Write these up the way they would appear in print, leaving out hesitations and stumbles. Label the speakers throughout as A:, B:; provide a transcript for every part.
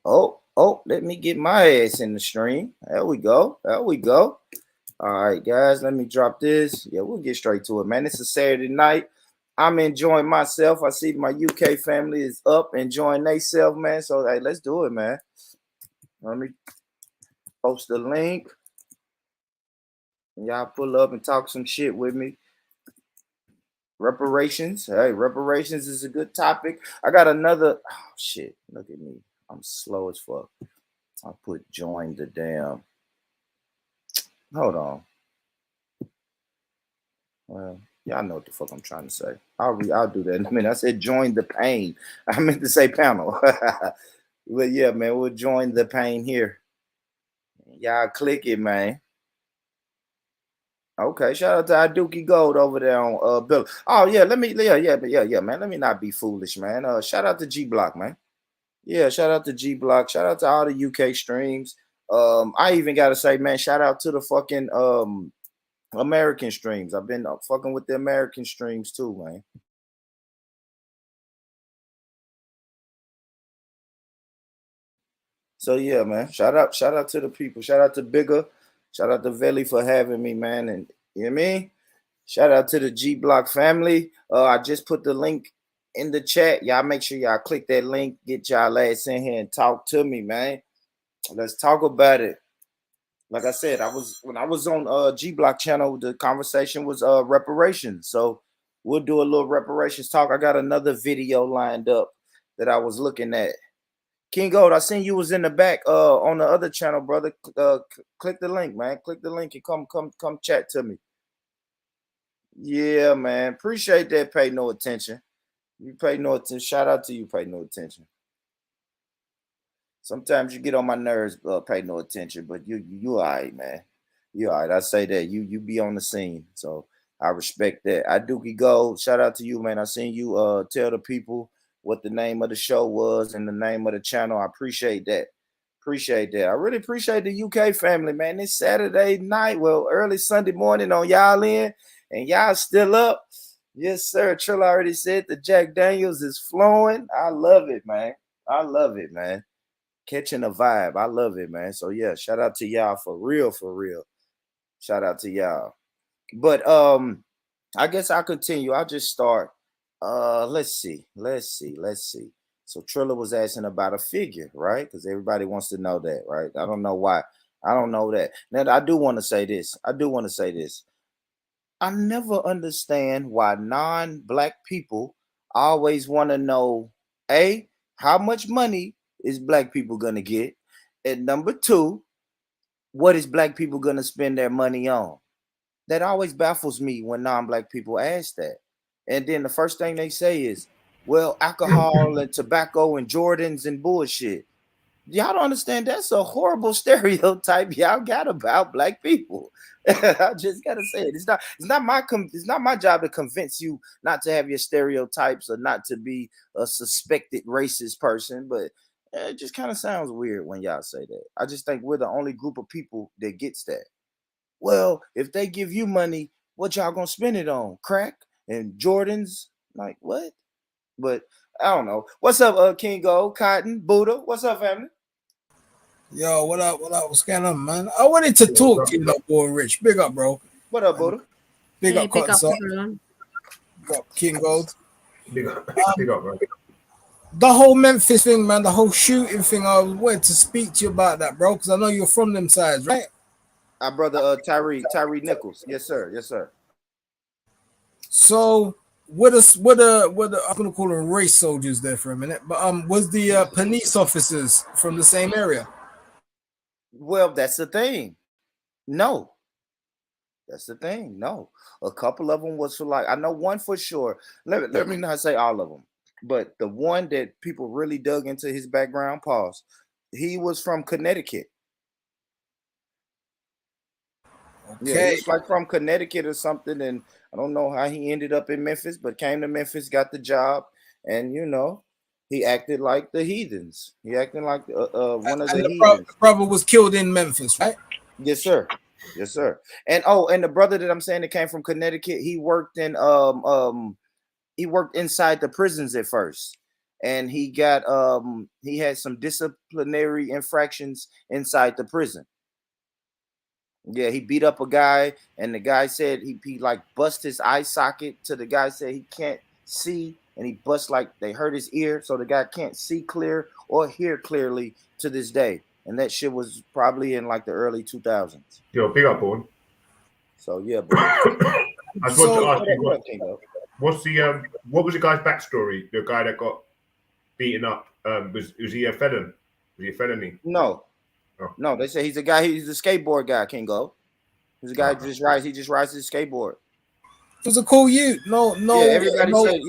A: Oh, let me get my ass in the stream. There we go. There we go. All right, guys, let me drop this. Yeah, we'll get straight to it, man. It's a Saturday night. I'm enjoying myself. I see my UK family is up enjoying themselves, man. So, hey, let's do it, man. Let me post the link. Y'all pull up and talk some shit with me. Reparations. Hey, reparations is a good topic. I got another. Oh, shit. Look at me. I'm slow as fuck. I put join the damn. Hold on. Well, y'all know what the fuck I'm trying to say. I'll do that in a minute. I said join the pain. I meant to say panel. But yeah, man, we'll join the pain here. Y'all click it, man. Okay, shout out to Aduki Gold over there on Bill. Oh yeah, yeah, man. Let me not be foolish, man. Shout out to G Block, man. Yeah, shout out to G Block. Shout out to all the UK streams. I even gotta say, man, shout out to the fucking American streams. I've been fucking with the American streams too, man. So yeah, man. Shout out to the people. Shout out to Bigger. Shout out to Veli for having me, man. And you know what I mean? Shout out to the G Block family. I just put the link in the chat. Y'all make sure y'all click that link. Get y'all ass in here and talk to me, man. Let's talk about it. Like I said, when I was on G Block channel, the conversation was reparations. So we'll do a little reparations talk. I got another video lined up that I was looking at. King Gold, I seen you was in the back on the other channel, brother. Click the link, man. Click the link and come chat to me. Yeah, man. Appreciate that. Pay no attention. You pay no attention. Shout out to you. Pay no attention. Sometimes you get on my nerves. Pay no attention, but you all right, man. You all right. I say that you be on the scene, so I respect that. I Dookie Gold. Shout out to you, man. I seen you tell the people what the name of the show was and the name of the channel. I appreciate that. Appreciate that. I really appreciate the UK family, man. It's Saturday night, well, early Sunday morning on y'all end, and y'all still up. Yes, sir. Trill already said the Jack Daniels is flowing. I love it, man. I love it, man. Catching a vibe. I love it, man. So yeah, shout out to y'all for real, for real. Shout out to y'all. But I guess I'll continue. I'll just start. Let's see. So Trilla was asking about a figure, right? Because everybody wants to know that, right? I don't know why. I don't know that. Now I do want to say this. I never understand why non-black people always want to know A, how much money is black people gonna get? And number two, what is black people gonna spend their money on? That always baffles me when non-black people ask that. And then the first thing they say is, well, alcohol and tobacco and Jordans and bullshit. Y'all don't understand that's a horrible stereotype y'all got about black people. I just gotta say it. It's not my job to convince you not to have your stereotypes or not to be a suspected racist person, but it just kind of sounds weird when y'all say that. I just think we're the only group of people that gets that. Well, if they give you money, what y'all gonna spend it on? Crack and Jordans? Like what? But I don't know. What's up, King Gold, Cotton, Buddha? What's up, family?
B: Yo, what up? What up? What's going on, man? I wanted to talk to you, that boy Rich. Big up, bro.
A: What up, Buddha?
B: Big
C: Hey,
B: up,
C: pick
B: Cotton
C: up
B: Sock.
C: everyone.
B: Big up, King Gold.
D: Big up, bro.
B: The whole Memphis thing, man, the whole shooting thing, I wanted to speak to you about that, bro, because I know you're from them sides, right?
A: Our brother Tyree Nichols. Yes, sir. Yes, sir.
B: So, what I'm gonna call them race soldiers there for a minute, but was the police officers from the same area?
A: Well, that's the thing. No. That's the thing. No. A couple of them was for like, I know one for sure. Let me not say all of them. But the one that people really dug into his background, pause. He was from Connecticut. Yeah, he
B: Okay.
A: was like from Connecticut or something, and I don't know how he ended up in Memphis, but came to Memphis, got the job, and he acted like the heathens. He acted like one of
B: And
A: the
B: the
A: heathens.
B: brother was killed in Memphis, right?
A: Yes, sir. Yes, sir. And and the brother that I'm saying that came from Connecticut, he worked inside the prisons at first. and he had some disciplinary infractions inside the prison. Yeah, he beat up a guy, and the guy said he like bust his eye socket to the guy said he can't see, and he bust like they hurt his ear, so the guy can't see clear or hear clearly to this day. And that shit was probably in like the early 2000s.
D: Yo, big up, Born.
A: So yeah, bro.
D: I just want to
B: So
D: ask you
A: What up, Kingo?
D: what was the guy's backstory? The guy that got beaten up, was he a felon? Was he a felony?
A: No,
D: Oh.
A: no. They say he's a guy. He's a skateboard guy. Kingo. He's a guy
D: Ah.
A: He just rides his skateboard.
B: it was a cool youth. No,
A: Yeah, everybody
B: no,
A: said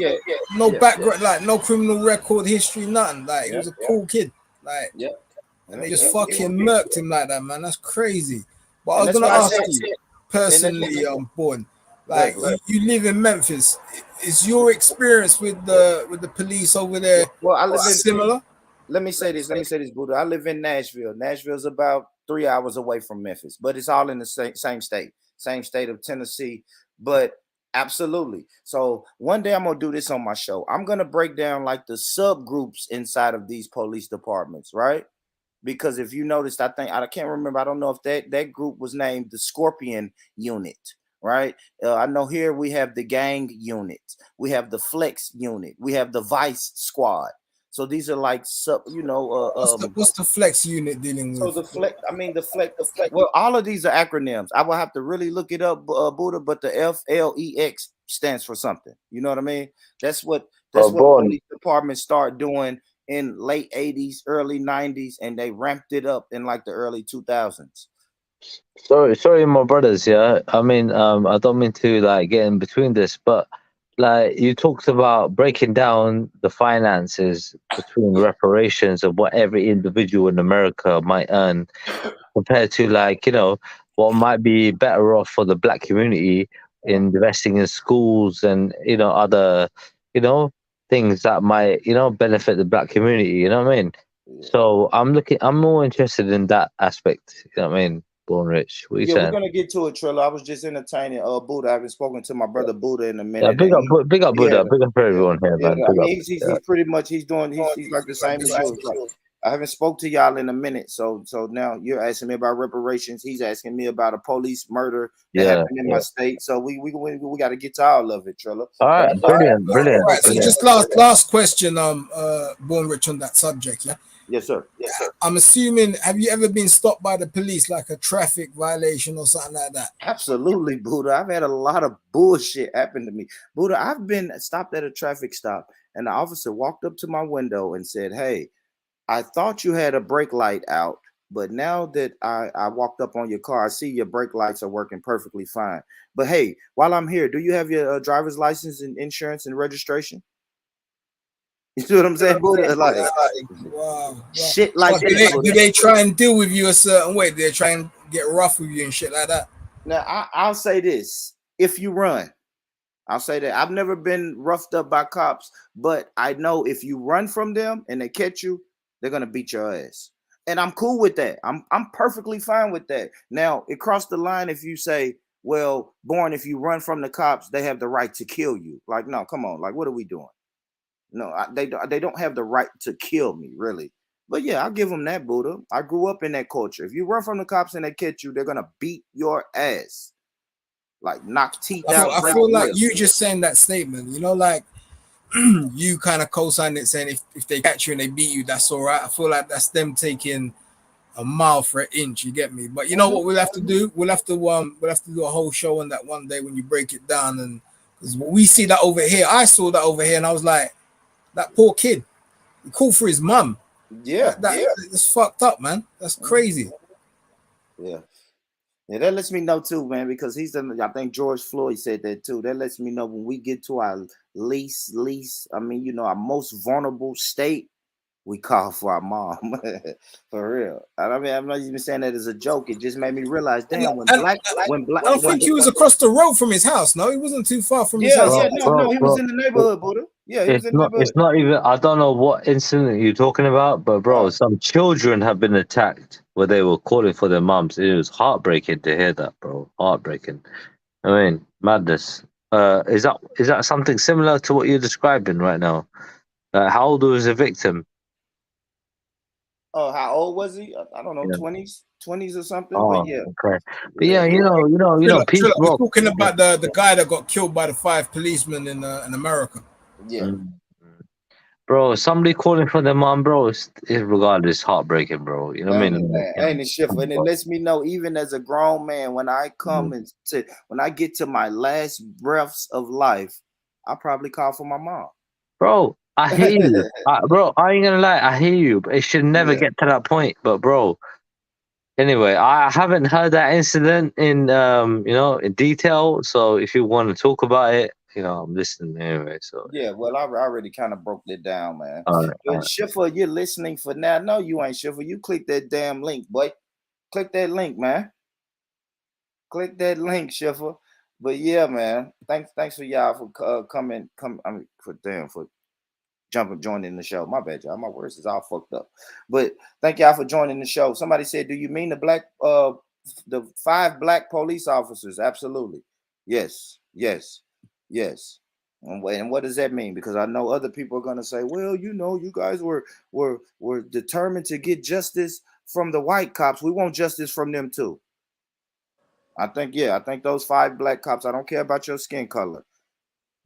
B: no
A: yeah,
B: background, like no criminal record history, nothing. Like he was a cool kid. Like,
A: yeah.
B: and they just fucking murked him like that, man. That's crazy. But I
A: And
B: was
A: that's
B: gonna
A: why I
B: ask
A: said
B: you personally, Born. Like
A: Right.
B: you live in Memphis. Is your experience with the police over there
A: Well, I live in
B: similar?
A: let me say this, Buddha. I live in Nashville. Nashville's about 3 hours away from Memphis, but it's all in the same state of Tennessee. But absolutely. So one day I'm gonna do this on my show. I'm gonna break down like the subgroups inside of these police departments, right? Because if you noticed, I can't remember. I don't know if that group was named the Scorpion Unit, right? I know here we have the Gang Unit, we have the Flex Unit, we have the Vice Squad. So these are like
B: What's the flex unit dealing
A: so
B: with?
A: the flex. Well, all of these are acronyms. I will have to really look it up, Buddha. But the FLEX stands for something. You know what I mean? That's what
C: Born.
A: police departments start doing in late 80s, early 90s, and they ramped it up in like the early 2000s.
C: Sorry, my brothers. Yeah, I mean, I don't mean to like get in between this, but like you talked about breaking down the finances between reparations of what every individual in America might earn compared to like what might be better off for the black community in investing in schools and other you know things that might benefit the black community. You know what I mean? So I'm more interested in that aspect. You know what I mean? Born Rich. What are you
A: Yeah, we're
C: saying?
A: gonna get to it, Trilla. I was just entertaining Buddha. I haven't spoken to my brother Buddha in a
C: Yeah,
A: minute.
C: big up, big up,
A: Yeah,
C: Buddha. Big up for everyone here,
A: yeah.
C: man.
A: I
C: Big up.
A: mean, he's pretty much he's like the same as you. It's like, I haven't spoke to y'all in a minute, so now you're asking me about reparations. He's asking me about a police murder that
C: Yeah.
A: happened in my state. So we got to get to all of it, Trilla.
C: All right, brilliant.
B: All right. So just last question, Born Rich on that subject. Yeah.
A: Yes, sir.
B: I'm assuming. Have you ever been stopped by the police, like a traffic violation or something like that?
A: Absolutely, Buddha. I've had a lot of bullshit happen to me. Buddha, I've been stopped at a traffic stop, and the officer walked up to my window and said, "Hey, I thought you had a brake light out, but now that I walked up on your car, I see your brake lights are working perfectly fine. But hey, while I'm here, do you have your driver's license and insurance and registration?" You see what I'm saying, Buddha? Like,
B: Wow.
A: shit like
B: What, do they try and deal with you a certain way? Do they try and get rough with you and shit like that?
A: Now, I'll say this: if you run, I'll say that I've never been roughed up by cops, but I know if you run from them and they catch you, they're gonna beat your ass. And I'm cool with that. I'm perfectly fine with that. Now, it crossed the line if you say, well, Born, if you run from the cops, they have the right to kill you. Like, no, come on, like, what are we doing? No, they don't have the right to kill me, really. But yeah, I'll give them that, Buddha. I grew up in that culture. If you run from the cops and they catch you, they're gonna beat your ass, like knock teeth out.
B: I feel like you just saying that statement. You know, like you kind of co-signed it, saying if they catch you and they beat you, that's all right. I feel like that's them taking a mile for an inch. You get me? But you know what we'll have to do? We'll have to do a whole show on that one day when you break it down. And because we see that over here, I saw that over here, and I was like, that poor kid, he called for his mum.
A: Yeah,
B: It's fucked up, man. That's crazy.
A: Yeah. Yeah, that lets me know too, man, because I think George Floyd said that too. That lets me know when we get to our least, I mean, our most vulnerable state, we call for our mom. For real. I mean, I'm not even saying that as a joke. It just made me realize, damn,
B: I don't think he was across the road from his house. No, he wasn't too far from his house.
A: No, he was in the neighborhood, Buddha. Yeah, he was in the neighborhood.
C: It's not even. I don't know what incident you're talking about, but bro, some children have been attacked where they were calling for their mums. It was heartbreaking to hear that, bro. Heartbreaking. I mean, madness. Is that something similar to what you're describing right now? How old was the victim?
A: Oh, how old was he? I don't know,
C: Yeah.
A: 20s or something.
C: Oh,
A: But yeah,
C: okay. But yeah, you know, Peace
B: Trilla, we're
C: Rock.
B: talking about the guy that got killed by the 5 policemen in America.
A: yeah,
C: Mm. Bro, somebody calling for their mom, bro. Regardless, heartbreaking, bro. You know what I
A: ain't it,
C: mean?
A: man? Ain't it shit? And it lets me know, even as a grown man, when I come when I get to my last breaths of life, I probably call for my mom.
C: Bro, I hear you. Bro, I ain't gonna lie, I hear you. But it should never
A: Yeah.
C: get to that point. But bro, anyway, I haven't heard that incident in in detail. So if you want to talk about it, I'm listening anyway. So
A: Yeah, well, I already kind of broke it down, man.
C: all right, all
A: But
C: right.
A: Schiffer, you're listening for now. No, you ain't Schiffer. You click that damn link, boy. Click that link, man. Click that link, Schiffer. But yeah, man. Thanks for y'all for coming. I mean, for joining the show. My bad, y'all. My words is all fucked up. But thank y'all for joining the show. Somebody said, "Do you mean the 5 black police officers?" Absolutely. Yes. And what does that mean? Because I know other people are gonna say, "Well, you guys were determined to get justice from the white cops. We want justice from them too." I think those 5 black cops. I don't care about your skin color.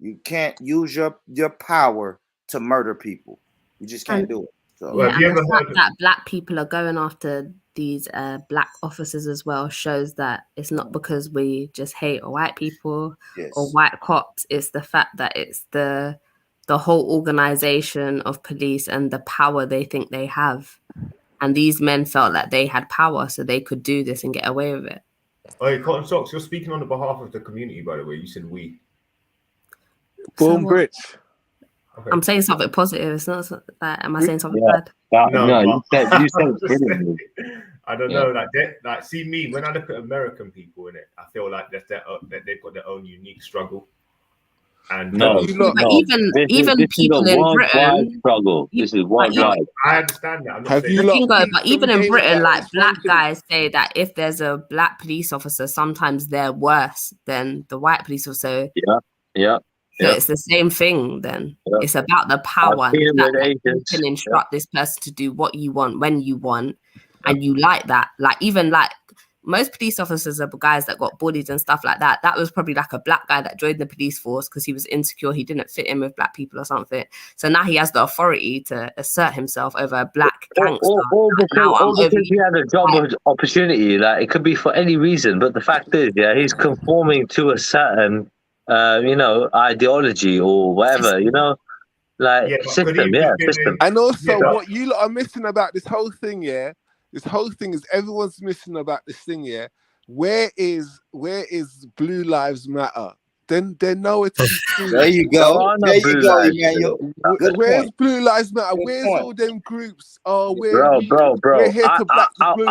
A: You can't use your power to murder people. You just can't do it. So
D: Well,
E: Yeah,
D: have
E: and
D: you
E: the
D: ever
E: fact
D: heard?
E: that black people are going after these black officers as well shows that it's not because we just hate white people or
A: yes,
E: white cops. It's the fact that it's the whole organization of police and the power they think they have. And these men felt that they had power, so they could do this and get away with it.
D: Oh, Cotton Socks, you're speaking on the behalf of the community, by the way. You said we.
F: Boom,
E: what?
F: Bridge.
D: Okay.
E: I'm saying something positive. It's not like, am I saying something
C: Yeah.
E: bad?
C: No, you said
D: I'm just
C: brilliantly.
D: saying, I don't know. Like, see me when I look at American people in it, I feel like that they've got their own unique struggle. And
C: No,
F: Have you lot,
E: But
C: no.
E: even
C: This is a
E: people in
C: worldwide
E: Britain,
C: struggle. This is
E: but even,
C: worldwide.
D: I understand that. I'm not
F: have
D: saying
F: you
E: the
F: lot
E: thing goes,
F: peeped
E: but
F: them
E: even in
F: games
E: Britain,
F: that
E: like
F: was
E: black
F: fronted?
E: guys say that if there's a black police officer, sometimes they're worse than the white police officer.
C: Yeah.
E: So it's the same thing then.
C: Yeah.
E: It's about the
C: I've
E: power and
C: seen
E: the
C: it
E: fact
C: with
E: that you
C: agents.
E: can instruct this person to do what you want when you want, and you like that. Like even like most police officers are guys that got bullied and stuff like that. That was probably like a black guy that joined the police force because he was insecure. He didn't fit in with black people or something. So now he has the authority to assert himself over a black gangster.
C: Or
E: Now I'm over
C: because he
E: you.
C: had a job opportunity. Like it could be for any reason. But the fact is, he's conforming to a certain, ideology or whatever. Like
D: yeah, but could he
C: system.
D: have
C: Yeah,
D: just been
C: system.
F: And
D: yeah,
F: also,
D: but
F: what you lot are missing about this whole thing, this whole thing is everyone's missing about this thing, Where is Blue Lives Matter? Then they're nowhere to be
A: there
F: seen.
A: you
C: There
A: go.
C: are no
A: There you
C: blue
A: go,
C: lights.
A: Emmanuel. Good
F: Where's
A: point.
F: Blue Lives Matter?
A: Good
F: Where's
A: point.
F: all them groups? Oh,
C: Bro.
F: we're here to black the blue.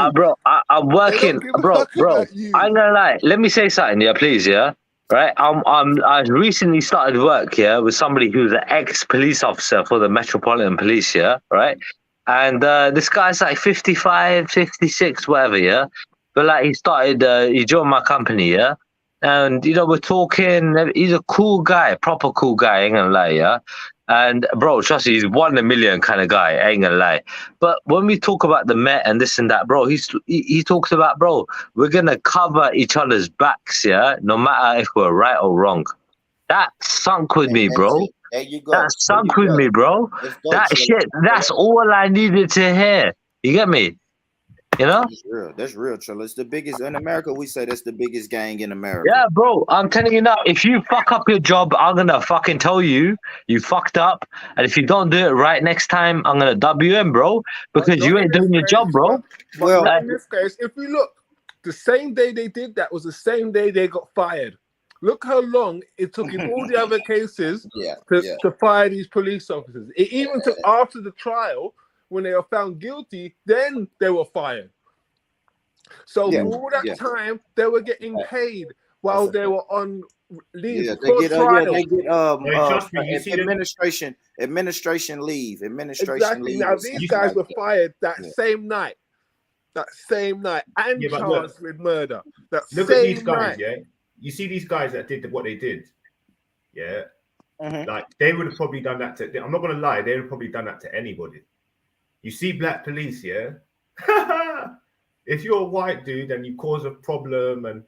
C: I'm
F: They
C: working,
F: don't give a
C: bro.
F: fuck about you.
C: I ain't gonna lie. Let me say something, please, Right. I recently started work, with somebody who's an ex-police officer for the Metropolitan Police, right. And this guy's like 55, 56, whatever, But like he joined my company, And we're talking. He's a cool guy, proper cool guy. Ain't gonna lie, And bro, trust me, he's 1 in a million kind of guy. Ain't gonna lie. But when we talk about the Met and this and that, bro, he talks about, bro, we're gonna cover each other's backs, no matter if we're right or wrong. That sunk with me,
A: That's
C: bro.
A: it. There you go.
C: That
A: There
C: sunk
A: you
C: with
A: go.
C: me, bro.
A: Let's go,
C: That
A: Trilla.
C: shit. That's all I needed to hear. You get me?
A: That's real. That's real, Trilla. It's the biggest in America. We say that's the biggest gang in America.
C: Yeah, bro. I'm telling you now. If you fuck up your job, I'm gonna fucking tell you fucked up. And if you don't do it right next time, I'm gonna dub you in, bro.
F: But
C: Because
F: not
C: you
F: in
C: ain't
F: this
C: doing your
F: case.
C: job, bro.
F: But
A: Well,
F: not in this case. If we look, the same day they did that was the same day they got fired. Look how long it took in all the other cases to fire these police officers. It even took after the trial, when they were found guilty, then they were fired. So for all that time, they were getting paid while they were on leave for trial.
A: they get
D: trust me, you see
A: administration leave.
F: Exactly. Now these guys were fired that same night. And charged with murder.
D: Look at these guys, You see these guys that did what they did, like they would have probably done that to. I'm not gonna lie, they would have probably done that to anybody. You see black police, yeah. If you're a white dude and you cause a problem and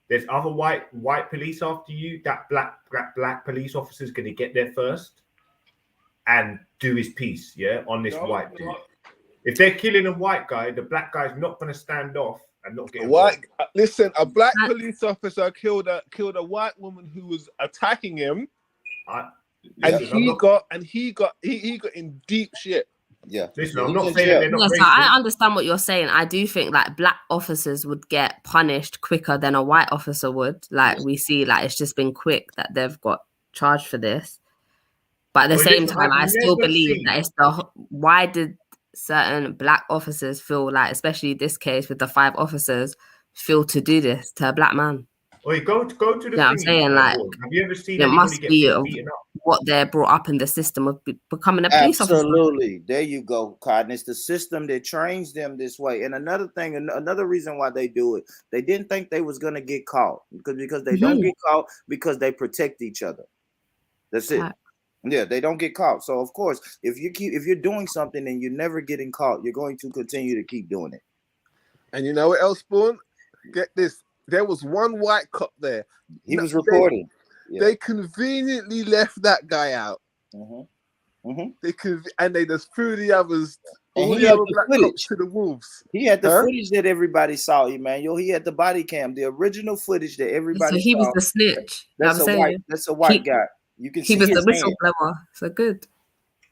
D: there's other white police after you, that black police officer is going to get there first and do his piece, yeah, on this white dude. If they're killing a white guy, the black guy's not going to stand off and not get involved.
F: Listen, a black police officer killed a white woman who was attacking him, and he got in deep shit.
A: Yeah.
D: Listen, I'm not saying they're not racist.
E: So I understand what you're saying. I do think like black officers would get punished quicker than a white officer would. Like we see, like it's just been quick that they've got charged for this. But at the same time, I still believe that it's why did certain black officers feel like, especially this case with the 5 officers, feel to do this to a black man?
D: Or go to the thing.
E: I'm saying, like,
D: have you ever seen
E: it
D: anybody
E: must
D: get
E: be
D: beaten up?
E: What they're brought up in the system of becoming a police officer.
A: Absolutely. There you go, Cotton. It's the system that trains them this way. And another thing, another reason why they do it, they didn't think they was gonna get caught because they don't get caught because they protect each other. That's it. Yeah, they don't get caught. So of course, if you're doing something and you're never getting caught, you're going to continue to keep doing it.
F: And you know what else, Spawn? Get this. There was one white cop there.
A: He was recording.
F: They conveniently left that guy out. They just threw the others, all the other black cops to the wolves.
A: He had the footage that everybody saw, Emmanuel. He had the body cam, the original footage that everybody
E: saw. So he was the snitch. That's a white guy. You can see he was the whistleblower. So good.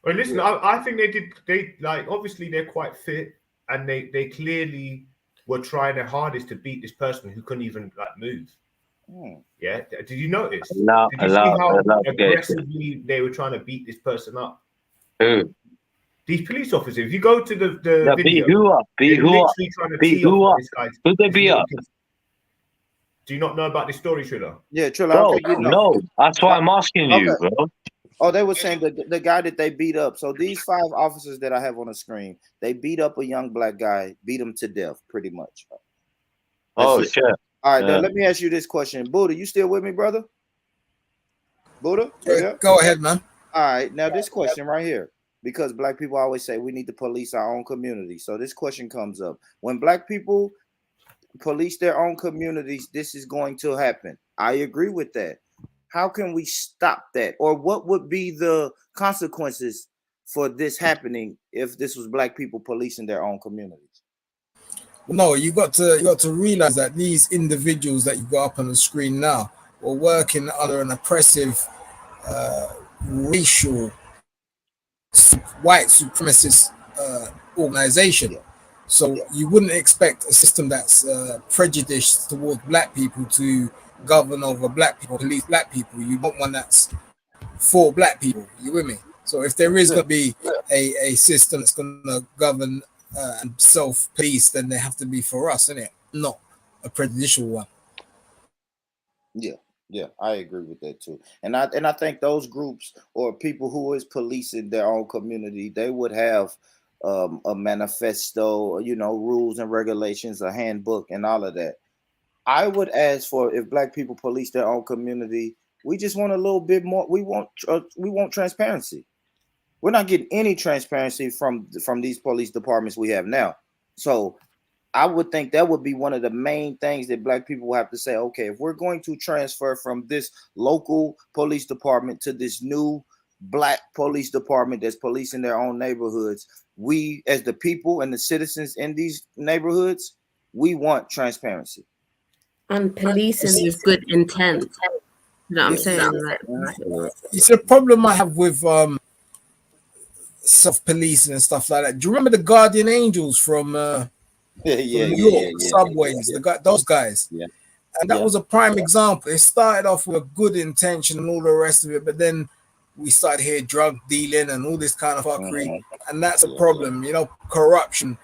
D: Well, listen, I think they like obviously they're quite fit and they clearly were trying their hardest to beat this person who couldn't even like move. Yeah, did you notice? Did you see how aggressively they were trying to beat this person up?
C: Who?
D: These police officers. If you go to the video,
C: beat who up? Beat who up? Who they beat up?
D: Do you not know about this story, Triller?
A: Yeah, Triller.
C: No, that's why I'm asking you, bro.
A: Oh, they were saying the guy that they beat up. So these 5 officers that I have on the screen, they beat up a young black guy, beat him to death, pretty much.
C: Shit.
A: All right, now let me ask you this question. Buddha, you still with me, brother? Buddha?
B: Go ahead, man.
A: All right, now this question right here, because black people always say we need to police our own community. So this question comes up. When black people police their own communities, this is going to happen. I agree with that. How can we stop that? Or what would be the consequences for this happening if this was black people policing their own communities?
B: No, you got to realize that these individuals that you got up on the screen now were working under an oppressive racial white supremacist organization. So you wouldn't expect a system that's prejudiced towards black people to govern over black people, police black people. You want one that's for black people. You with me? So if there is going to be a system that's going to govern and self-police, then they have to be for us, isn't it? Not a prejudicial one.
A: Yeah, I agree with that too. And I think those groups or people who is policing their own community, they would have a manifesto, rules and regulations, a handbook, and all of that. I would ask for, if black people police their own community, we just want a little bit more. We want transparency. We're not getting any transparency from these police departments we have now. So I would think that would be one of the main things that black people will have to say, okay, if we're going to transfer from this local police department to this new black police department that's policing their own neighborhoods, we as the people and the citizens in these neighborhoods, we want transparency.
E: And policing with good intent. You know what I'm saying?
B: It's a problem I have with self-policing and stuff like that. Do you remember the Guardian Angels from New York subways? Those guys.
A: Yeah.
B: And that was a prime example. It started off with a good intention and all the rest of it, but then we started hearing drug dealing and all this kind of fuckery, and that's a problem. Corruption.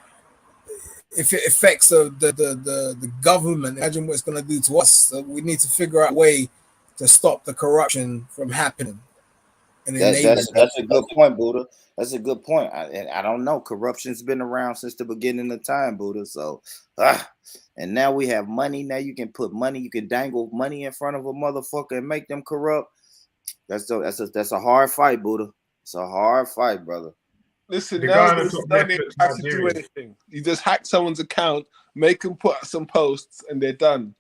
B: If it affects the government, imagine what it's going to do to us. So we need to figure out a way to stop the corruption from happening.
A: That's a good point, Buddha. That's a good point. I don't know. Corruption's been around since the beginning of time, Buddha. So, and now we have money. Now you can put money. You can dangle money in front of a motherfucker and make them corrupt. That's a hard fight, Buddha. It's a hard fight, brother.
F: Listen,
D: The guy on the
F: nowadays
D: top
F: you don't
D: left
F: even
D: looks
F: have to do
D: Nigerian.
F: anything. You just hack someone's account, make them put some posts, and they're done.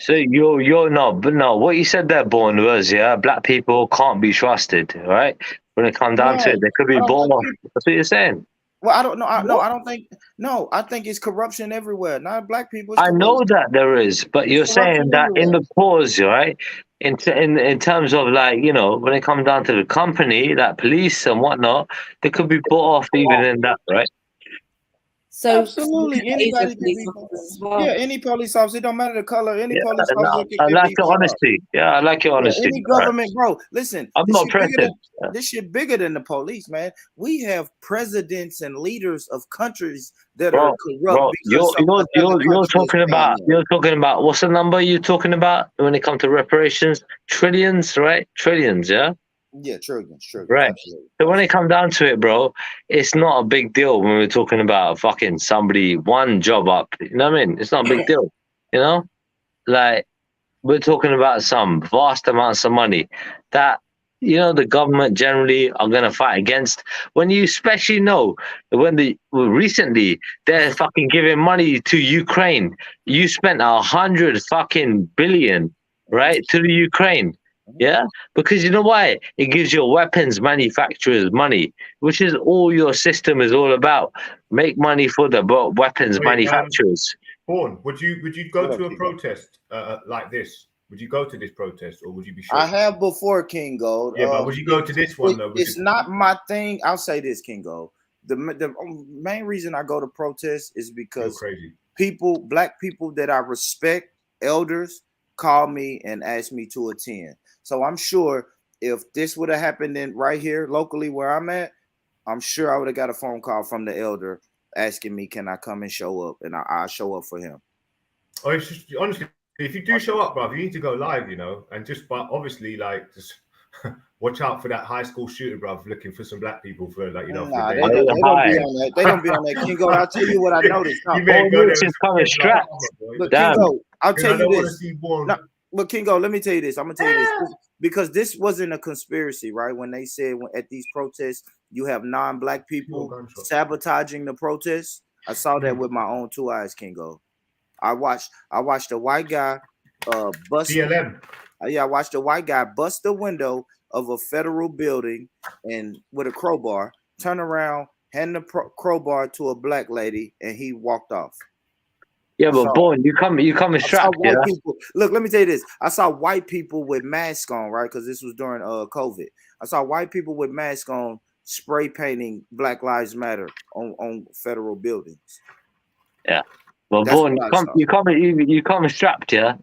C: So you're not, but no, what you said there, Born, was black people can't be trusted, right? When it comes down to it, they could be bought off. That's what you're saying.
A: Well, I don't know. I don't think. No, I think it's corruption everywhere. Not black people. It's
C: I know that there is, but you're saying that in the cause, right? In terms of like, when it comes down to the company, that police and whatnot, they could be bought off even in that, right?
E: So
A: absolutely, anybody can be. Yeah, any police officer. It don't matter the color. Any police officer
C: I
A: can
C: like
A: be.
C: your honesty. Yeah, I like your honesty.
A: Any government, bro. Listen,
C: I'm not pressing.
A: This shit bigger than the police, man. We have presidents and leaders of countries that are corrupt.
C: Bro, you're talking about what's the number you're talking about when it comes to reparations? Trillions, right? Trillions, yeah.
A: Yeah, trillions.
C: Right.
A: Absolutely.
C: So when it comes down to it, bro, it's not a big deal when we're talking about fucking somebody one job up. You know what I mean? It's not a big deal. Like we're talking about some vast amounts of money that the government generally are gonna fight against. When you especially know recently they're fucking giving money to Ukraine. You spent 100 fucking billion, right, to the Ukraine. Yeah, because you know why? It gives your weapons manufacturers money, which is all your system is all about. Make money for the weapons manufacturers.
D: Born, would you go to a protest like this? Would you go to this protest, or would you be sure?
A: I have before, King Gold.
D: Yeah, but would you go to this one though?
A: It's not my thing. I'll say this, King Gold. The main reason I go to protest is because black people that I respect, elders, call me and ask me to attend. So I'm sure if this would have happened right here locally where I'm at, I'm sure I would have got a phone call from the elder asking me, can I come and show up? And I'll show up for him.
D: Oh, it's just, honestly, if you do show up, bro, you need to go live, and but obviously, like, just watch out for that high school shooter, bro, looking for some black people for, like,
A: they don't be on that. They don't be on that. Kingo, I'll tell you what I noticed. Look, Kingo, I'll tell you this. But Kingo, let me tell you this. I'm gonna tell you this because this wasn't a conspiracy, right? When they said at these protests you have non-black people sabotaging the protests, I saw that with my own two eyes, Kingo. I watched a white guy bust.
D: BLM.
A: I watched a white guy bust the window of a federal building and with a crowbar, turn around, hand the crowbar to a black lady, and he walked off.
C: Yeah, but Born, you come strapped. Yeah?
A: Look, let me tell you this. I saw white people with masks on, right? Because this was during COVID. I saw white people with masks on spray painting Black Lives Matter on federal buildings.
C: Yeah. Well, Born, you come strapped, yeah?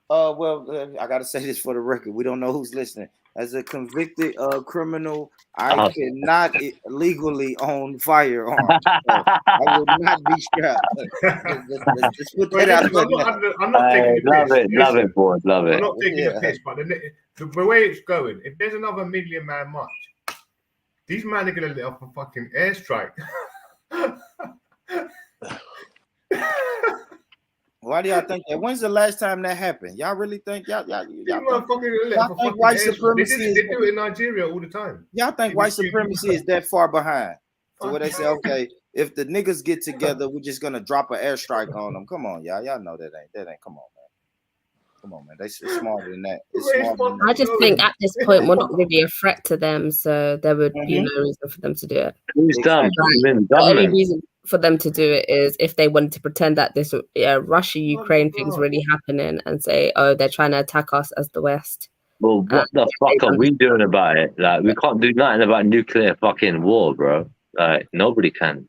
A: Well, I gotta say this for the record. We don't know who's listening. As a convicted criminal, I cannot legally own firearms. So I would not be strapped. Let's put that out there.
D: I'm not taking the piss.
C: Love it, Born. Love it.
D: I'm not taking the piss, but the way it's going, if there's another Million Man March, these men are gonna let off a fucking airstrike.
A: Why do y'all think that? When's the last time that happened? Y'all really think y'all
D: think white supremacy? They do it in Nigeria all the time.
A: Y'all think white supremacy is that far behind? So where they say, okay, if the niggas get together, we're just gonna drop an airstrike on them. Come on, y'all. Y'all know that ain't. Come on, man. Come on, man. They smarter than that.
E: I just think at this point we're not really a threat to them, so there would be no reason for them to do it.
C: Who's done?
E: The only reason for them to do it is if they wanted to pretend that this Russia-Ukraine thing's really happening and say, oh, they're trying to attack us as the West.
C: Well, what the fuck are we doing about it? Like, we can't do nothing about nuclear fucking war, bro. Like, nobody can.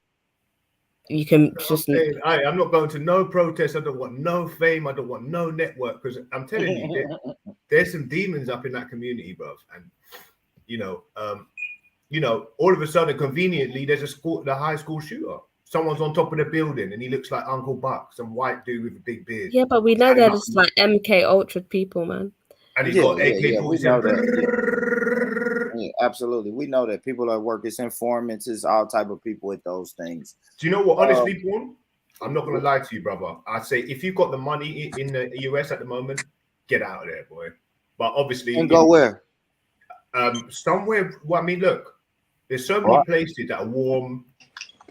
E: You can just.
D: I'm not going to no protest. I don't want no fame. I don't want no network because I'm telling you, there's some demons up in that community, bro. And all of a sudden, conveniently, there's the high school shooter. Someone's on top of the building and he looks like Uncle Buck, some white dude with a big beard.
E: Yeah, but we know they're just like MK Ultra people, man.
D: And he's got AK-47.
A: Yeah, absolutely. We know that people at work, it's informants, it's all type of people with those things.
D: Do you know what? Honestly, Born, I'm not going to lie to you, brother. I'd say if you've got the money in the US at the moment, get out of there, boy. But obviously,
A: And go where?
D: Somewhere. Well, I mean, look, there's so many places that are warm.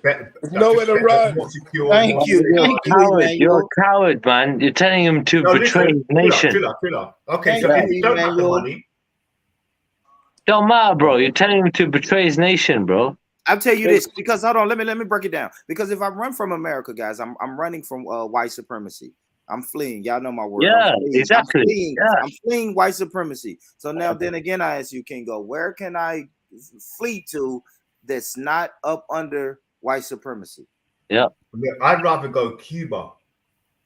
D: Better,
F: nowhere to run.
D: more secure.
A: Thank you.
C: You're
A: Thank
C: a
A: you,
C: coward. You're
A: Emmanuel.
C: a coward, man. You're telling him to
D: No,
C: betray
D: listen,
C: his nation.
D: Triller. Okay,
A: Thank
D: so if
A: you,
D: you don't have the
A: Emmanuel.
D: money,
C: Don't matter, bro. You're telling him to betray his nation, bro.
A: I'll tell you this because hold on, let me break it down. Because if I run from America, guys, I'm running from white supremacy. I'm fleeing. Y'all know my word.
C: Yeah,
A: I'm fleeing.
C: exactly.
A: I'm fleeing white supremacy. So now, then again, I ask you, Kingo, where can I flee to that's not up under white supremacy?
C: Yeah.
D: I'd rather go Cuba.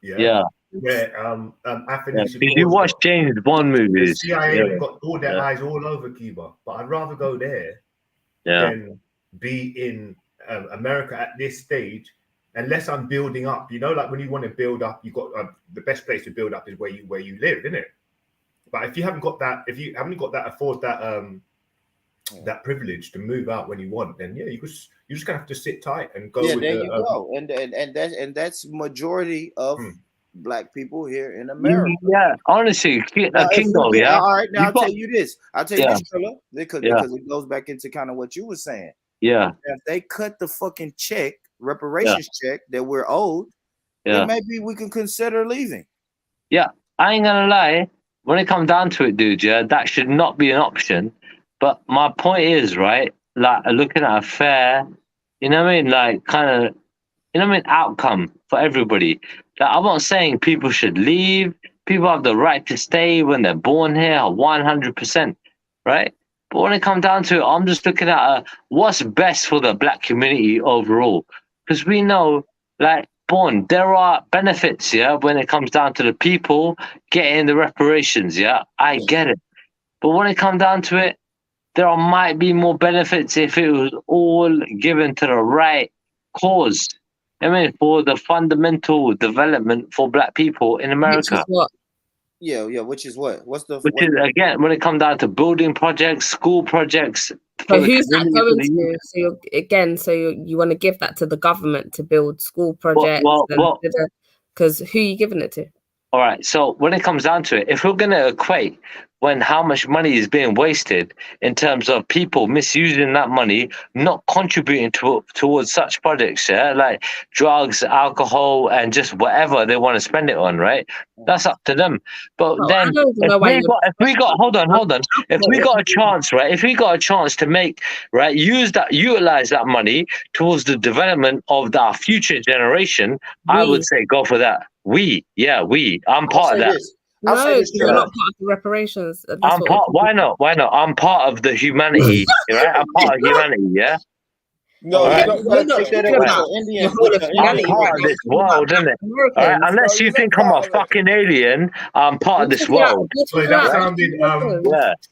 C: Yeah.
D: Where
C: Because you watch James Bond movies.
D: The CIA got all their eyes all over Cuba, but I'd rather go there than be in America at this stage. Unless I'm building up, like when you want to build up, you got the best place to build up is where you live, isn't it? But if you haven't got that, afford that privilege to move out when you want, then you're just gonna have to sit tight and go.
A: Yeah, there you go, and that's majority of Black people here in America.
C: Yeah, honestly, Kingo.
A: All right, now I'll tell you this, Trilla, because it goes back into kind of what you were saying.
C: Yeah,
A: if they cut the fucking reparations check that we're owed, then maybe we can consider leaving. Yeah,
C: I ain't gonna lie. When it comes down to it, dude, that should not be an option. But my point is, right, like looking at a fair, you know what I mean, like kind of, you know what I mean, outcome for everybody. Like, I'm not saying people should leave. People have the right to stay when they're born here, 100%, right? But when it comes down to it, I'm just looking at what's best for the Black community overall. Because we know, like, there are benefits, when it comes down to the people getting the reparations, I get it. But when it comes down to it, there might be more benefits if it was all given to the right cause. I mean, for the fundamental development for Black people in America.
E: Which is what?
A: Yeah, which is what? Which
C: is, again, when it comes down to building projects, school projects.
E: So who's that going to? So you want to give that to the government to build school projects? Because who are you giving it to?
C: All right. So when it comes down to it, if we're going to equate how much money is being wasted in terms of people misusing that money, not contributing towards such projects, like drugs, alcohol, and just whatever they want to spend it on, right? That's up to them. But then if we got a chance, right? If we got a chance to make, right, utilize that money towards the development of our future generation, I would say go for that. I'm part of that.
E: No, you're not part of the reparations.
C: Why not? I'm part of the humanity, right? I'm part of humanity, yeah?
F: No,
C: right.
F: you're not
C: I'm part of this world, isn't it? Right? Unless you think I'm a fucking alien, I'm part of this world.
D: That sounded,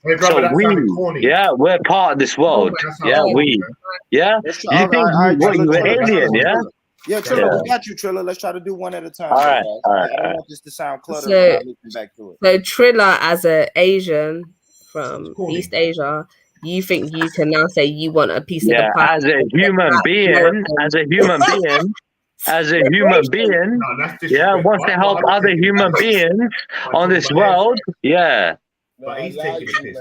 C: Hey, brother, we're part of this world. You think you're an alien, yeah?
A: Yeah, Trilla, we got you, Trilla. Let's try to do one at a time.
C: All right.
A: I don't want this to sound cluttered. Back to it.
E: So Trilla, as an Asian from East Asia, you think you can now say you want a piece of the pie?
C: As a human being, wants to help other human beings on this world,
D: But he's taking this.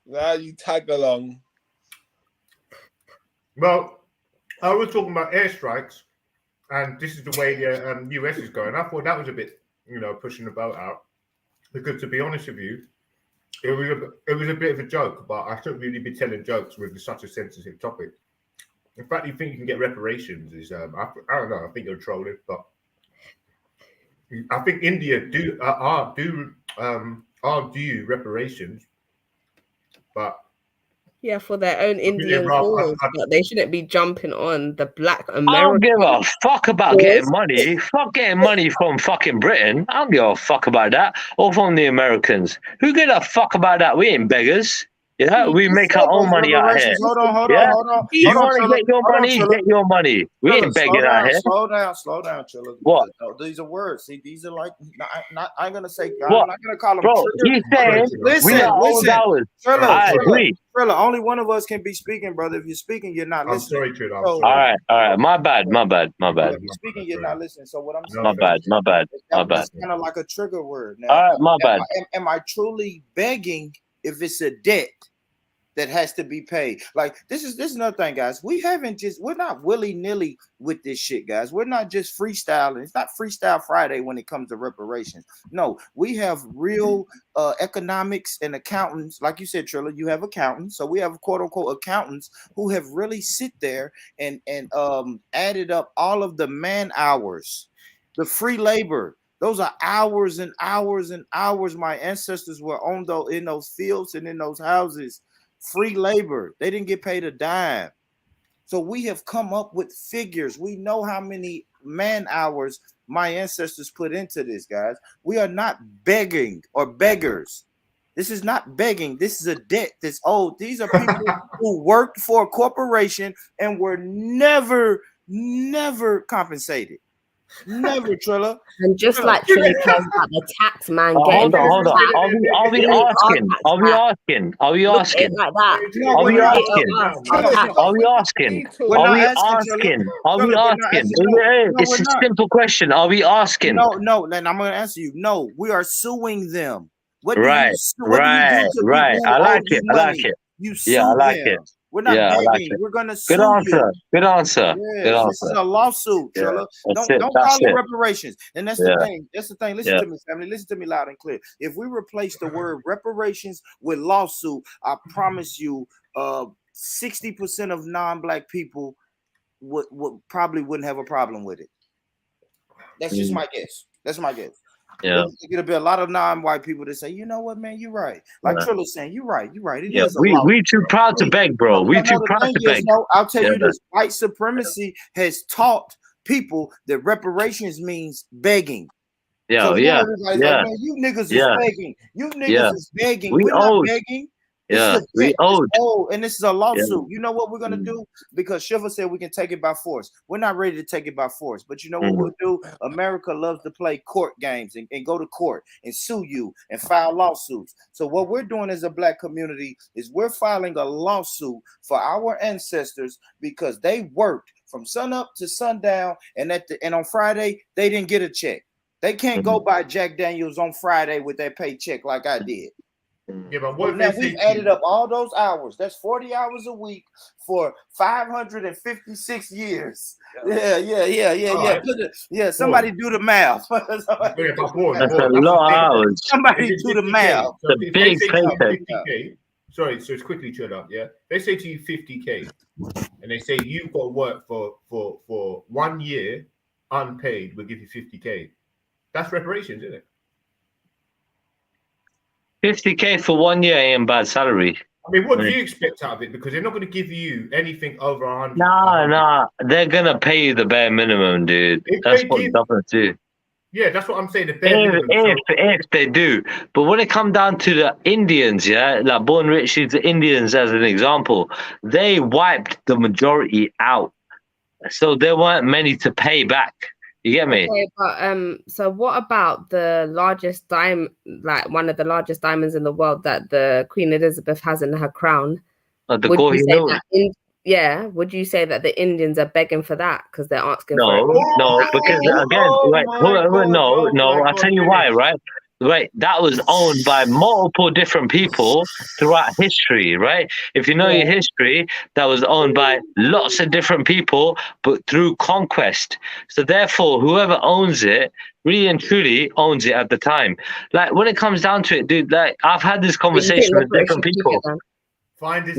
F: Now you tag along.
D: Well, I was talking about airstrikes, and this is the way the US is going. I thought that was a bit, pushing the boat out, because to be honest with you, it was a bit of a joke. But I shouldn't really be telling jokes with such a sensitive topic. In fact, you think you can get reparations is I don't know. I think you're trolling, but I think India are due reparations, but.
E: Yeah, for their own Indian cause, but they shouldn't be jumping on the Black American.
C: I don't give a fuck about getting money. Fuck getting money from fucking Britain. I don't give a fuck about that. Or from the Americans. Who gives a fuck about that? We ain't beggars. Yeah, we make our own money out here.
A: Hold on.
C: Yeah,
A: Hold on.
C: you want to
A: Trilla.
C: get your
A: Hold on,
C: money,
A: Trilla.
C: get your money. We ain't begging out here.
A: Slow down, Trilla.
C: What?
A: These are words. See, these are like I'm gonna say.
C: What?
A: I'm not gonna call them.
C: Bro, he's saying we are old hours. I agree.
A: Trilla, only one of us can be speaking, brother. If you're speaking, you're not
D: I'm
A: listening.
D: sorry, Trilla. I'm
A: So-
D: sorry.
C: All right. My bad.
A: If you're speaking, you're not listening. So what I'm saying,
C: My bad.
A: that's kind of like a trigger word. Now,
C: All right, my bad.
A: am I truly begging if it's a debt that has to be paid? Like this is another thing, guys. We're not willy-nilly with this shit, guys. We're not just freestyling. It's not Freestyle Friday when it comes to reparations. No, we have real economics and accountants. Like you said, Trilla, you have accountants. So we have quote unquote accountants who have really sit there and added up all of the man hours, the free labor. Those are hours and hours and hours my ancestors were on in those fields and in those houses. Free labor. They didn't get paid a dime. So we have come up with figures. We know how many man hours my ancestors put into this, guys. We are not begging or beggars. This is not begging. This is a debt that's owed. These are people who worked for a corporation and were never compensated. Never, Trilla.
E: And just like Trilla cares about the tax man getting.
C: Hold on. Are we asking?
E: Like that. Are we asking?
C: It's a simple question. Are we asking?
A: No. Then I'm going to answer you. No, we are suing them.
C: Right. I like it.
A: You sue them.
C: It.
A: We're not begging. We're gonna sue you.
C: Good answer.
A: This is a lawsuit, Trilla. Don't call it reparations. And that's the thing. That's the thing. Listen to me, family. Listen to me loud and clear. If we replace the word reparations with lawsuit, I promise you, 60% of non-black people would probably wouldn't have a problem with it. That's just my guess. That's my guess.
C: Yeah,
A: there'll be a lot of non-white people that say, you know what, man, you're right. Like Trilla's saying, you're right.
C: We too proud to beg, bro. We too proud to beg.
A: I'll tell you this: white supremacy has taught people that reparations means begging.
C: Like,
A: man, you niggas is begging. You niggas is begging. We're not begging.
C: We owed.
A: And this is a lawsuit. You know what we're gonna do? Because Shiva said we can take it by force. We're not ready to take it by force, but you know what we'll do? America loves to play court games and go to court and sue you and file lawsuits. So what we're doing as a black community is we're filing a lawsuit for our ancestors because they worked from sun up to sundown, and on Friday they didn't get a check. They can't go buy Jack Daniels on Friday with their paycheck like I did.
D: Yeah, but what
A: now we've added up all those hours. That's 40 hours a week for 556 years. Yeah. Somebody do the math.
C: That's a lot of hours.
A: Somebody do the math.
C: The big paycheck.
D: Sorry, so it's quickly turned up. Yeah, they say to you 50K, and they say you've got to work for 1 year unpaid. We'll give you 50K. That's reparations, isn't it?
C: 50K for 1 year ain't bad salary.
D: I mean, what do you expect out of it? Because they're not going to give you anything over 100.
C: Nah. They're going to pay you the bare minimum, dude. That's what the government do.
D: Yeah, that's what I'm saying. The bare minimum.
C: If they do. But when it comes down to the Indians, like Born Rich, the Indians as an example, they wiped the majority out. So there weren't many to pay back. You get me?
E: Okay, but so what about the largest diamond, like one of the largest diamonds in the world that the Queen Elizabeth has in her crown?
C: The Kohinoor.
E: Would you say that the Indians are begging for that because they're asking for it?
C: No, because I'll tell you why, right? Right, that was owned by multiple different people throughout history, right? If you know your history, that was owned by lots of different people, but through conquest. So therefore, whoever owns it, really and truly owns it at the time. Like when it comes down to it, dude, like I've had this conversation with different people.
D: When
C: it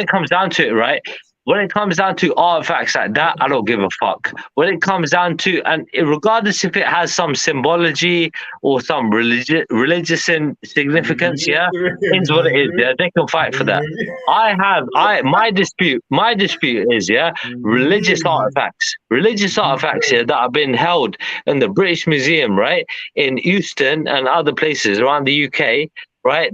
C: comes down to it, right? When it comes down to artifacts like that, I don't give a fuck. When it comes down to, and regardless if it has some symbology or some religious significance, it's what it is. Yeah, they can fight for that. My dispute is religious artifacts that have been held in the British Museum, right, in Euston and other places around the UK. right?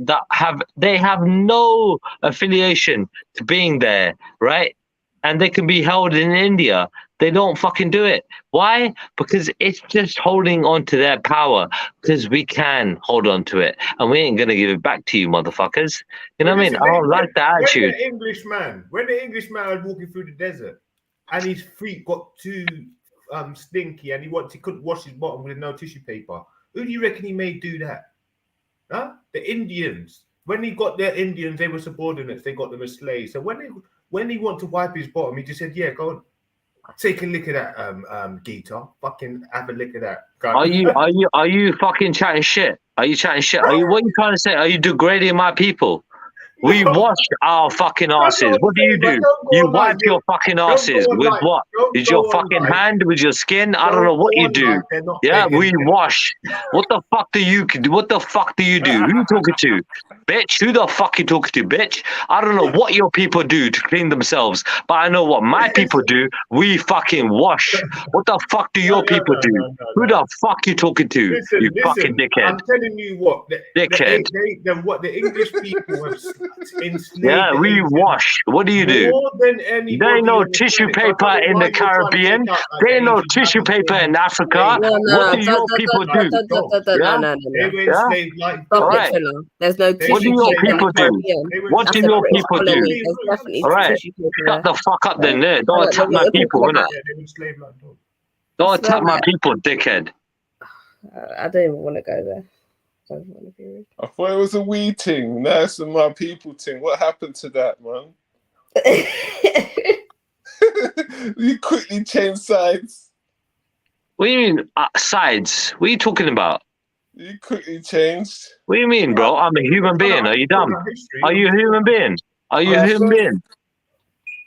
C: They have no affiliation to being there, right? And they can be held in India. They don't fucking do it. Why? Because it's just holding on to their power. Because we can hold on to it, and we ain't gonna give it back to you, motherfuckers. You know what I mean? I don't like the attitude.
D: When the Englishman was walking through the desert, and his feet got too stinky, and he couldn't wash his bottom with no tissue paper. Who do you reckon he made do that? Huh? The Indians. When he got their Indians, they were subordinates. They got them as slaves. So when he wanted to wipe his bottom, he just said, "Yeah, go on, take a lick of that, Gita. Fucking have a lick of that."
C: Are you fucking chatting shit? Are you chatting shit? What are you trying to say? Are you degrading my people? We wash our fucking asses. What do? You wipe your fucking asses with what? Is your fucking hand with your skin? I don't know what you do. Yeah, we wash. What the fuck do you do? What the fuck do you do? Who you talking to? Bitch, who the fuck you talking to, bitch? I don't know what your people do to clean themselves, but I know what my people do. We fucking wash. What the fuck do your people do? Who the fuck you talking to?
D: Listen,
C: fucking dickhead.
D: I'm telling you what.
C: Dickhead.
D: What the English people have enslaved.
C: Yeah, we wash. What do you do?
D: More than anybody.
C: There ain't no tissue paper in the Caribbean. There ain't no tissue paper in Africa. What do your people do?
E: No.
D: They were enslaved like
E: Stop it, Philo. There's no
C: What do
E: tissue
C: your
E: paper in
C: people
E: the
C: do?
E: Caribbean.
C: What do your people do?
E: There's definitely
C: All right,
E: tissue paper
C: shut
E: there.
C: the fuck up then. There, don't attack my people, innit? Don't attack my people, dickhead.
E: I don't even want to go there.
F: I thought it was a we ting. Now it's a my people ting. What happened to that, man? You quickly changed sides.
C: What do you mean sides? What are you talking about?
F: You quickly changed.
C: What do you mean, bro? I'm a human being. Are you dumb? Are you a human being? Are you a human being?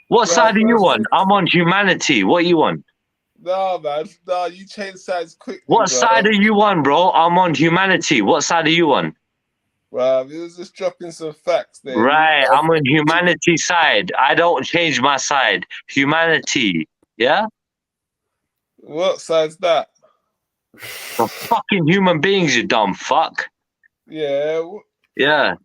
C: What side are you on? I'm on humanity. What are you on?
F: Nah, man. Nah, you changed sides quickly.
C: What side are you on, bro? I'm on humanity. What side are you on?
F: Well, it was just dropping some facts there.
C: Right, I'm on humanity side. I don't change my side. Humanity, yeah?
F: What side's that?
C: The fucking human beings, you dumb fuck.
F: Yeah.
C: Yeah.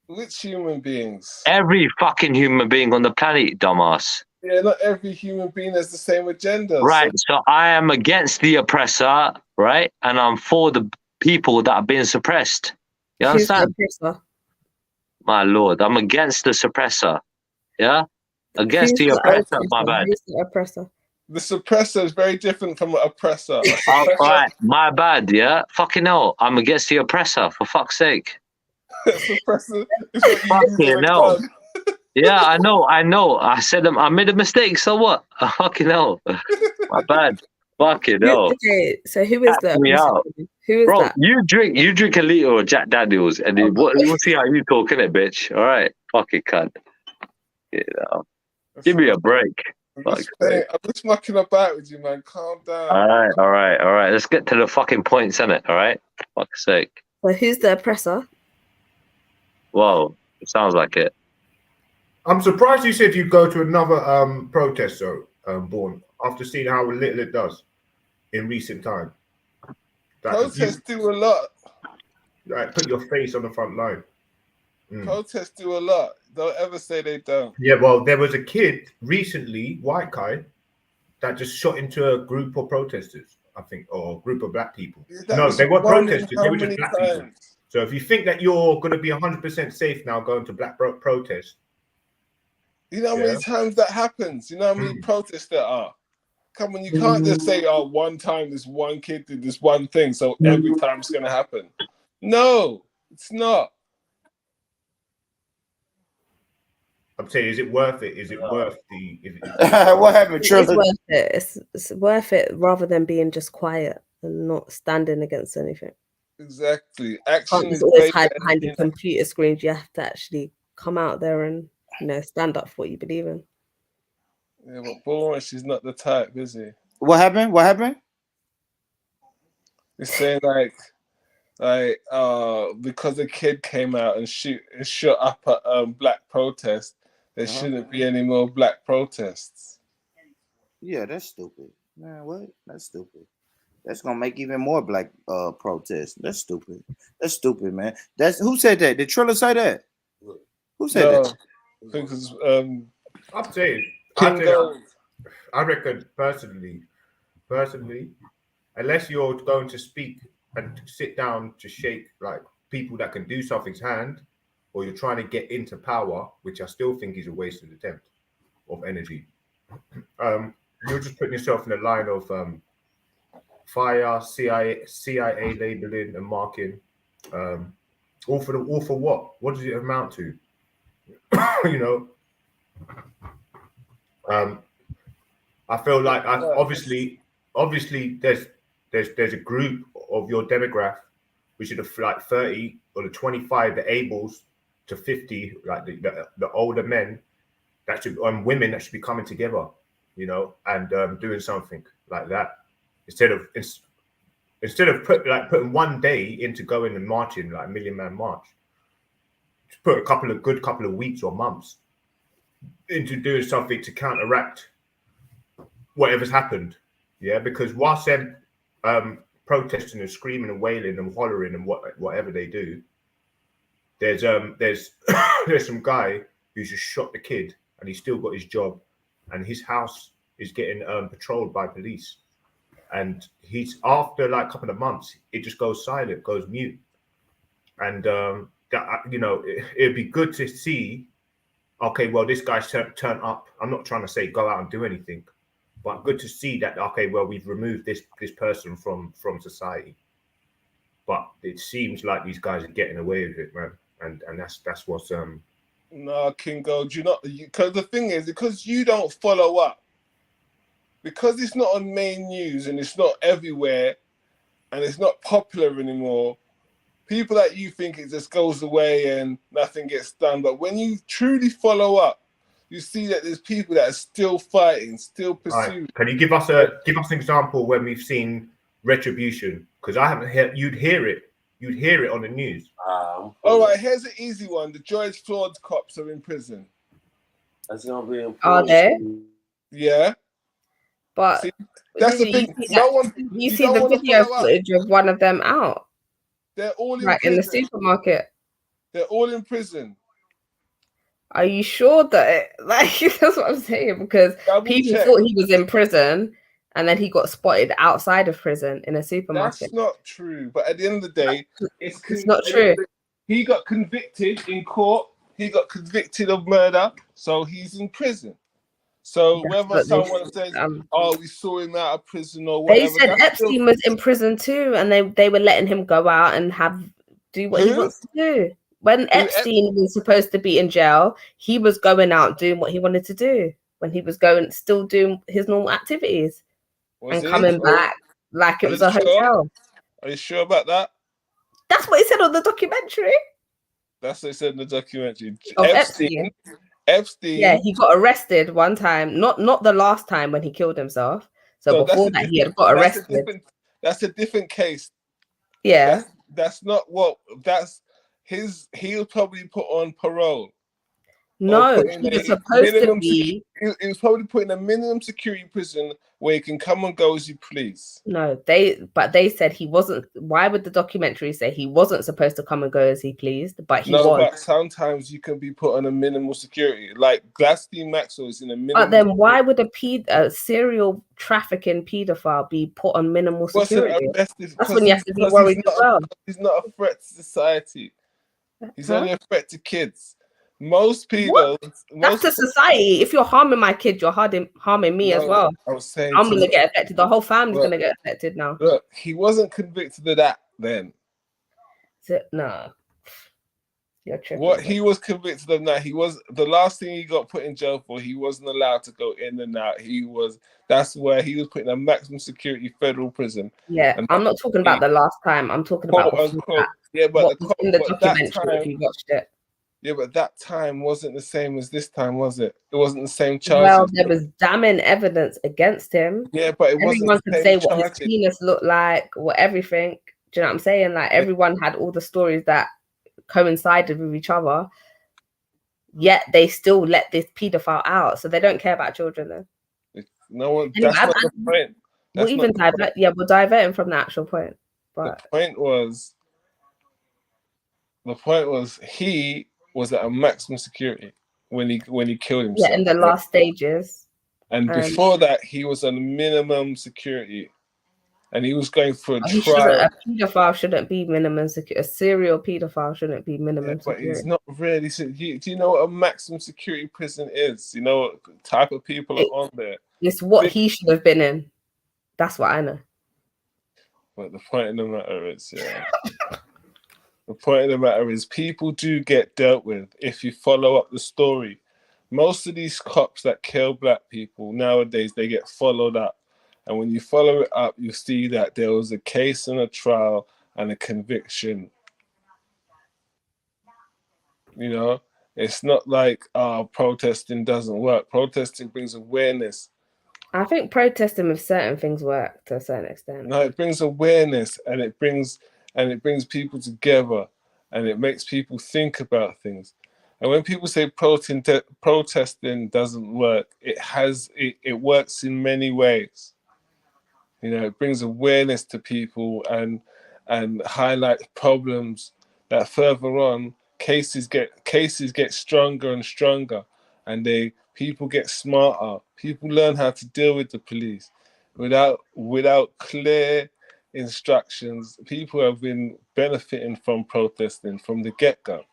F: Which human beings?
C: Every fucking human being on the planet, you dumbass.
F: Yeah, not every human being has the same agenda.
C: Right, so I am against the oppressor, right? And I'm for the people that are being suppressed. You understand? My lord, I'm against the suppressor. Yeah? Against the oppressor, my bad.
E: Who's the oppressor?
F: The suppressor is very different from an oppressor.
C: Right, my bad, yeah? Fucking hell, I'm against the oppressor, for fuck's sake.
F: Suppressor is what you
C: fucking hell. Yeah, I know. I said I made a mistake, so what? Fucking hell. My bad. Fucking hell.
E: Okay, so who is that? Who is
C: Bro,
E: that?
C: you drink a liter of Jack Daniels and we'll see how you talk, innit, bitch. All right. Fucking cunt. You know. Give me a break.
F: I'm just mucking about with you, man. Calm down.
C: All right. Let's get to the fucking points, innit? All right? Fuck's sake.
E: So who's the oppressor?
C: Whoa, it sounds like it.
D: I'm surprised you said you'd go to another protest, Born, after seeing how little it does in recent time.
F: Protests do a lot.
D: Like, put your face on the front line.
F: Protests do a lot. Don't ever say they don't.
D: Yeah, well, there was a kid recently, white guy, that just shot into a group of protesters, I think, or a group of black people. No, they weren't protesters. They were just black people. So if you think that you're going to be 100% safe now going to black protest,
F: you know how many times that happens? You know how many protests there are? Come on, you can't just say, oh, one time this one kid did this one thing, so every time it's going to happen. No, it's not.
D: I'm saying, is it worth it? Is it worth the...
A: What happened, Trilla?
E: It's worth it rather than being just quiet and not standing against anything.
F: Exactly. Action is
E: always hide behind your computer screens. You have to actually come out there and stand up for what you believe in.
F: Yeah, but Boring, she's not the type, is he?
A: What happened?
F: He's saying because a kid came out and shot up a black protest, there shouldn't be any more black protests.
A: Yeah, that's stupid. Man, what? That's stupid. That's gonna make even more black protests. That's stupid. That's stupid, man. That's who said that? Did Triller say that? Who said that?
F: I think it's
D: I'm saying,
F: King Gold.
D: I reckon personally, unless you're going to speak and sit down to shake like people that can do something's hand, or you're trying to get into power, which I still think is a wasted attempt of energy. You're just putting yourself in the line of fire, CIA labeling and marking. All for what? What does it amount to? You know. I feel like obviously there's a group of your demographic, which are the like 30 or the 25, the ables to 50, like the older men that should women that should be coming together, you know, and doing something like that instead of putting one day into going and marching like Million Man March. Just put a couple of weeks or months into doing something to counteract whatever's happened, yeah. Because whilst they're protesting and screaming and wailing and hollering and whatever they do, there's there's some guy who's just shot the kid and he's still got his job, and his house is getting patrolled by police, and he's after like a couple of months, it just goes silent, goes mute, and that you know it'd be good to see. Okay, well, this guy's turned up. I'm not trying to say go out and do anything, but good to see that. Okay, well, we've removed this person from society, but it seems like these guys are getting away with it, man, and that's what's
F: No, King Gold, you're not, because the thing is, because you don't follow up, because it's not on main news and it's not everywhere, and it's not popular anymore. People that you think it just goes away and nothing gets done. But when you truly follow up, you see that there's people that are still fighting, still pursuing.
D: Right. Can you give us an example when we've seen retribution? Because I haven't heard. You'd hear it on the news.
F: All right, here's an easy one. The George Floyd cops are in prison.
G: That's gonna be important.
E: Are they?
F: Yeah.
E: But
F: see, that's the thing.
E: You see the video footage of one of them out.
F: They're all in
E: prison. In the supermarket.
F: They're all in prison.
E: Are you sure that that's what I'm saying? Because people thought he was in prison and then he got spotted outside of prison in a supermarket.
F: That's not true. But at the end of the day,
E: it's not true.
F: He got convicted in court. He got convicted of murder, so he's in prison. So whether someone says, "Oh, we saw him out of prison" or whatever,
E: they said Epstein was in prison too, and they were letting him go out and do what he wants to do. When Epstein was supposed to be in jail, he was going out doing what he wanted to do. When he was still doing his normal activities and coming back like it was a hotel.
F: Are you sure about that?
E: That's what he said on the documentary.
F: That's what he said in the documentary.
E: Epstein. Yeah, he got arrested one time. Not the last time when he killed himself. So before that, he had got arrested.
F: That's a different case.
E: Yeah.
F: That's not what. That's his. He was probably put on parole.
E: No, he was supposed to be.
F: He was probably put in a minimum security prison where he can come and go as you please.
E: No, they said he wasn't. Why would the documentary say he wasn't supposed to come and go as he pleased? But he was.
F: But sometimes you can be put on a minimal security. Like Gladstone Maxwell is in a minimal.
E: But then why would a serial trafficking paedophile be put on minimal security? That's when you have to be worried as well.
F: He's not a threat to society. He's only a threat to kids. Most people.
E: That's to society. If you're harming my kid, you're harming me as well. I'm going to get affected. The whole family's going to get affected now.
F: Look, he wasn't convicted of that then.
E: No. You're tripping.
F: What he was convicted of now, he was the last thing he got put in jail for. He wasn't allowed to go in and out. That's where he was put in a maximum security federal prison.
E: Yeah, and I'm not talking about the last time. I'm talking about
F: yeah, but
E: in the documentary if you watched it.
F: Yeah, but that time wasn't the same as this time, was it? It wasn't the same charge.
E: Well, there was damning evidence against him.
F: Yeah, but
E: everyone could say what his penis looked like, what everything. Do you know what I'm saying? Like everyone had all the stories that coincided with each other. Yet they still let this paedophile out, so they don't care about children then.
F: No one. That's not the point.
E: We'll even divert. Yeah, we're diverting from the actual point. But
F: the point was he was at a maximum security when he killed himself.
E: Yeah, in the last stages.
F: And before that, he was on minimum security, and he was going for a trial.
E: A paedophile shouldn't be minimum security. A serial paedophile shouldn't be minimum security.
F: But he's not really. Do you know what a maximum security prison is? You know what type of people are on there?
E: It's what he should have been in. That's what I know.
F: But the point of the matter is, the point of the matter is, people do get dealt with if you follow up the story. Most of these cops that kill black people nowadays, they get followed up. And when you follow it up, you see that there was a case and a trial and a conviction. You know, it's not like protesting doesn't work. Protesting brings awareness.
E: I think protesting with certain things work to a certain extent.
F: No, it brings awareness, and it brings people together, and it makes people think about things. And when people say protesting doesn't work, it works in many ways. You know, it brings awareness to people and highlights problems that further on cases get stronger and stronger, and people get smarter. People learn how to deal with the police without clear instructions. People have been benefiting from protesting from the get-go.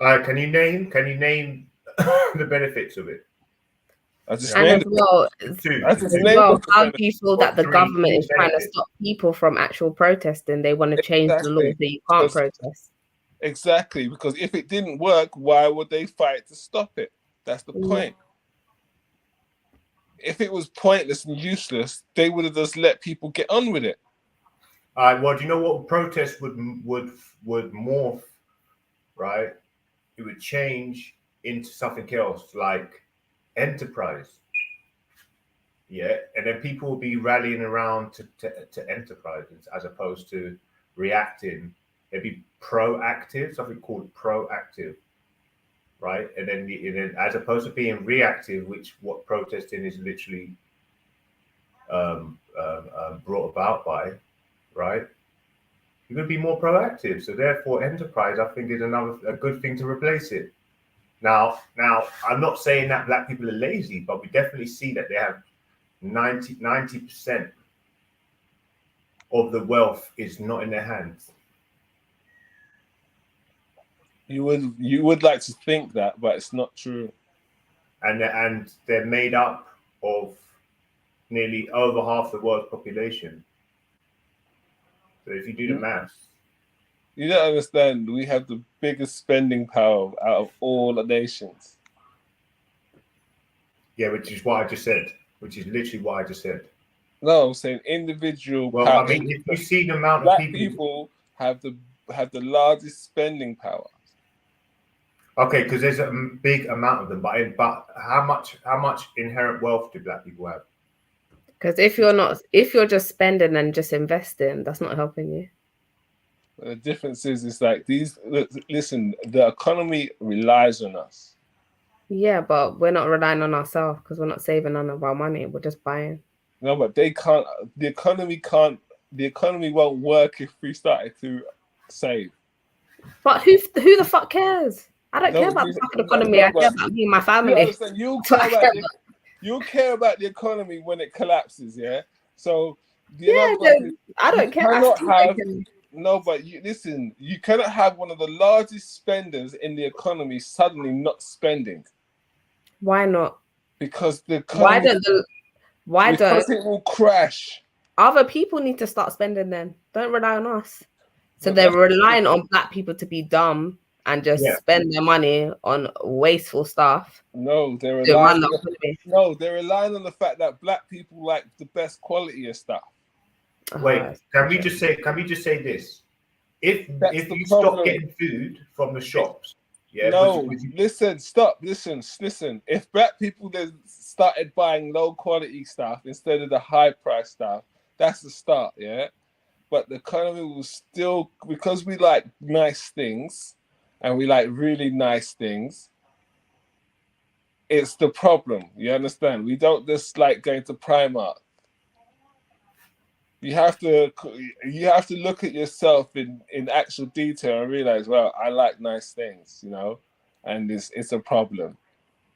D: Can you name the benefits of it?
E: And as well, how do you feel that the government is trying to stop people from actual protesting? They want to change the law so you can't protest.
F: Exactly, because if it didn't work, why would they fight to stop it? That's the point. If it was pointless and useless, they would have just let people get on with it.
D: Well, do you know what protest would morph, right? It would change into something else, like enterprise. Yeah, and then people will be rallying around to enterprises as opposed to reacting. It'd be proactive, something called proactive, right? And then as opposed to being reactive, which what protesting is literally brought about by, right? You're going to be more proactive. So therefore, enterprise, I think, is a good thing to replace it. Now, I'm not saying that black people are lazy, but we definitely see that they have 90% of the wealth is not in their hands.
F: You would like to think that, but it's not true.
D: And they're made up of nearly over half the world's population. So if you do the maths,
F: you don't understand. We have the biggest spending power out of all the nations.
D: Yeah, which is what I just said. Which is literally what I just said.
F: No, I'm saying individual.
D: Well, power. I mean, if you see the amount of
F: people have the largest spending power.
D: Okay, because there's a big amount of them, but how much inherent wealth do black people have?
E: Because if you're just spending and just investing, that's not helping you.
F: But the difference is like these. Listen, the economy relies on us.
E: Yeah, but we're not relying on ourselves because we're not saving none of our money. We're just buying.
F: No, but they can't. The economy can't. The economy won't work if we started to save.
E: But who the fuck cares? I don't care about the fucking economy. I care about me and my family.
F: You'll care about the economy when it collapses, yeah? So
E: I don't care.
F: No, but listen, you cannot have one of the largest spenders in the economy suddenly not spending.
E: Why not?
F: Because the economy, because it will crash.
E: Other people need to start spending then. Don't rely on us. So they're relying on black people to be dumb and just spend their money on wasteful stuff.
F: No, they're relying on the fact that black people like the best quality of stuff.
D: Wait, can we just say this? If you stop getting food from the shops,
F: listen. If black people then started buying low quality stuff instead of the high price stuff, that's the start, yeah. But the economy will still, because we like nice things and we like really nice things, it's the problem. You understand? We don't just like going to Primark. You have to look at yourself in actual detail and realize, well, I like nice things, you know, and it's a problem.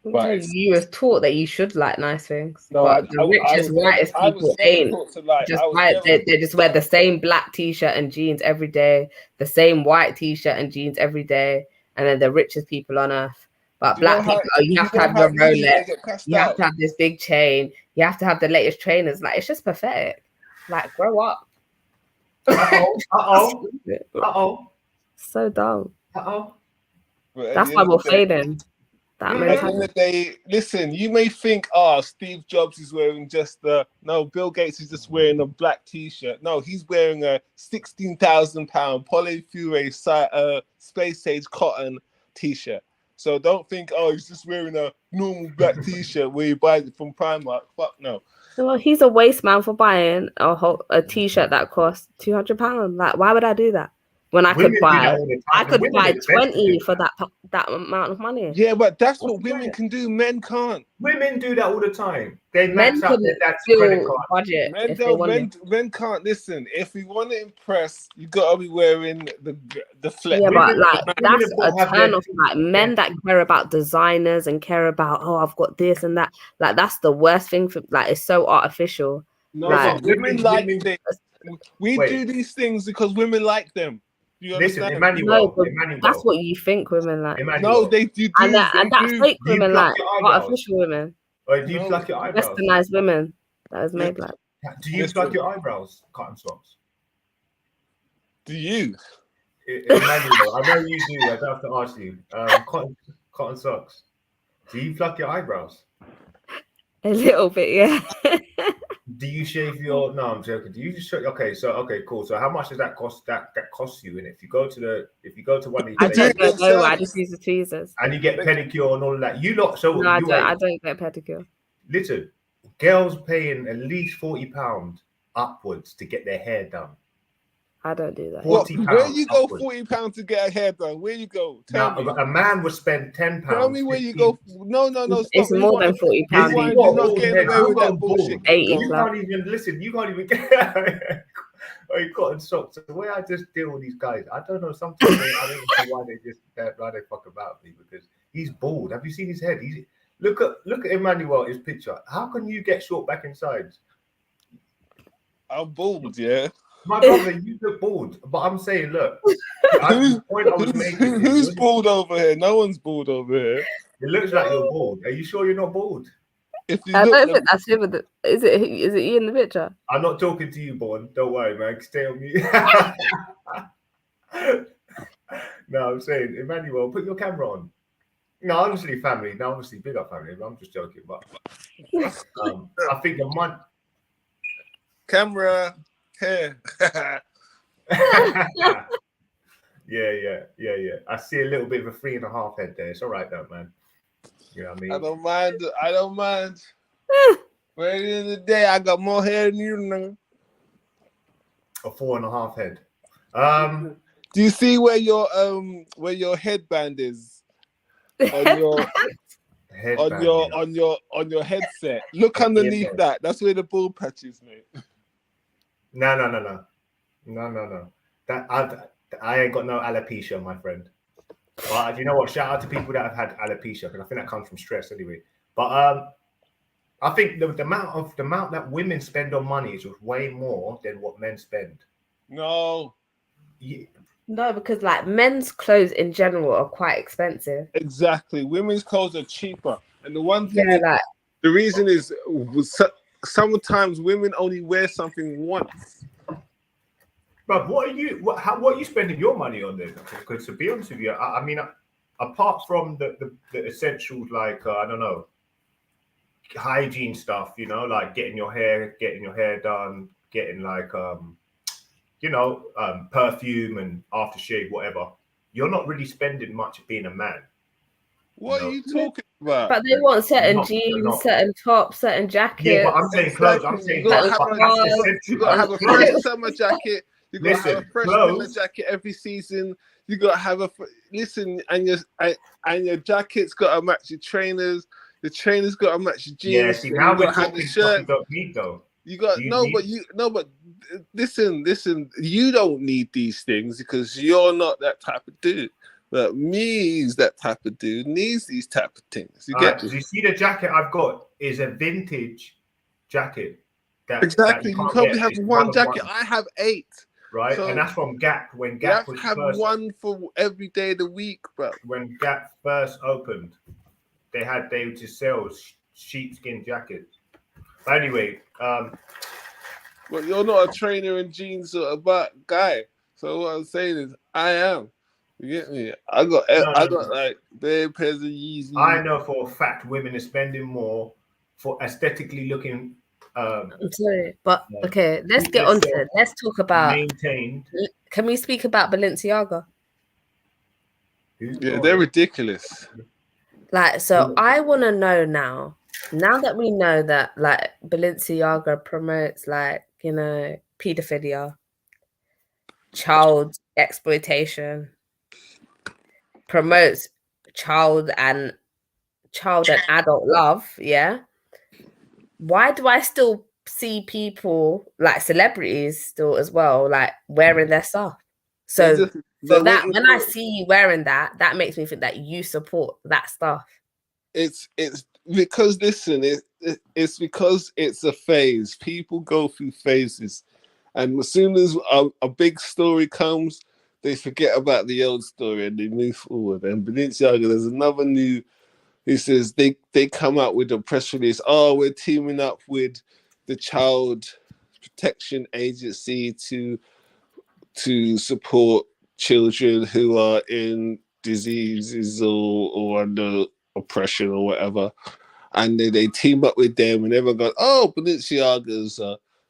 F: But
E: you was taught that you should like nice things,
F: no,
E: but the richest, whitest people ain't. They just wear the same black t-shirt and jeans every day, the same white t-shirt and jeans every day, and then the richest people on earth. But black people, you have to have your Rolex, you have to have this big chain, you have to have the latest trainers. Like, it's just pathetic. Like, grow up. So dumb. That's why we're fading.
F: At the end of the day, listen, you may think, Steve Jobs is wearing just no, Bill Gates is just wearing a black t-shirt. No, he's wearing a £16,000 polyfure space age cotton t-shirt. So don't think, he's just wearing a normal black t-shirt where you buy it from Primark. Fuck no.
E: Well, he's a waste man for buying a t-shirt that costs £200. Like, why would I do that? When I could buy 20 for that amount of money.
F: Yeah, but that's what women can do. Men can't.
D: Women do that all the time. They max out their dad's credit card.
E: Budget.
F: Men can't. Listen, if we want to impress, you gotta be wearing the flex.
E: Yeah, but like that's a turn off. Like men that care about designers and care about I've got this and that. Like that's the worst thing for. Like it's so artificial.
F: No, like, women like things. We do these things because women like them.
D: Listen, Emmanuel,
E: that's what you think women like.
F: No, they do.
E: And that's fake women like artificial women.
D: Or do you pluck your eyebrows?
E: Westernized women that is made like.
D: Do you pluck your eyebrows, cotton socks?
F: Do you?
D: Emmanuel, I know you do. I don't have to ask you. Cotton socks. Do you pluck your eyebrows?
E: A little bit, yeah.
D: Do you shave your? No, I'm joking. Do you just? Okay, cool. So how much does that cost? That costs you? And if you go to one of these,
E: I don't know. I just use the tweezers.
D: And you get pedicure and all of that. You lot. So
E: no, I don't get pedicure.
D: Listen, girls paying at least £40 upwards to get their hair done.
E: I don't do that.
F: £40. Where you go £40 to get a hair done? Where you go? Tell me.
D: A man would spend £10.
F: Tell me where you go. No.
E: It's more than £40.
F: You're not getting away with that bullshit.
D: You can't even listen. You can't even get. Oh, you cotton socks. The way I just deal with these guys, I don't know. Sometimes I don't know why they fuck about me because he's bald. Have you seen his head? Look at Emmanuel, his picture. How can you get short back inside?
F: I'm bald, yeah.
D: My brother, you look bald, but I'm saying, look.
F: Who's bald over here? No one's bald over here.
D: It looks like you're bald. Are you sure you're not bald?
E: I don't think that's him. Is it you in the picture?
D: I'm not talking to you, Born. Don't worry, man. Stay on mute. No, I'm saying, Emmanuel, put your camera on. No, honestly, family. No, obviously, big up family. I'm just joking, but I think the month.
F: Camera. Hair.
D: Yeah. I see a little bit of a 3.5 head there. It's all right, though, man. You know what I mean?
F: I don't mind. But at the end of the day, I got more hair than you know.
D: A 4.5 head.
F: Do you see where your headband is? On your headset. Look underneath that. That's where the bald patch is, mate.
D: No. That I ain't got no alopecia, my friend. But you know what? Shout out to people that have had alopecia because I think that comes from stress anyway. But I think the amount that women spend on money is way more than what men spend.
F: No.
D: Yeah.
E: No, because like men's clothes in general are quite expensive.
F: Exactly. Women's clothes are cheaper. And the one thing the reason is sometimes women only wear something once.
D: But what are you spending your money on then? Because to be honest with you, I mean, apart from the essentials like I don't know, hygiene stuff, you know, like getting your hair done, getting like perfume and aftershave, whatever. You're not really spending much being a man.
F: What are you talking about?
E: But they want certain jeans, certain tops, certain jackets.
D: Yeah, but I'm saying clothes. I'm saying
F: you got to have a fresh summer jacket. You got to have a fresh winter jacket every season. You got to have and your jacket's got to match your trainers. The trainers got to match the
D: Yeah,
F: jeans.
D: see,
F: You
D: now we're
F: got to have the
D: talking stuff
F: shirt.
D: you don't need, though.
F: You got
D: Do you need-
F: but listen. You don't need these things because you're not that type of dude. But me is that type of dude needs these type of things. You get me?
D: You see, the jacket I've got is a vintage jacket. That
F: Exactly.
D: you
F: You
D: can't
F: probably
D: get.
F: have
D: It's
F: one
D: of
F: jacket. I have 8.
D: right?
F: So
D: And that's from Gap when
F: you
D: Gap
F: have to
D: was
F: have
D: first.
F: one for every day of the week, bro.
D: When Gap first opened, they would just sell sheepskin jackets. But anyway,
F: But you're not a trainer in jeans sort of guy. So what I'm saying is, I am. You get me? I got like bare pairs of Yeezys.
D: I know for a fact women are spending more for aesthetically looking.
E: I'm sorry, but okay, let's get on to it. Let's talk about
D: maintained.
E: Can we speak about Balenciaga?
F: Yeah, they're ridiculous.
E: Like, so I want to know now that we know that like Balenciaga promotes like, you know, pedophilia, child exploitation, promotes child and adult love, yeah. Why do I still see people like celebrities still as well, like wearing their stuff? So for that, when I see you wearing that, that makes me think that you support that stuff.
F: It's because listen, it's because it's a phase. People go through phases, and as soon as a big story comes, they forget about the old story and they move forward. And Balenciaga, there's another new. He says they come out with a press release. Oh, we're teaming up with the Child Protection Agency to support children who are in diseases or under oppression or whatever. And they team up with them and everyone goes, oh, Balenciaga's,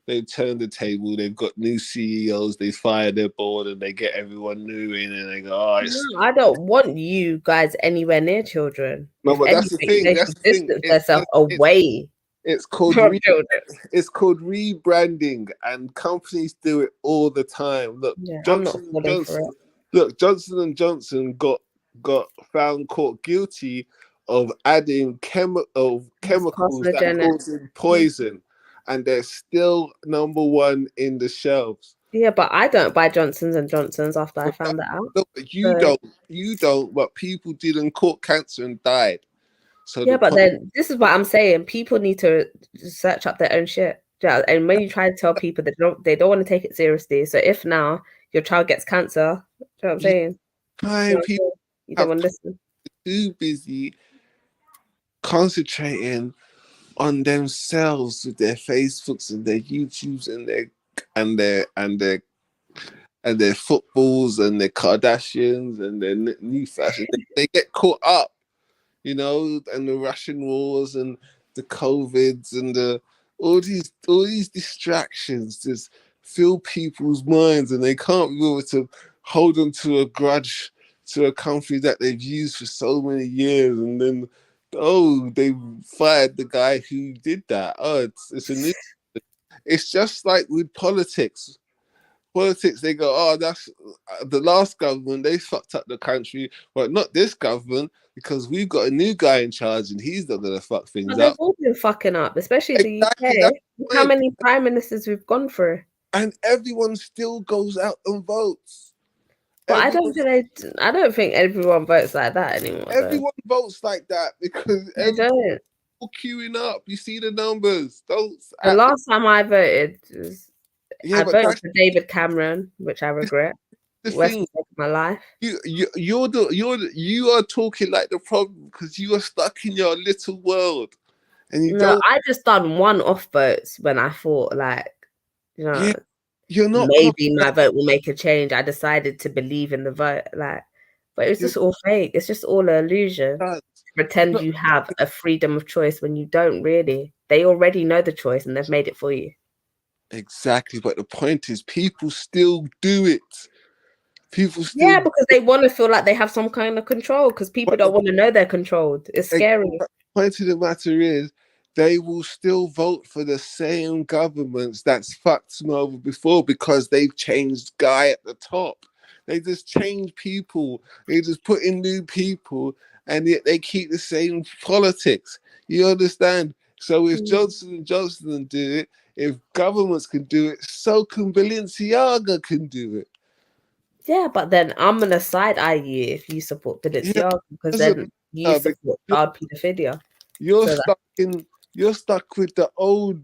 F: they've turned the table, they've got new CEOs, they fire their board and they get everyone new in and they go, oh,
E: no, I don't want you guys anywhere near children.
F: No,
E: if
F: but
E: anything,
F: that's the thing.
E: They
F: that's
E: should
F: the thing.
E: distance themselves away.
F: It's called it's called rebranding, and companies do it all the time. Look,
E: yeah,
F: Johnson and Johnson got found caught guilty of adding chemicals that causing poison, and they're still number 1 in the shelves.
E: Yeah, but I don't buy Johnson's and Johnson's after I found that out.
F: No, but you don't. But people didn't caught cancer and died. So
E: yeah, but then this is what I'm saying. People need to search up their own shit. Yeah, and when you try to tell people that they don't want to take it seriously. So if now your child gets cancer, you know what I'm saying?
F: People
E: you don't want to listen.
F: Too busy concentrating on themselves with their Facebooks and their YouTubes and their footballs and their Kardashians and their new fashion. They get caught up, you know, and the Russian wars and the COVIDs and all these distractions just fill people's minds, and they can't be able to hold on to a grudge to a company that they've used for so many years, and then they fired the guy who did that. It's just like with politics. They go, oh, that's the last government, they fucked up the country, but not this government, because we've got a new guy in charge and he's not gonna fuck things up.
E: They've all been fucking up, especially the UK. Look how many prime ministers we've gone through.
F: And everyone still goes out and votes.
E: But I don't think everyone votes like that anymore.
F: Everyone votes like that because everyone's queuing up. You see the numbers.
E: The last time I voted I voted for David Cameron, which I regret. Worst mistake of my life.
F: You are talking like the problem because you are stuck in your little world, and you don't.
E: I just done one-off votes when I thought, like, you know,
F: you're not.
E: Maybe my vote will make a change. I decided to believe in the vote, like, but it's just all fake. It's just all an illusion. Pretend you have a freedom of choice when you don't really. They already know the choice and they've made it for you.
F: Exactly, but the point is, people still do it. People still
E: because they want to feel like they have some kind of control. Because people don't want to know they're controlled. It's scary.
F: The point of the matter is, they will still vote for the same governments that's fucked them over before because they've changed guy at the top. They just change people. They just put in new people, and yet they keep the same politics. You understand? So if Johnson and Johnson do it, if governments can do it, so can Balenciaga can do it.
E: Yeah, but then I'm gonna side eye you if you support Balenciaga, because then you support child pedophilia.
F: You're stuck with the old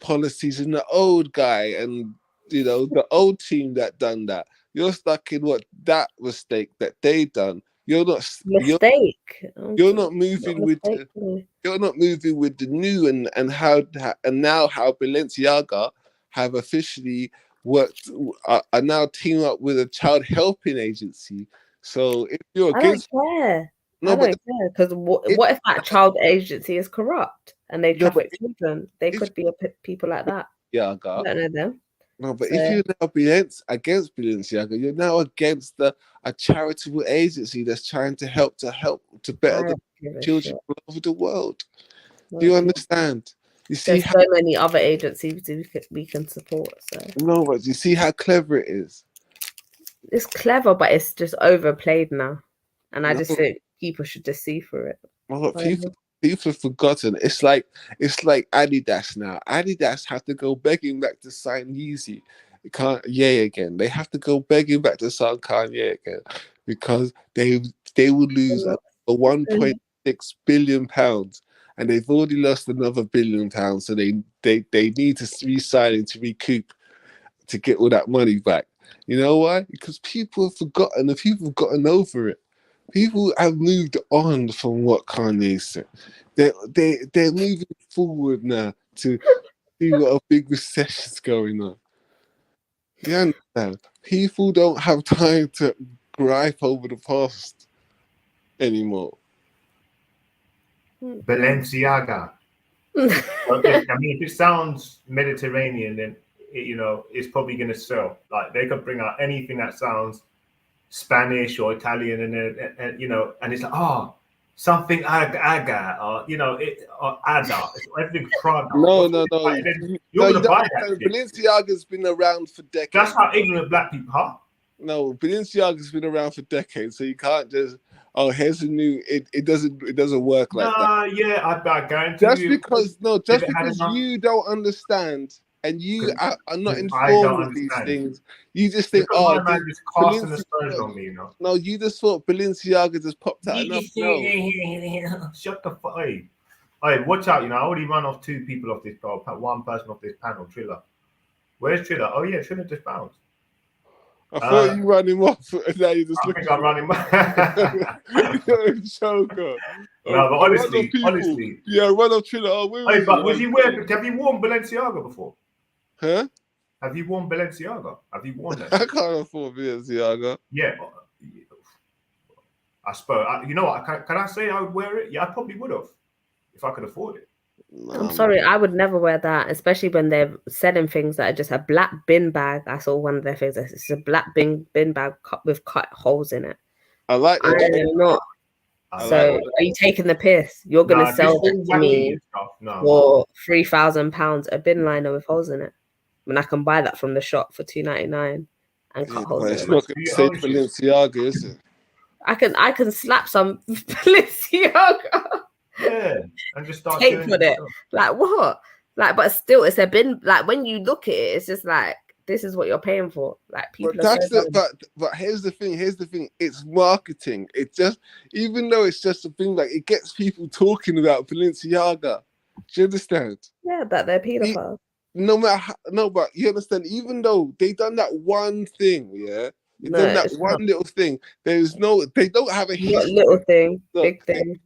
F: policies and the old guy, and the old team that done that. You're stuck in what that mistake that they done. You're not
E: mistake.
F: You're not moving with you're not moving with the new and now how Balenciaga have officially worked are now teaming up with a child helping agency. So if you're against,
E: I don't care, because what if that child agency is corrupt and they traffic children? They could be people like that. I don't know them.
F: No, but if you're now against Balenciaga, you're now against a charitable agency that's trying to help to better the children all over the world. Do you understand? You see,
E: there's so many other agencies we can support. So
F: no, but you see how clever it is.
E: It's clever, but it's just overplayed now, and I just think people should just see through it.
F: Well, people have forgotten. It's like Adidas now. Adidas have to go begging back to sign Yeezy, Kanye again. They have to go begging back to sign Kanye again because they will lose a 1.6 billion pounds, and they've already lost another £1 billion. So they need to re-sign to recoup to get all that money back. You know why? Because people have forgotten. The people have gotten over it. People have moved on from what Kanye said. They're moving forward now to see what a big recession's going on. You understand? People don't have time to gripe over the past anymore.
D: Balenciaga. If it sounds Mediterranean, then it's probably going to sell. Like they could bring out anything that sounds Spanish or Italian, and it's like something aga or or ada. Everything's Prada.
F: No.
D: You're gonna buy that.
F: Balenciaga's been around for decades.
D: That's how ignorant black people are.
F: No, Balenciaga's been around for decades, so you can't just here's a new. It doesn't work like that.
D: Yeah, I guarantee you.
F: Just because you don't understand and you are not informed of these things, you just think,
D: just casting aspersions on me,
F: No, you just thought Balenciaga just popped out. No.
D: Shut the fuck. Hey, watch out! I already run off 2 people off this panel, 1 person off this panel. Triller, where's Triller? Oh yeah, Triller just bounced.
F: I thought you ran him off, and now you just
D: I think I'm running back.
F: You're a joker.
D: No, but honestly,
F: yeah, run off Triller.
D: But have you worn Balenciaga before?
F: Huh?
D: Have you worn Balenciaga? Have you worn that?
F: I can't afford Balenciaga.
D: Yeah, I suppose. You know what? Can I say I would wear it? Yeah, I probably would have if I could afford it.
E: I'm sorry, I would never wear that, especially when they're selling things that are just a black bin bag. I saw one of their things. It's a black bin bag with cut holes in it.
F: I like that.
E: I am not. So are you taking the piss? You're gonna sell that to me for £3,000 a bin liner with holes in it, when I can buy that from the shop for $2.99 and cut holes in it.
F: It's not gonna say Balenciaga, is it?
E: I can slap some Balenciaga.
D: Yeah, and just start
E: tape with it. Like what? Like, but still, it's a bin. Like when you look at it, it's just like this is what you're paying for. Like people.
F: But here's the thing. It's marketing. It just, even though it's just a thing, like it gets people talking about Balenciaga. Do you understand?
E: Yeah, that they're pedophiles.
F: But you understand. Even though they done that one thing, little thing. They don't have a history.
E: Little thing, big thing.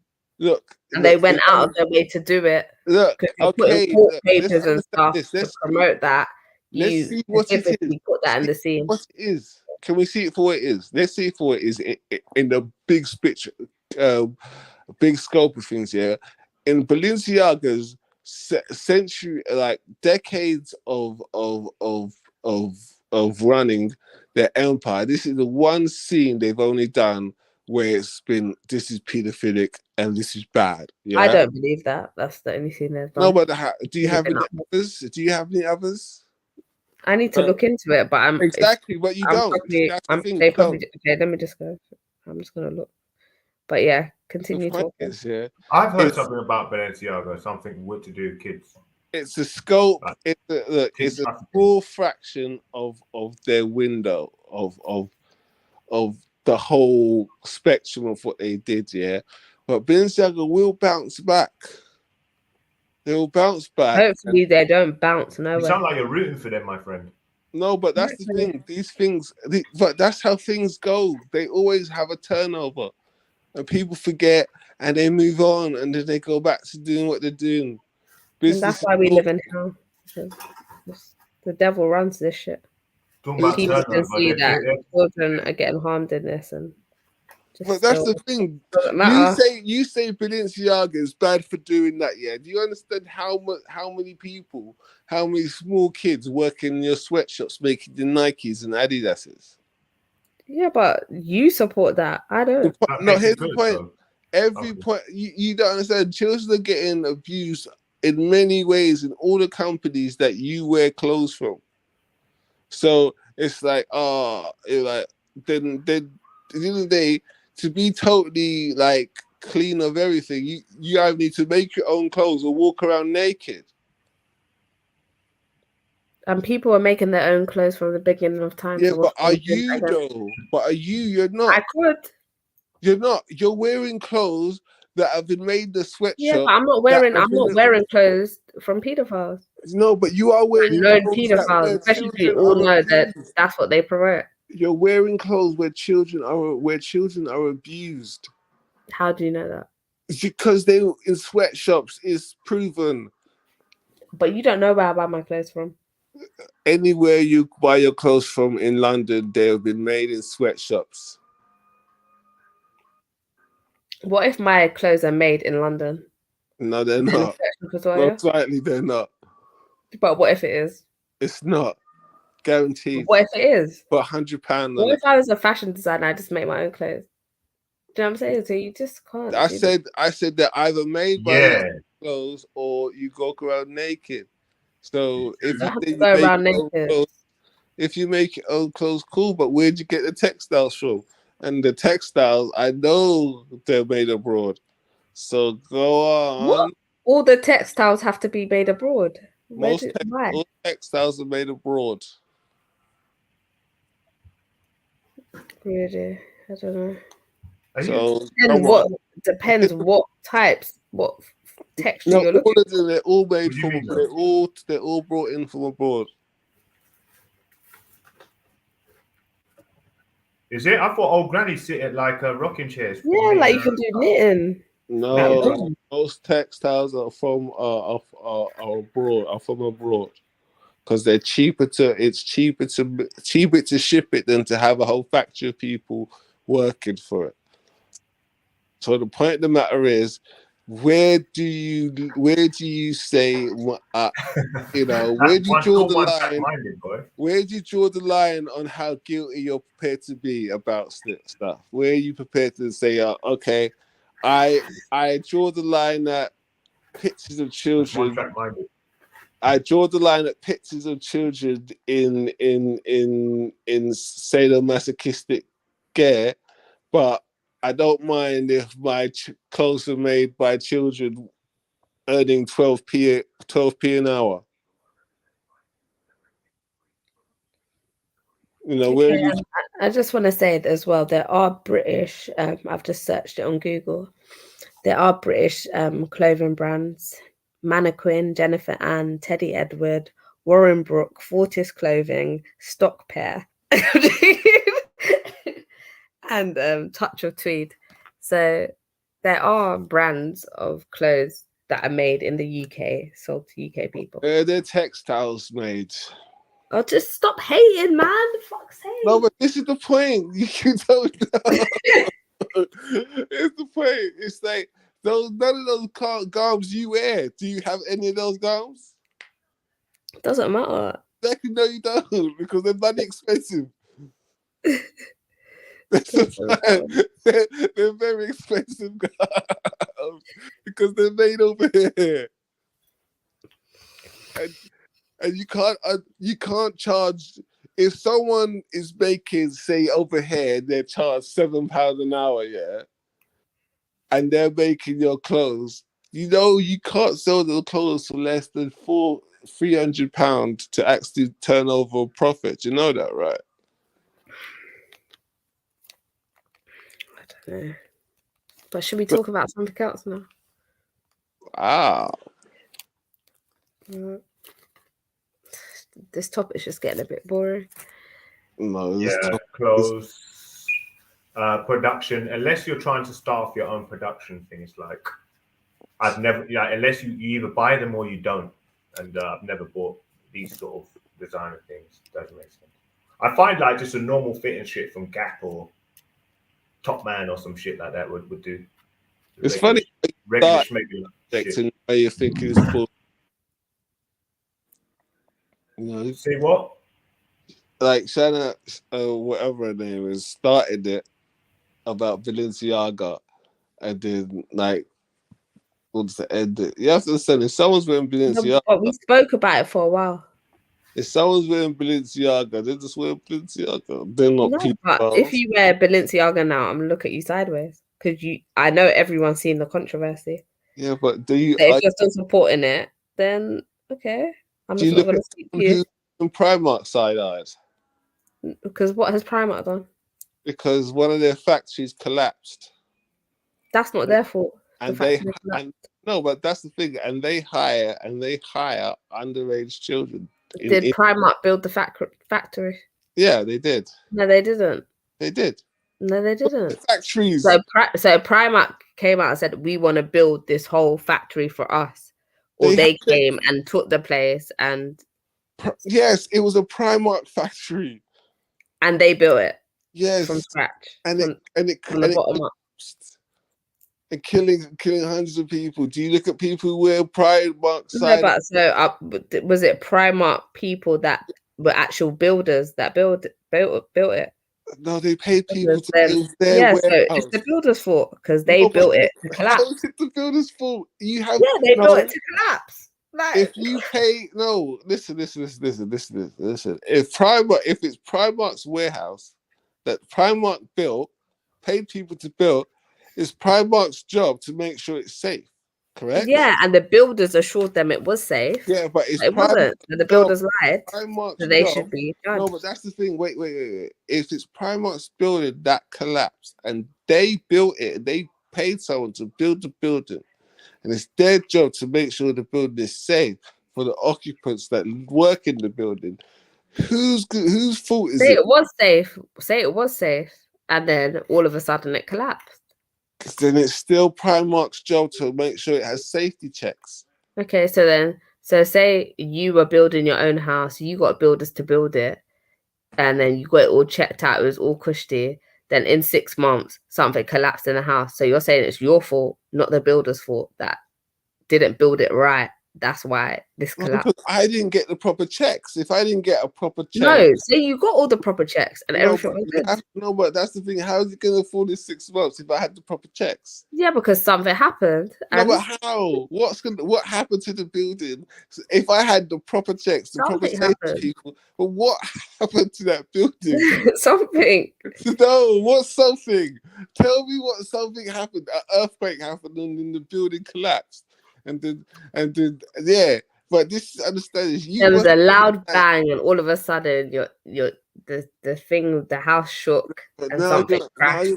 E: And they went out of their way to do it.
F: Look, okay,
E: court papers and stuff to promote that.
F: Let's see what it is.
E: Put that in the scene.
F: What it is? Can we see it for what it is? Let's see it for what it is in the big picture, big scope of things. Yeah, in Balenciaga's century, like decades of running their empire. This is the one scene they've only done where it's been, this is pedophilic and this is bad. Yeah?
E: I don't believe that. That's the only thing they've done.
F: No, but do you have any others?
E: I need to look into it, but I'm
F: exactly, but you don't.
E: Probably,
F: That's the thing.
E: they probably okay. Let me just go. I'm just gonna look. But yeah, continue
F: The point
E: talking.
F: is, yeah,
D: I've heard something about Balenciaga, something what to do with kids.
F: it's a scope.
D: Like,
F: It's a small fraction of their window of the whole spectrum of what they did. Yeah, but Balenciaga will bounce back. They will bounce back.
E: Hopefully, they don't bounce
D: You
E: nowhere.
D: sound like you're rooting for them, my friend.
F: No, but that's the thing. These things, but that's how things go. They always have a turnover, and people forget, and they move on, and then they go back to doing what they're doing.
E: And that's why we live in hell. The devil runs this shit. People can see that children are getting harmed in this, and
F: but that's the thing. You say Balenciaga is bad for doing that. Yeah. Do you understand how many people, how many small kids work in your sweatshops making the Nikes and Adidas's?
E: Yeah, but you support that. I don't.
F: No, here's the point. Every point you don't understand. Children are getting abused in many ways in all the companies that you wear clothes from. So it's like, then at the end of the day, to be totally like clean of everything, you either need to make your own clothes or walk around naked.
E: And people are making their own clothes from the beginning of time.
F: Yeah, but are you though? But are you? You're not.
E: I could.
F: You're not. You're wearing clothes that have been made the sweatshop.
E: Yeah, but I'm not wearing clothes from pedophiles.
F: No, but you are wearing
E: known pedophiles, especially if you all know that that's what they promote.
F: You're wearing clothes where children are abused.
E: How do you know that?
F: Because they in sweatshops is proven.
E: But you don't know where I buy my clothes from.
F: Anywhere you buy your clothes from in London, they have been made in sweatshops.
E: What if my clothes are made in London?
F: No, they're not. Most likely they're not.
E: But what if it is?
F: It's not. Guaranteed.
E: What if it is?
F: But £100.
E: What if I was a fashion designer? I just make my own clothes. Do you know what I'm saying? So you just can't.
F: I said they're either made by clothes or you go around naked. So if you make your own clothes, cool. But where'd you get the textiles from? And the textiles, I know they're made abroad. So go on.
E: What? All the textiles have to be made abroad.
F: Most textiles are made abroad.
E: Really? I don't know.
F: So
E: depends what types, what texture you're looking
F: all of them, they're all made from they're all brought in from abroad.
D: Is it? I thought old grannies sit at like rocking chairs.
E: Yeah, like you can do knitting.
F: No, most textiles are from abroad. Are from abroad because they're cheaper to ship it than to have a whole factory of people working for it. So the point of the matter is, where do you say, where do you draw the line? Where do you draw the line on how guilty you're prepared to be about stuff? Where are you prepared to say, okay, I draw the line at pictures of children. I draw the line at pictures of children in sadomasochistic gear, but I don't mind if my clothes are made by children earning 12p an hour.
E: I just want to say as well, there are British, I've just searched it on Google. There are British clothing brands: Mannequin, Jennifer Ann, Teddy Edward, Warren Brook, Fortis Clothing, Stock Pair, and Touch of Tweed. So there are brands of clothes that are made in the UK, sold to UK people.
F: They're textiles made.
E: Oh, just stop hating, man. Fuck's sake.
F: No, but this is the point. You don't know. It's the point. It's like none of those garms you wear. Do you have any of those garms?
E: Doesn't matter.
F: Exactly, no, you don't, because they're bloody expensive. They're very expensive garms because they're made over here. and you can't charge. If someone is making, say, over here, they charge £7 an hour, yeah, and they're making your clothes, you know, you can't sell the clothes for less than £300 to actually turn over a profit. You know that, right?
E: I don't know. But should we talk about something else now?
F: Wow.
E: This topic's just getting a bit boring.
F: No,
D: clothes, production. Unless you're trying to staff your own production things, like I've never, unless you either buy them or you don't, and I've never bought these sort of designer things. Doesn't make sense. I find like just a normal fit and shit from Gap or Top Man or some shit like that would do.
F: It's funny.
D: Regular shit.
F: Where you think it's full. You know,
D: say what?
F: Like Shanna, whatever her name is, started it about Balenciaga, and then like, what's the end? You have to understand, if someone's wearing Balenciaga,
E: but we spoke about it for a while.
F: If someone's wearing Balenciaga, they just wear Balenciaga. They're not people.
E: But if you wear Balenciaga now, I'm gonna look at you sideways because I know everyone's seen the controversy.
F: Yeah, but if
E: you're still supporting it, then okay. I'm just
F: not
E: going to speak to you.
F: Who's Primark side-eyed?
E: Because what has Primark done?
F: Because one of their factories collapsed.
E: That's not their fault.
F: No, but that's the thing. And they hire underage children.
E: Did Primark build the factory?
F: Yeah, they did.
E: No, they didn't.
F: They did.
E: No, they didn't.
F: The factories.
E: So Primark came out and said, we want to build this whole factory for us. Or they came and took the place and...
F: Yes, it was a Primark factory.
E: And they built it.
F: Yes.
E: From scratch.
F: And it
E: from the bottom up.
F: And killing hundreds of people. Do you look at people who wear Primark side?
E: No, but was it Primark people that were actual builders that built it?
F: No, they paid people to build their warehouse.
E: So it's the builders' fault because they built it to collapse.
F: How is it the builders' fault?
E: They built it to collapse. Like,
F: if you pay, listen. If it's Primark's warehouse that Primark built, paid people to build, it's Primark's job to make sure it's safe. Correct?
E: Yeah, and the builders assured them it was safe.
F: Yeah, but
E: it wasn't. The builders lied.
F: Primark's
E: so they should be judged.
F: No, but that's the thing. Wait. If it's Primark's building that collapsed and they built it, they paid someone to build the building, and it's their job to make sure the building is safe for the occupants that work in the building. Whose fault is it?
E: Say it was safe, and then all of a sudden it collapsed.
F: Then it's still Primark's job to make sure it has safety checks.
E: Okay, so say you were building your own house, you got builders to build it, and then you got it all checked out, it was all cushy. Then in 6 months, something collapsed in the house. So you're saying it's your fault, not the builder's fault that didn't build it right. That's why this collapsed.
F: Because I didn't get the proper checks. If I didn't get a proper check...
E: No, so you got all the proper checks and everything was good.
F: No, but that's the thing. How is it going to afford this 6 months if I had the proper checks?
E: Yeah, because something happened.
F: No, but how? What happened to the building? So if I had the proper checks, the proper safety people, but what happened to that building?
E: Something.
F: No, what's something? Tell me what something happened. An earthquake happened and the building collapsed. And then, yeah. But this understanding.
E: There was a loud bang, and all of a sudden, the thing, the house shook, and something crashed.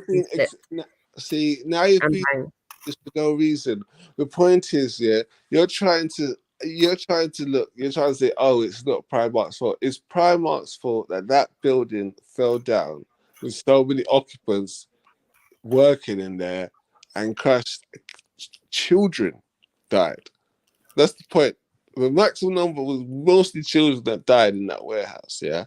F: Now you're being just for no reason. The point is, you're trying to say, oh, it's not Primark's fault. It's Primark's fault that building fell down with so many occupants working in there and crashed. Children died. That's the point. The maximum number was mostly children that died in that warehouse, yeah?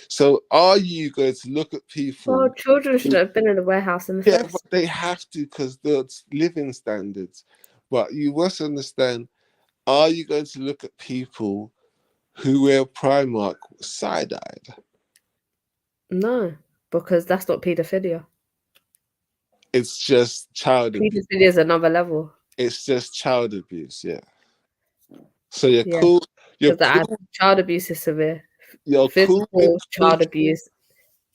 F: So are you going to look at people...
E: Well, children should have been in the warehouse in the first...
F: Yeah, but they have to because the living standards. But you must understand, are you going to look at people who wear Primark side-eyed?
E: No, because that's not paedophilia.
F: It's just child abuse.
E: Paedophilia is another level.
F: It's just child abuse, yeah. So you're cool. You're
E: Because
F: cool.
E: child abuse is severe.
F: You're cool with
E: Physical child abuse.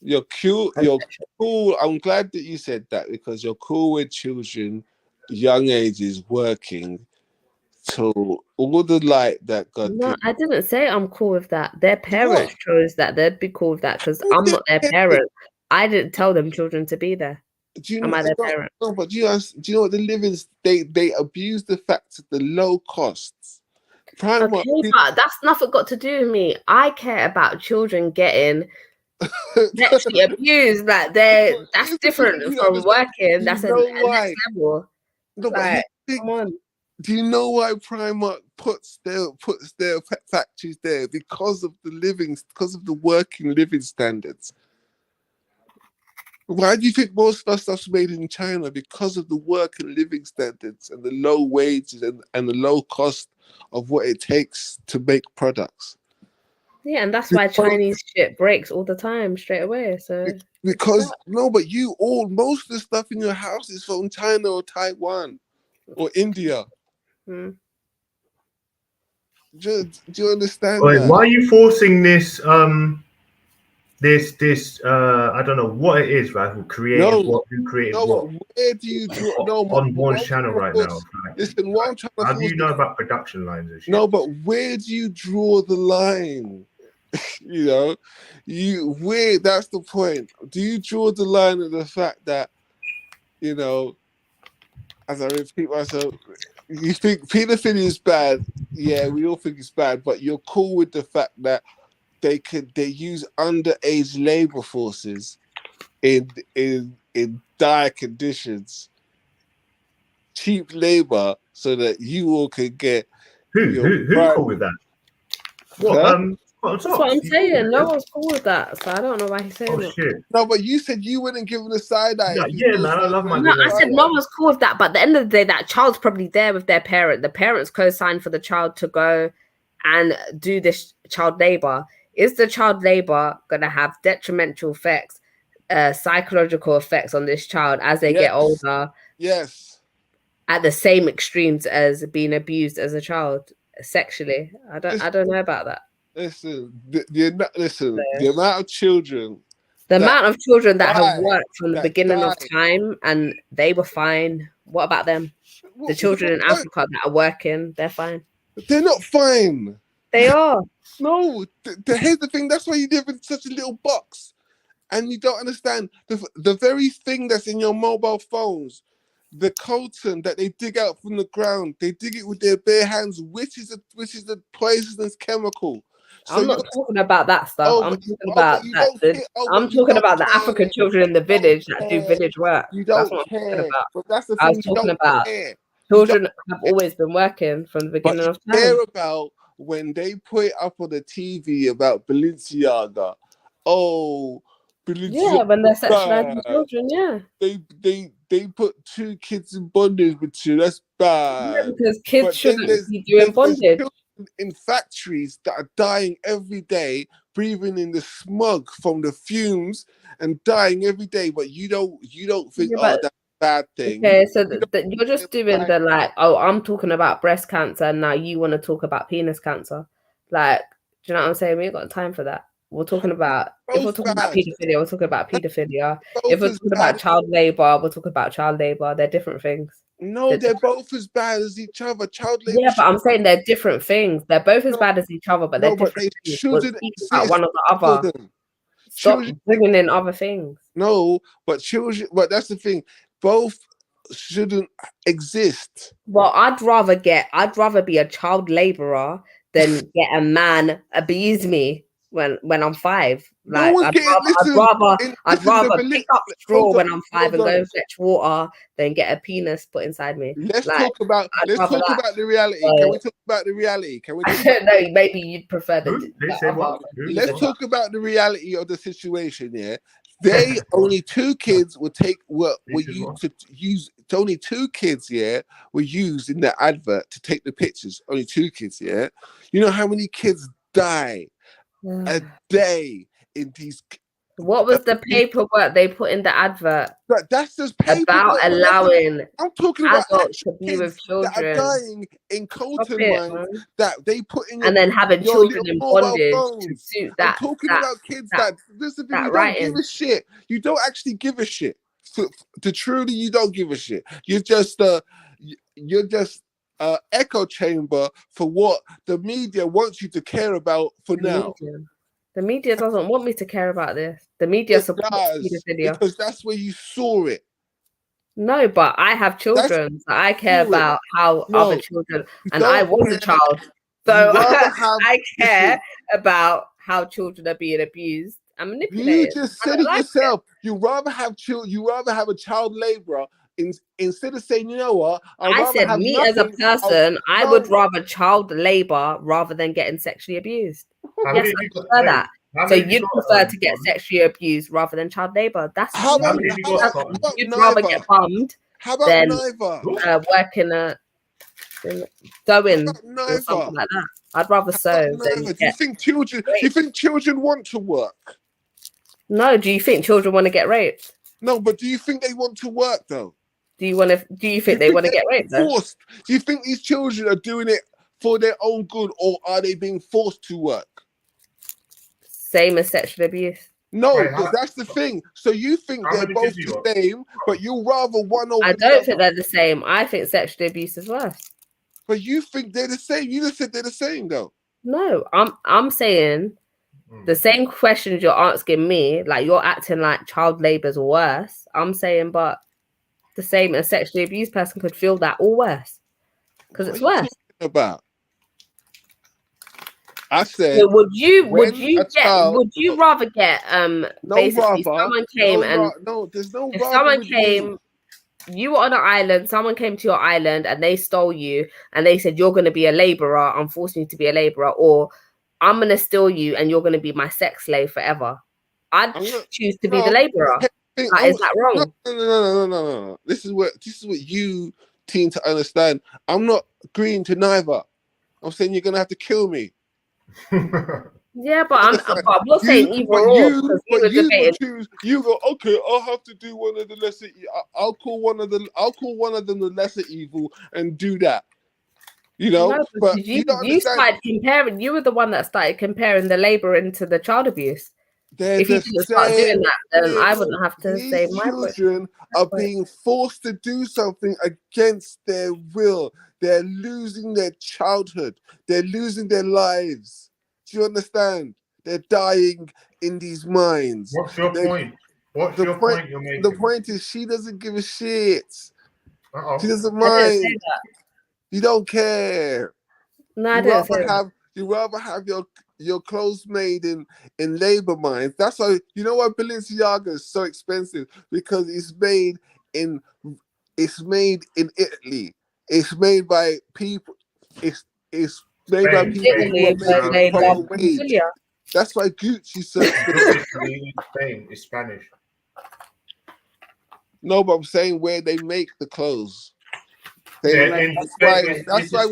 F: You're cool.
E: and
F: You're
E: sexual.
F: cool. I'm glad that you said that because you're cool with children, young ages, working till all the light that God
E: No,
F: gives.
E: I didn't say I'm cool with that. Their parents chose that they'd be cool with that because I'm not their parent. I didn't tell them children to be there.
F: Do you
E: Am
F: know?
E: I their parent?
F: No, but do you know what the livings? They abuse the fact of the low costs.
E: Okay, but that's nothing got to do with me. I care about children getting sexually abused. Like that's different
F: You
E: from
F: understand?
E: working.
F: Do you
E: That's a
F: know
E: next
F: why?
E: level.
F: No, but
E: Like, come on.
F: do you know why Primark puts their factories there? Because of the working living standards. Why do you think most of our stuff's made in China? Because of the work and living standards and the low wages and the low cost of what it takes to make products.
E: Yeah, and that's why Chinese shit breaks all the time straight away. So
F: because no, but most of the stuff in your house is from China or Taiwan or India.
E: Mm.
F: Do you understand
D: Wait,
F: that?
D: why are you forcing this? This I don't know what it is, right? Who created what?
F: Where do you draw?
D: On Born's channel right now.
F: Listen, what I'm trying to
D: how do you know about production lines and shit?
F: No, but where do you draw the line? You know, that's the point. Do you draw the line of the fact that, you know, as I repeat myself, you think pedophilia is bad? Yeah, we all think it's bad, but you're cool with the fact that they use underage labor forces in dire conditions, cheap labor, so that you all can get
D: who's cool with that? What
E: That's what I'm saying. No one's cool with that, so I don't know why he's saying that.
D: Shit.
F: No, but you said you wouldn't give him a side eye.
D: Yeah, man, I love my.
E: No, I said no one's cool with that, but at the end of the day, that child's probably there with their parent. The parents co-signed for the child to go and do this child labor. Is the child labor gonna have detrimental effects, psychological effects on this child as they get older?
F: Yes.
E: At the same extremes as being abused as a child sexually. I don't know about that.
F: Listen, the amount of children.
E: The amount of children that have worked from the beginning of time and they were fine. What about them? The children in Africa that are working, they're fine.
F: They're not fine.
E: They are.
F: No, here's the thing. That's why you live in such a little box. And you don't understand the very thing that's in your mobile phones, the coltan that they dig out from the ground, they dig it with their bare hands, which is a poisonous chemical. So
E: I'm not talking about that stuff. I'm talking about that. I'm talking about the African children in the village that do village work. That's what I'm talking about.
F: But that's the
E: I
F: thing.
E: was talking about children have always been working from the beginning of time.
F: Care about when they put it up on the TV about Balenciaga. Oh, Balenciaga.
E: Yeah, when they're sexualizing children, yeah.
F: They put 2 kids in bondage with you. That's bad.
E: Yeah, because kids shouldn't be doing bondage.
F: In factories that are dying every day, breathing in the smog from the fumes and dying every day, but you don't think that's a bad thing.
E: Okay, so you're just doing the like, oh, I'm talking about breast cancer and now you want to talk about penis cancer. Like, do you know what I'm saying? We ain't got time for that. We're talking about if we're talking about pedophilia, we're talking about pedophilia. If we're talking about child labor, we're talking about child labor. They're different things.
F: No, they're both as bad as each other. Child labor.
E: Yeah, but I'm saying they're different things. They're both as bad as each other, but they're different things. We're speaking about one or the other. Stop bringing in other things.
F: No, but children. But that's the thing. Both shouldn't exist.
E: Well, I'd rather be a child laborer than get a man abuse me when I'm 5. Like I'd rather pick up straw when I'm 5 and go and fetch water than get a penis put inside me.
F: Let's talk about the reality. Can we talk about the reality?
E: I don't know. Maybe you'd prefer
F: Let's talk about the reality of the situation. Yeah, only 2 kids were used to use. Only 2 kids, were used in the advert to take the pictures. Only 2 kids, yeah. You know how many kids die a day in these
E: What was the paperwork they put in the advert
F: That's just paperwork.
E: about allowing
F: I'm talking about
E: adults to
F: actual
E: be with
F: kids that are
E: children?
F: dying in Colton
E: it,
F: mines
E: man.
F: that they put in your,
E: And then having
F: your
E: children
F: little
E: in
F: mobile
E: bondage to
F: phones.
E: suit
F: I'm
E: that.
F: talking
E: that
F: about kids
E: that-
F: that listen,
E: that
F: you don't
E: writing.
F: give a shit. You don't actually give a shit. To truly, you don't give a shit. You're just echo chamber for what the media wants you to care about for now.
E: The media doesn't want me to care about this. The media supports pedophilia
F: because that's where you saw it.
E: No, but I have children. So I care about how other children, and I was a child. So I care about how children are being abused and manipulated.
F: You just said it yourself. You rather have children. You rather have a child laborer instead of saying, you know what?
E: I said, me as a person, I would rather child labor rather than getting sexually abused. Yes, I prefer that. So you'd prefer to get sexually abused rather than child labor. That's
F: how about
E: you'd rather get bummed than working a sewing or something like that. I'd rather sew.
F: Do you think children? Do you think children want to work?
E: No. Do you think children want to get raped?
F: No, but do you think they want to work though?
E: Do you think they want to get raped?
F: Forced? Do you think these children are doing it for their own good, or are they being forced to work?
E: Same as sexual abuse.
F: No, that's the thing. So you think they're both the same, but you rather one over the other.
E: I don't think they're the same. I think sexual abuse is worse.
F: But you think they're the same. You just said they're the same, though.
E: No, I'm saying the same questions you're asking me, like you're acting like child labor is worse. I'm saying, but the same as sexually abused person could feel that or worse because it's worse.
F: About. I said,
E: so would you rather get basically someone came if someone came, you were on an island, someone came to your island and they stole you and they said you're going to be a laborer, I'm forcing you to be a laborer, or I'm going to steal you and you're going to be my sex slave forever. I'd choose to be the laborer. Is that wrong?
F: No. This is what you seem to understand. I'm not agreeing to neither. I'm saying you're going to have to kill me.
E: Yeah, but I'm not saying either or.
F: You go, okay, I'll have to do one of the lesser. I'll call one of them the lesser evil and do that. You know,
E: no, but you started comparing. You were the one that started comparing the laboring to the child abuse. If you didn't start doing that, then I wouldn't have to say my point.
F: Children are being forced to do something against their will. They're losing their childhood. They're losing their lives. Do you understand? They're dying in these mines.
D: What's your point? What's your point you're making?
F: The point is she doesn't give a shit. She doesn't mind. You don't care.
E: No, I didn't say that.
F: You rather have your clothes made in labor mines. That's why you know why Balenciaga is so expensive, because it's made in Italy. It's made by people. It's made by people who are making proper wage. That's why Gucci's so expensive.
D: Spain is Spanish.
F: No, but I'm saying where they make the clothes. That's why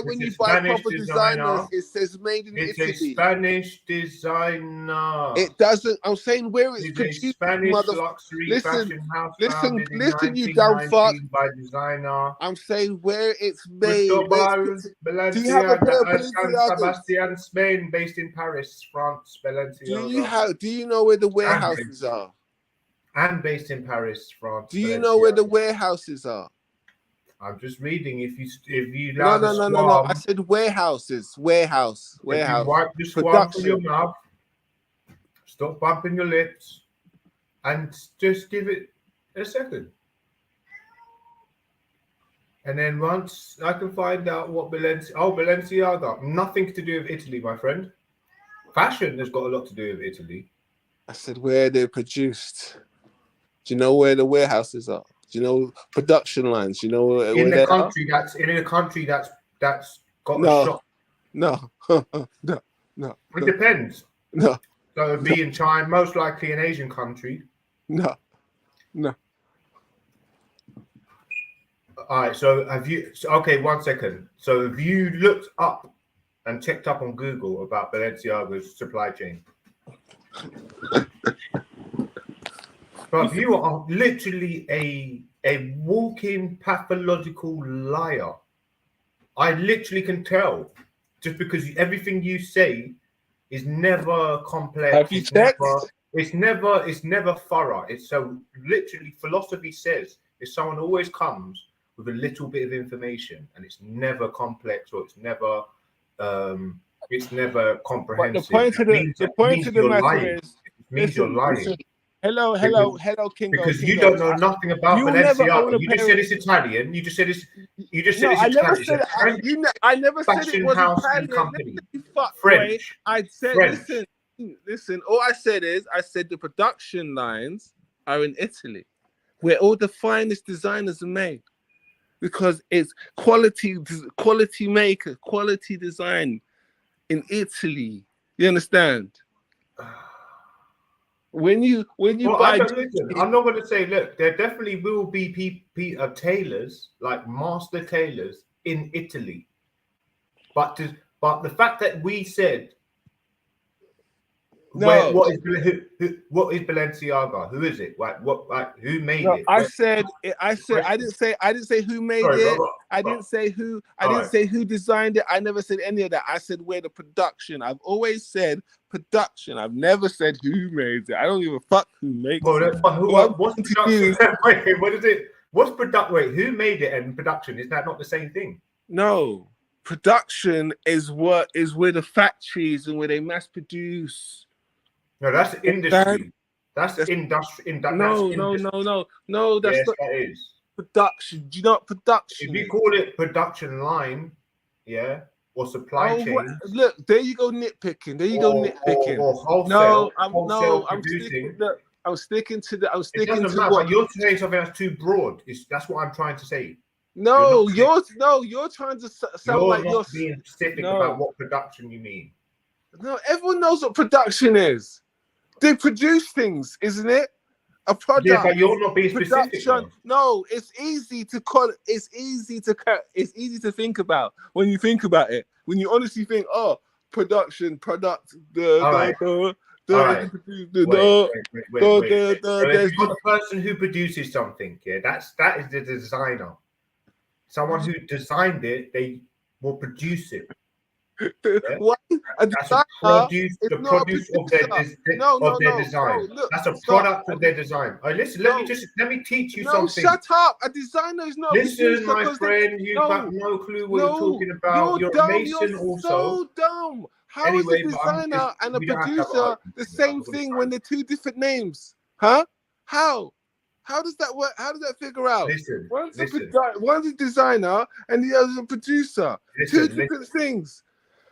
F: when you buy proper designers, it says made in Italy.
D: It's a Spanish designer.
F: It doesn't. I'm saying where it's produced.
D: Spanish luxury fashion house.
F: Listen, you dumb fuck.
D: By designer.
F: I'm saying where it's made.
D: Do you have a pair of Balenciagas? Sebastian, Spain, based in Paris, France. Balenciaga.
F: Do you know where the warehouses are?
D: And based in Paris, France.
F: Do you know where the warehouses are?
D: I'm just reading. If you
F: no. I said warehouses. Warehouse.
D: If you wipe the swab from your mouth, stop bumping your lips, and just give it a second. And then once I can find out what Balenciaga, nothing to do with Italy, my friend. Fashion has got a lot to do with Italy.
F: I said where they're produced. Do you know where the warehouses are? Do you know production lines? Do you know
D: in a country that's got a shop?
F: No.
D: It depends.
F: No.
D: So it'd be in China, most likely an Asian country.
F: No.
D: All right. So have you? Okay, 1 second. So have you looked up and checked up on Google about Balenciaga's supply chain? But you are literally a walking pathological liar. I literally can tell, just because everything you say is never complex.
F: Have you checked?
D: It's never thorough. It's so literally philosophy says if someone always comes with a little bit of information and it's never complex or it's never comprehensive.
F: But the point of the matter is,
D: it means you're lying.
F: Hello, Kingo.
D: Because you
F: Kingo.
D: don't know nothing about
F: you'll never own
D: Balenciaga.
F: a
D: You
F: pair
D: just said it's Italian. You just said it's. You just said
F: No,
D: it's
F: I never
D: Italian.
F: said I never said it
D: fashion
F: was
D: house and
F: Italian.
D: company.
F: Fuck,
D: French.
F: boy. I said,
D: French.
F: listen. All I said is, I said the production lines are in Italy, where all the finest designers are made, because it's quality maker, quality design in Italy. You understand? When you buy,
D: listen, I'm not going to say. Look, there definitely will be tailors, like master tailors in Italy, but the fact that we said,
F: no,
D: what is Balenciaga? Who is it? Who made it?
F: I didn't say who made it. I didn't say who designed it. I never said any of that. I said where the production. I've always said production. I've never said who made it. I don't give a fuck who makes it.
D: What's production? Wait, what is it? What's production? Wait, who made it and production? Is that not the same thing?
F: No, production is where the factories and where they mass produce.
D: No, that's industry. That's industry.
F: No. That's
D: yes,
F: not
D: that is
F: production. Do you know what production?
D: If you call it production line, yeah, or supply chain.
F: Look, there you go nitpicking.
D: Or wholesale.
F: I'm sticking to the.
D: It doesn't matter. But you're saying something that's too broad. That's what I'm trying to say.
F: No, you're trying to sound like you're
D: being specific about what production you mean.
F: No, everyone knows what production is. They produce things, isn't it? A product.
D: Yeah, but you're not being specific.
F: No, it's easy to call. It's easy to think about when you think about it. When you honestly think, oh, production, product.
D: Wait. So if you've got the person who produces something, yeah, that is the designer. Someone who designed it, they will produce it. Yeah?
F: What?
D: The produce of their design. That's a product of their design. Oh, listen, let me teach you something.
F: Shut up. A designer is not.
D: Listen, my friend, you have no clue what you're talking about. You're a Mason also.
F: So dumb. How is a designer and a producer the same thing when they're two different names? Huh? How? How does that work? How does that figure out? One's a designer and the other's a producer. Two different things.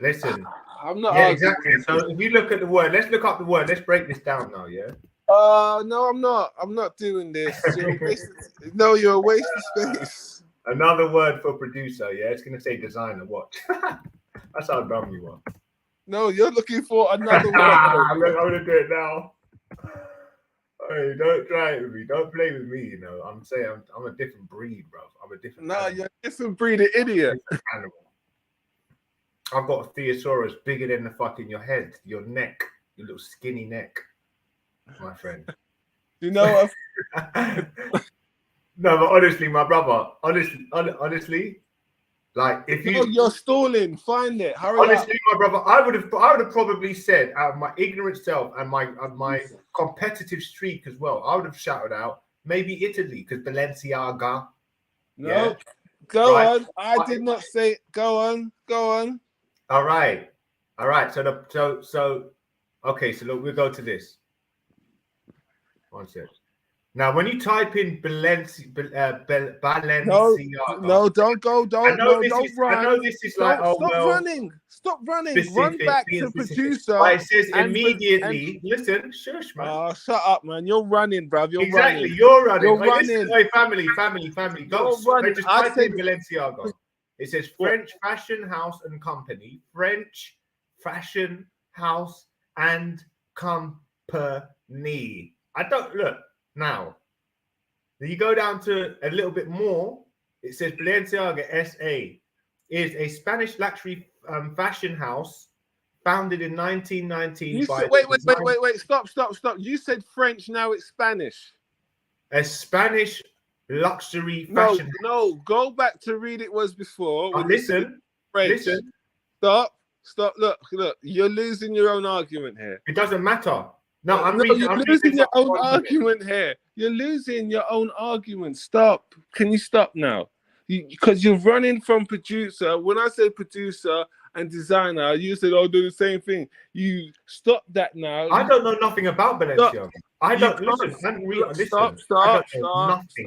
D: Listen.
F: I'm not.
D: Yeah, exactly. So if you look at the word, let's look up the word. Let's break this down now. Yeah.
F: No, I'm not. I'm not doing this. You're a waste of space.
D: Another word for producer. Yeah, it's gonna say designer. Watch. That's how dumb you are.
F: No, you're looking for another word.
D: I'm gonna do it now. Hey, don't try it with me. Don't play with me. You know, I'm saying I'm a different breed, bro. I'm a different.
F: No, you're a different breed of idiot.
D: Animal. I've got a thesaurus bigger than the fucking your head, your neck, your little skinny neck, my friend.
F: You know
D: what? No, but honestly, my brother, honestly, like if
F: you're stalling, find it. Hurry
D: honestly,
F: up.
D: my brother, I would have probably said out of my ignorant self and my competitive streak as well, I would have shouted out maybe Italy because Balenciaga.
F: No, yeah. Go on. I did not say. Go on.
D: All right. So okay. So look, we'll go to this. One sec. Now, when you type in Balenciaga,
F: no, don't go, don't run.
D: I know this is like,
F: stop running, run back to producer.
D: But it says immediately. Listen, shush, man.
F: Oh, shut up, man. You're running, bruv. You're
D: running. Hey, family. Go. Just type in Balenciaga. It says French fashion house and company. French fashion house and company. I don't look. Now, you go down to a little bit more. It says Balenciaga S.A. is a Spanish luxury fashion house founded in 1919 by...
F: Wait. Stop. You said French, now it's Spanish.
D: a Spanish luxury
F: No,
D: fashion.
F: no, go back to read it was before. When you said
D: Listen,
F: French.
D: listen.
F: Stop. Look. You're losing your own argument here.
D: It doesn't matter. No, I'm
F: You're
D: reading
F: losing your
D: something
F: own
D: on it.
F: argument here. You're losing your own argument. Stop. Can you stop now? Because you're running from producer. When I said producer and designer, you said, "Oh, do the same thing." You stop that now.
D: I don't know nothing about Balenciaga. I don't listen.
F: Stop.
D: I don't know nothing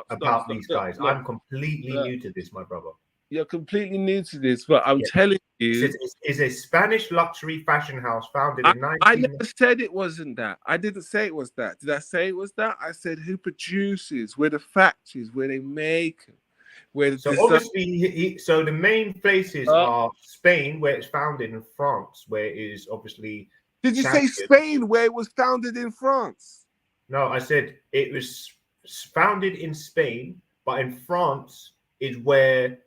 D: about these guys.
F: Look,
D: I'm completely new to this, my brother.
F: You're completely new to this, but I'm telling you,
D: it's a Spanish luxury fashion house founded in 19.
F: I never said it wasn't that. I didn't say it was that. Did I say it was that? I said who produces, where the factories, where they make, where the
D: So obviously, so the main places are Spain, where it's founded, and France, where it is obviously.
F: Did you say Spain, where it was founded in France?
D: No, I said it was founded in Spain, but in France is where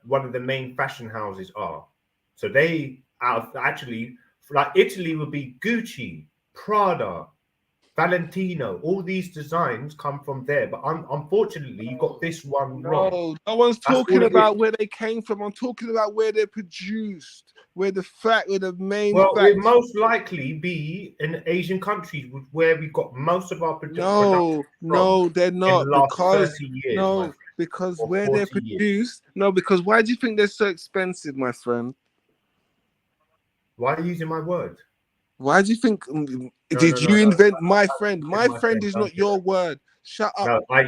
D: one of the main fashion houses are. So they are actually, like Italy would be Gucci, Prada, Valentino. All these designs come from there. But unfortunately, you got this one wrong.
F: No one's talking about where they came from. I'm talking about where they're produced, where the main.
D: Well, it most likely be in Asian countries where we got most of our production.
F: No, they're not.
D: In the last 30 years,
F: because where they're produced. No, because why do you think they're so expensive, my friend?
D: Why are you using my word?
F: Why do you think? Did you invent my friend? My friend is not your word. Shut up.
D: No, I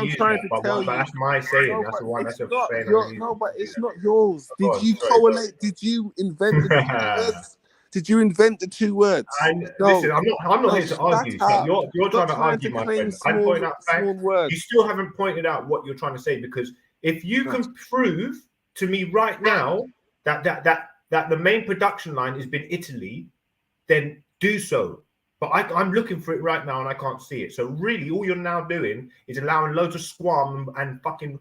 D: use that, but that's my saying. That's the one that's a saying.
F: No, but it's not yours. Did you correlate? Did you invent the 2 words? Did you invent the 2 words?
D: Listen, I'm not here to argue. So you're trying to argue, my friend. I'm pointing out facts. You still haven't pointed out what you're trying to say, because if you can prove to me right now that the main production line has been Italy, then do so. But I'm looking for it right now and I can't see it. So really, all you're now doing is allowing loads of squam and fucking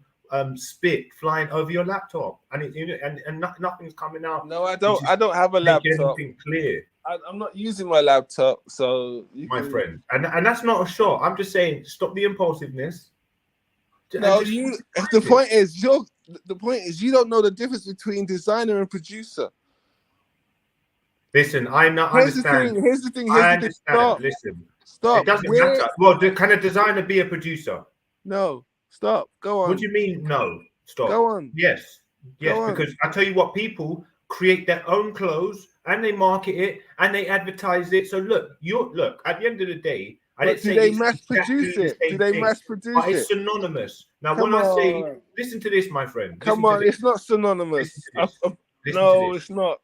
D: spit flying over your laptop, and nothing's coming out.
F: No, I don't. I don't have a laptop.
D: Anything clear.
F: I'm not using my laptop, so
D: friend, and that's not a shot. I'm just saying, stop the impulsiveness.
F: No, the point is you don't know the difference between designer and producer.
D: Listen, I understand.
F: Here's the thing.
D: I understand. Stop. It doesn't matter. Well, can a designer be a producer?
F: No. Stop. Go on.
D: What do you mean? No. Stop.
F: Go on.
D: Yes. Because I tell you what, people create their own clothes and they market it and they advertise it. So look. At the end of the day, I didn't say.
F: Do they mass produce it? Do they mass produce it?
D: It's synonymous. Now, when I say, listen to this, my friend.
F: Come on, it's not synonymous. No, it's not.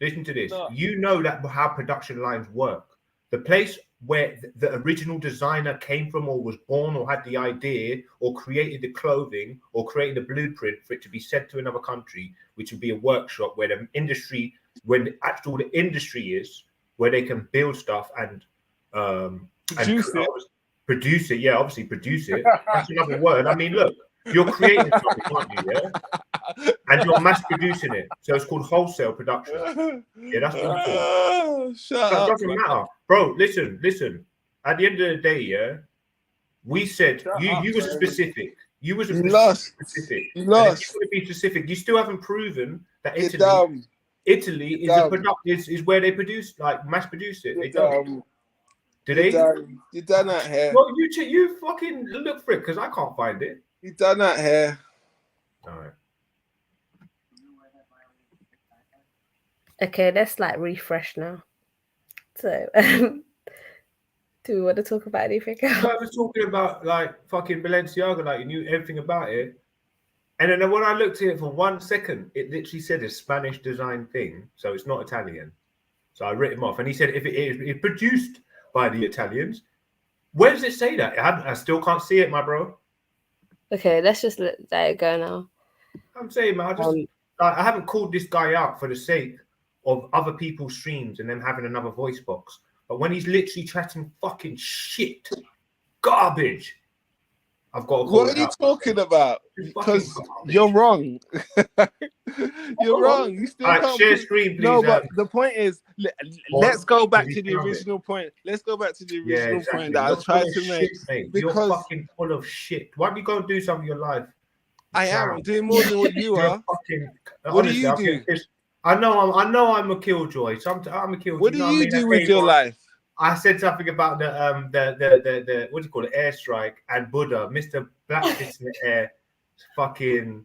D: Listen to this. You know that how production lines work. The place where the original designer came from, or was born, or had the idea, or created the clothing, or created the blueprint for it to be sent to another country, which would be a workshop where the industry, the industry is, where they can build stuff and produce it. Yeah, obviously produce it. That's another word. I mean, look, you're creating something, aren't you? Yeah. And you're mass producing it, so it's called wholesale production. Yeah, that's what it's called.
F: Shut up.
D: It doesn't matter, bro. Listen. At the end of the day, yeah, we said you was specific. You was specific.
F: You lost.
D: If you want to be specific, you still haven't proven that Italy is where they produce, like mass produce it. They don't. Do they?
F: You done that here.
D: Well, you fucking look for it, because I can't find it.
F: You done that here.
D: All right.
E: Okay, let's refresh now. So, do we want to talk about anything else?
D: I was talking about fucking Balenciaga, you knew everything about it. And then when I looked at it for 1 second, it literally said a Spanish design thing, so it's not Italian. So I wrote him off, and he said if it is produced by the Italians, where does it say that? I still can't see it, my bro.
E: Okay, let's just let it go now.
D: I'm saying, man, I haven't called this guy out for the sake of other people's streams and then having another voice box. But when he's literally chatting fucking shit, garbage, I've got to call
F: What
D: it
F: are you
D: out.
F: talking about?
D: It's
F: Because
D: fucking garbage.
F: you're wrong. You're wrong. You still
D: Alright,
F: can't.
D: share screen, please.
F: No, but the point is, let's go back
D: Because
F: to
D: you
F: the
D: found it.
F: original point. Let's go back to the
D: Yeah,
F: original
D: exactly.
F: point that I
D: You're
F: was trying
D: full of
F: to make.
D: shit, mate.
F: Because
D: You're fucking full of shit. Why don't you go and do something in your life?
F: I am. I'm doing more than what you
D: You're
F: are.
D: fucking.
F: What
D: Honestly,
F: do you do?
D: I know I'm a killjoy. Sometimes I'm a killjoy.
F: What do
D: know
F: you
D: what I mean?
F: do with your life?
D: I said something about the what do you call it, airstrike and Buddha, Mr. Blackfist in the air, fucking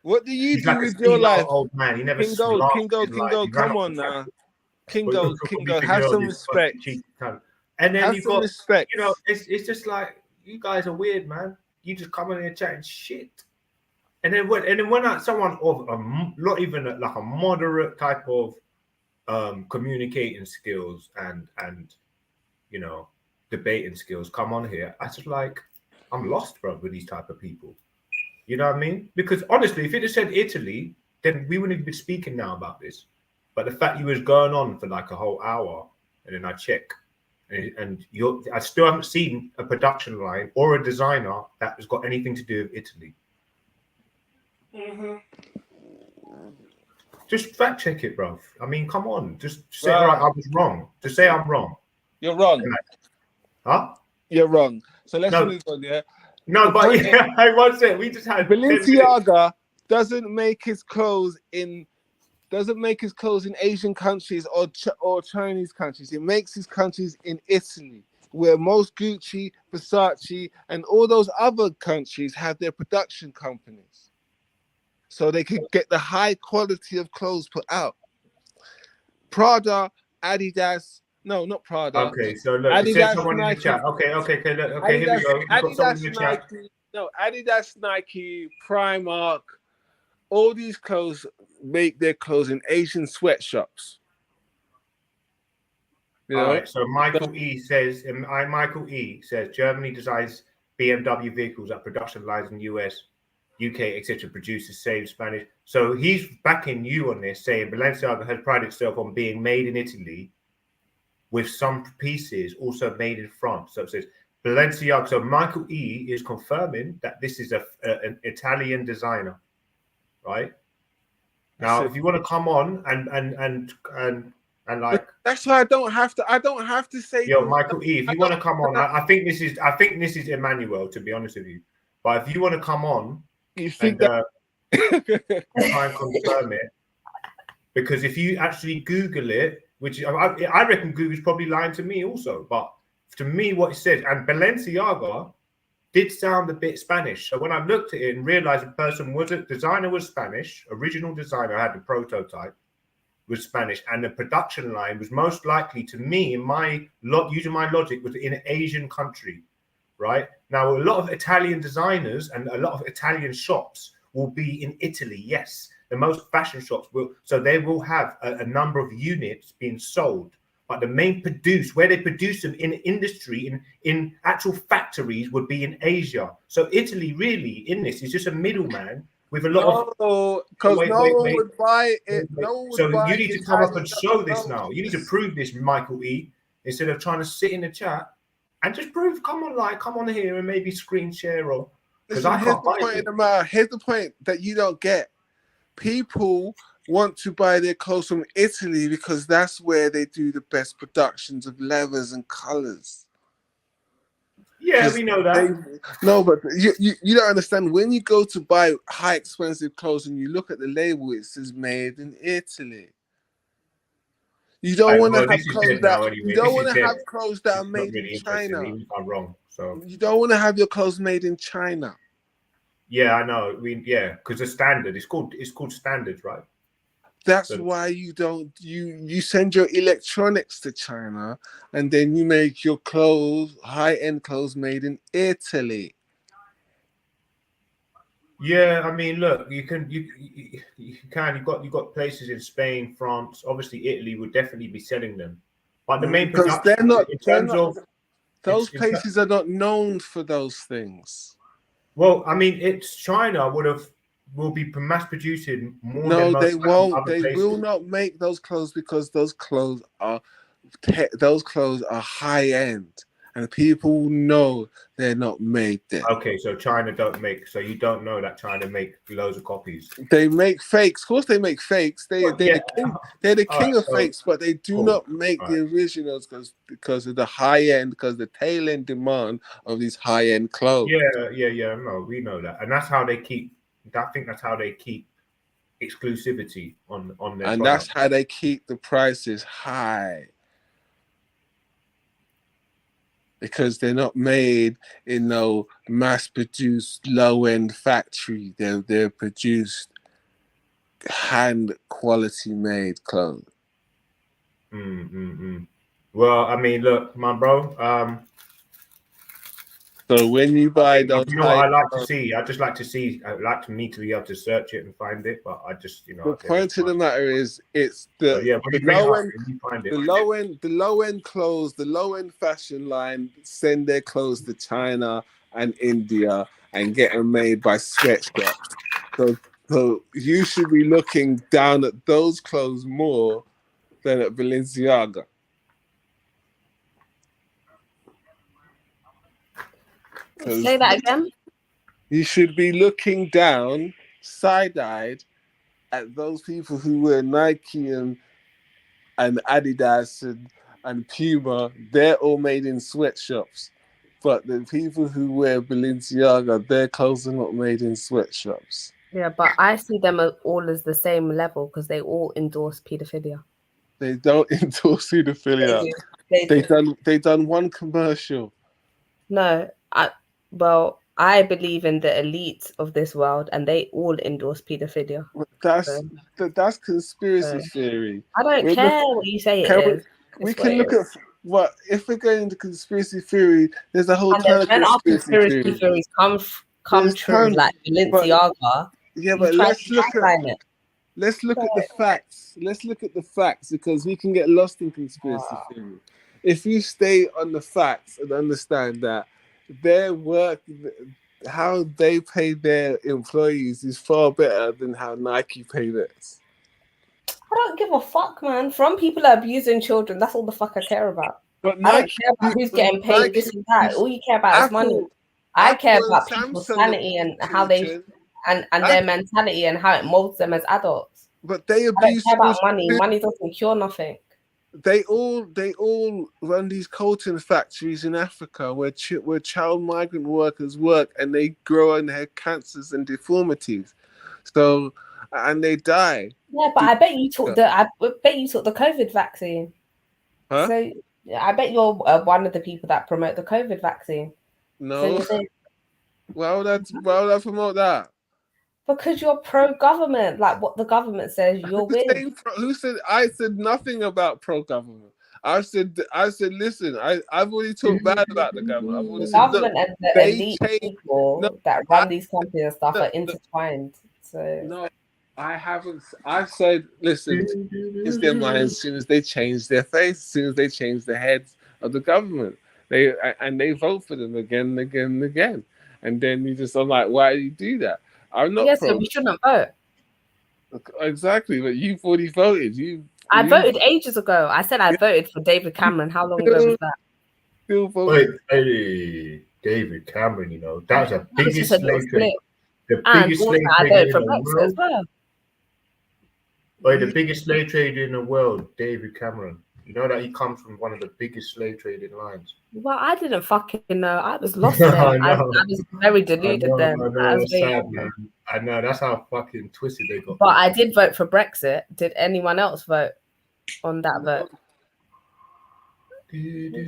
F: What do you
D: he's
F: do
D: like
F: with
D: a
F: your
D: senile
F: life?
D: old man. He never
F: Kingo,
D: laughed
F: Kingo,
D: in his life.
F: Kingo,
D: He ran
F: come
D: off
F: on
D: the
F: now.
D: traffic.
F: Kingo, Kingo, have some respect.
D: And then
F: Have
D: you've
F: some
D: got,
F: respect.
D: you know, it's just like, you guys are weird, man. You just come in here chatting shit. And then when someone of not even like a moderate type of communicating skills and you know, debating skills come on here, I just like, I'm lost, bro, with these type of people. You know what I mean? Because honestly, if it had said Italy, then we wouldn't be speaking now about this. But the fact you was going on for like a whole hour, and then I check, and I still haven't seen a production line or a designer that has got anything to do with Italy.
F: Mm-hmm.
D: Just fact check it, bro. I mean, come on. Just say, all right, I was wrong. Just say I'm wrong.
F: You're wrong.
D: Huh?
F: You're wrong. So let's move on, yeah?
D: No, but yeah, one second. We just had
F: Balenciaga doesn't make his clothes in Asian countries or Chinese countries. It makes his countries in Italy, where most Gucci, Versace, and all those other countries have their production companies, so they can get the high quality of clothes put out. Prada, Adidas. No, not Prada.
D: Okay, so look,
F: Adidas,
D: it says someone
F: Nike.
D: in the chat. Okay, look,
F: Adidas,
D: here we go. We've got someone in the chat.
F: Nike. No, Adidas, Nike, Primark. All these clothes make their clothes in Asian sweatshops. You know?
D: All right, so Michael E says Germany designs BMW vehicles at production lines in US, UK, etc. Produces same Spanish. So he's backing you on this, saying Balenciaga has prided itself on being made in Italy, with some pieces also made in France. So it says Balenciaga. So Michael E is confirming that this is an Italian designer, right? Now, if you want to come on and like,
F: that's why I don't have to say.
D: Yo, Michael E, if you want to come on, I think this is Emmanuel, to be honest with you. But if you want to come on,
F: you think
D: and try and confirm it, because if you actually Google it, which I reckon Google's probably lying to me also, but to me, what it says, and Balenciaga did sound a bit Spanish. So when I looked at it and realized the designer was Spanish, original designer had the prototype, was Spanish, and the production line was most likely, to me, using my logic, was in an Asian country, right? Now, a lot of Italian designers and a lot of Italian shops will be in Italy, yes. The most fashion shops they will have a number of units being sold, but the main where they produce them in industry, in actual factories, would be in Asia. So Italy really in this is just a middleman with a lot
F: because no one would buy it. No one would buy
D: you need to come up and show this now. You need to prove this, Michael E, instead of trying to sit in the chat and just prove. Come on here and maybe screen share or because I can't buy it.
F: Here's the point that you don't get. People want to buy their clothes from Italy because that's where they do the best productions of leathers and colors.
D: Yeah, we know that.
F: But you don't understand. When you go to buy high expensive clothes and you look at the label, it says made in Italy. You don't want to have clothes that are made in China.
D: I'm wrong. So
F: you don't want to have your clothes made in China.
D: Yeah, I know. Because the standard it's called standards, right?
F: That's why you don't you send your electronics to China and then you make your clothes, high-end clothes made in Italy.
D: Yeah, I mean, look, you've got places in Spain, France, obviously Italy would definitely be selling them. But the main production
F: those places are not known for those things.
D: Well, I mean, it's China will be mass producing more.
F: No,
D: than
F: they won't.
D: They
F: will not make those clothes because those clothes are high end, and people know they're not made there.
D: Okay, so China don't make. So you don't know that China make loads of copies.
F: They make fakes. Of course, they make fakes. They're
D: Yeah.
F: the king. They're the king
D: Alright,
F: of fakes, but they do
D: cool.
F: not make the originals because of the high end, because the tail end demand of these high end clothes.
D: Yeah. No, we know that, and that's how they keep. I think that's how they keep exclusivity on their
F: And
D: product.
F: that's how they keep the prices high. Because they're not made in no mass-produced low-end factory. They're produced hand quality made clothes.
D: Well, I mean, look, my bro.
F: So when you buy those,
D: you know what I like to see. I just like to see. I like me to be able to search it and find it, but I just,
F: the point of the matter is, it's the low end clothes, the low end fashion line send their clothes to China and India and get them made by sweatshops. So you should be looking down at those clothes more than at Balenciaga.
E: Say that again.
F: You should be looking down, side-eyed, at those people who wear Nike and Adidas and Puma. They're all made in sweatshops. But the people who wear Balenciaga, their clothes are not made in sweatshops.
E: Yeah, but I see them all as the same level because they all endorse pedophilia.
F: They don't endorse pedophilia. They done one commercial.
E: No, I believe in the elite of this world, and they all endorse pedophilia.
F: That's conspiracy theory.
E: I don't care what you say it is.
F: We can look at what if we're going into conspiracy theory. There's a whole ton of conspiracy
E: theories come true, like Balenciaga.
F: Yeah, but let's look at the facts. Let's look at the facts because we can get lost in conspiracy theory. If you stay on the facts and understand that their work, how they pay their employees is far better than how Nike pay theirs.
E: I don't give a fuck, man. From people that are abusing children, that's all the fuck I care about.
F: But
E: I don't care about who's getting paid this and that. All you care about is money. I care about people's sanity and how they and their mentality and how it molds them as adults.
F: But they abuse.
E: I don't care about money. Money doesn't cure nothing.
F: They all run these cotton factories in Africa where child migrant workers work and they grow and have cancers and deformities. So and they die.
E: Yeah, but I bet you took the COVID vaccine.
F: Huh?
E: So I bet you're one of the people that promote the COVID vaccine.
F: No. So why would I promote that?
E: Because you're pro-government, like what the government says you're with.
F: Who said? I said nothing about pro-government. I said, listen, I've already talked bad about the government. I've already
E: the government and the elite people that run these companies and stuff are intertwined. So
F: no, I haven't. I've said, listen, it's their mind as soon as they change their face, as soon as they change the heads of the government. They vote for them again and again and again. And then I'm like, why do you do that? I'm not
E: so we shouldn't vote.
F: Exactly, but you've already voted.
E: I voted ages ago. I said I voted for David Cameron. How long ago was that?
F: Still voting.
D: Hey, David Cameron, you know, that was the biggest slave trade. The biggest
E: slave trader in the world. As well.
D: The biggest slave trader in the world, David Cameron. You know that he comes from one of the biggest slave trading lines.
E: Well, I didn't fucking know. I was lost then. I was very deluded then.
D: I know, sad, man. I know, that's how fucking twisted they got.
E: But I did vote for Brexit. Did anyone else vote on that vote?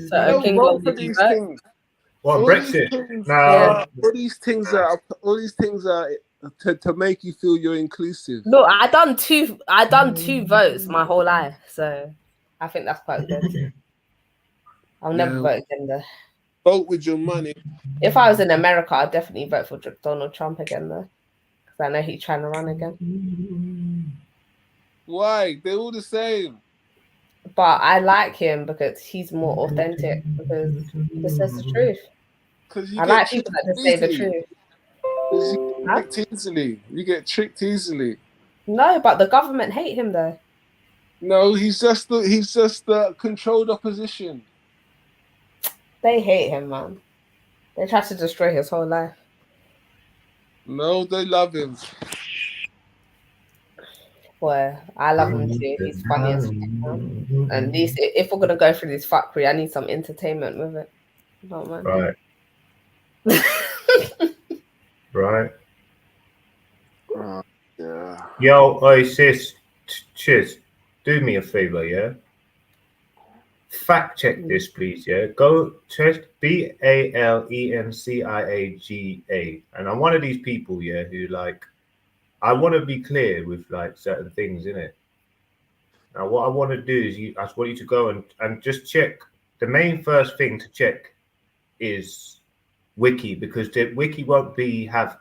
E: So, King, did you vote?
D: Well, Brexit.
F: All these things are to make you feel you're inclusive.
E: No, I done two votes my whole life, so I think that's quite good. I'll never vote again though.
F: Vote with your money.
E: If I was in America, I'd definitely vote for Donald Trump again though, because I know he's trying to run again.
F: Why? They're all the same.
E: But I like him because he's more authentic, because he just says the truth. I like people that just say the truth.
F: You get tricked easily.
E: No, but the government hate him though.
F: No, he's just the controlled opposition.
E: They hate him, man. They tried to destroy his whole life.
F: No, they love him.
E: Boy, I love him too. He's funny as fuck, man. And these, if we're gonna go through this fuckery, I need some entertainment with it. Don't mind.
D: Right. Right.
F: Yeah.
D: Yo, hey sis, cheers. Do me a favor, yeah. Fact check this, please. Yeah, go test BALENCIAGA, and I'm one of these people, yeah, who like, I want to be clear with like certain things in it. Now, what I want to do is, I just want you to go and just check. The main first thing to check is Wiki, because the Wiki won't have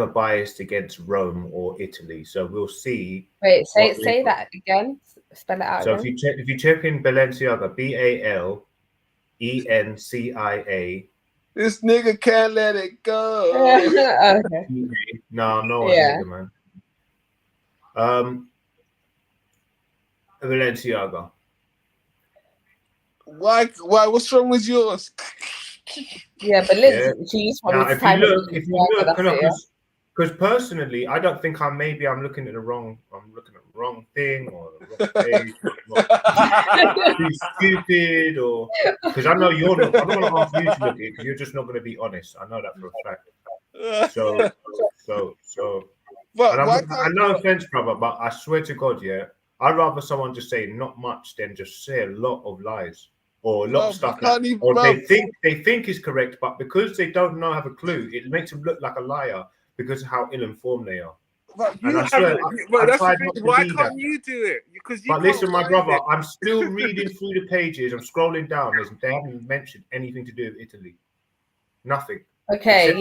D: a bias against Rome or Italy. So we'll see.
E: Wait, say that again. Spell it out
D: So
E: again.
D: if you check in Balenciaga, BALENCIA.
F: This nigga can't let it go.
E: Okay.
D: No, no,
E: Yeah.
D: nigga, man. Balenciaga.
F: Why? What's wrong with yours?
E: Yeah, but she used to
D: Now, if you look,
E: yeah?
D: because personally, I don't think I'm looking at the wrong thing or the wrong page, too stupid, or because I know you're not. I'm not going to ask you to look at it because you're just not going to be honest. I know that for a fact. So.
F: But
D: I no offense, brother, but I swear to God, yeah, I'd rather someone just say not much than just say a lot of lies or a lot of stuff they think is correct, but because they don't have a clue, it makes them look like a liar because of how ill-informed they are.
F: But
D: and I swear,
F: why can't you do it? Because
D: but listen, my brother, I'm still reading through the pages. I'm scrolling down. They haven't mentioned anything to do with Italy. Nothing.
E: Okay,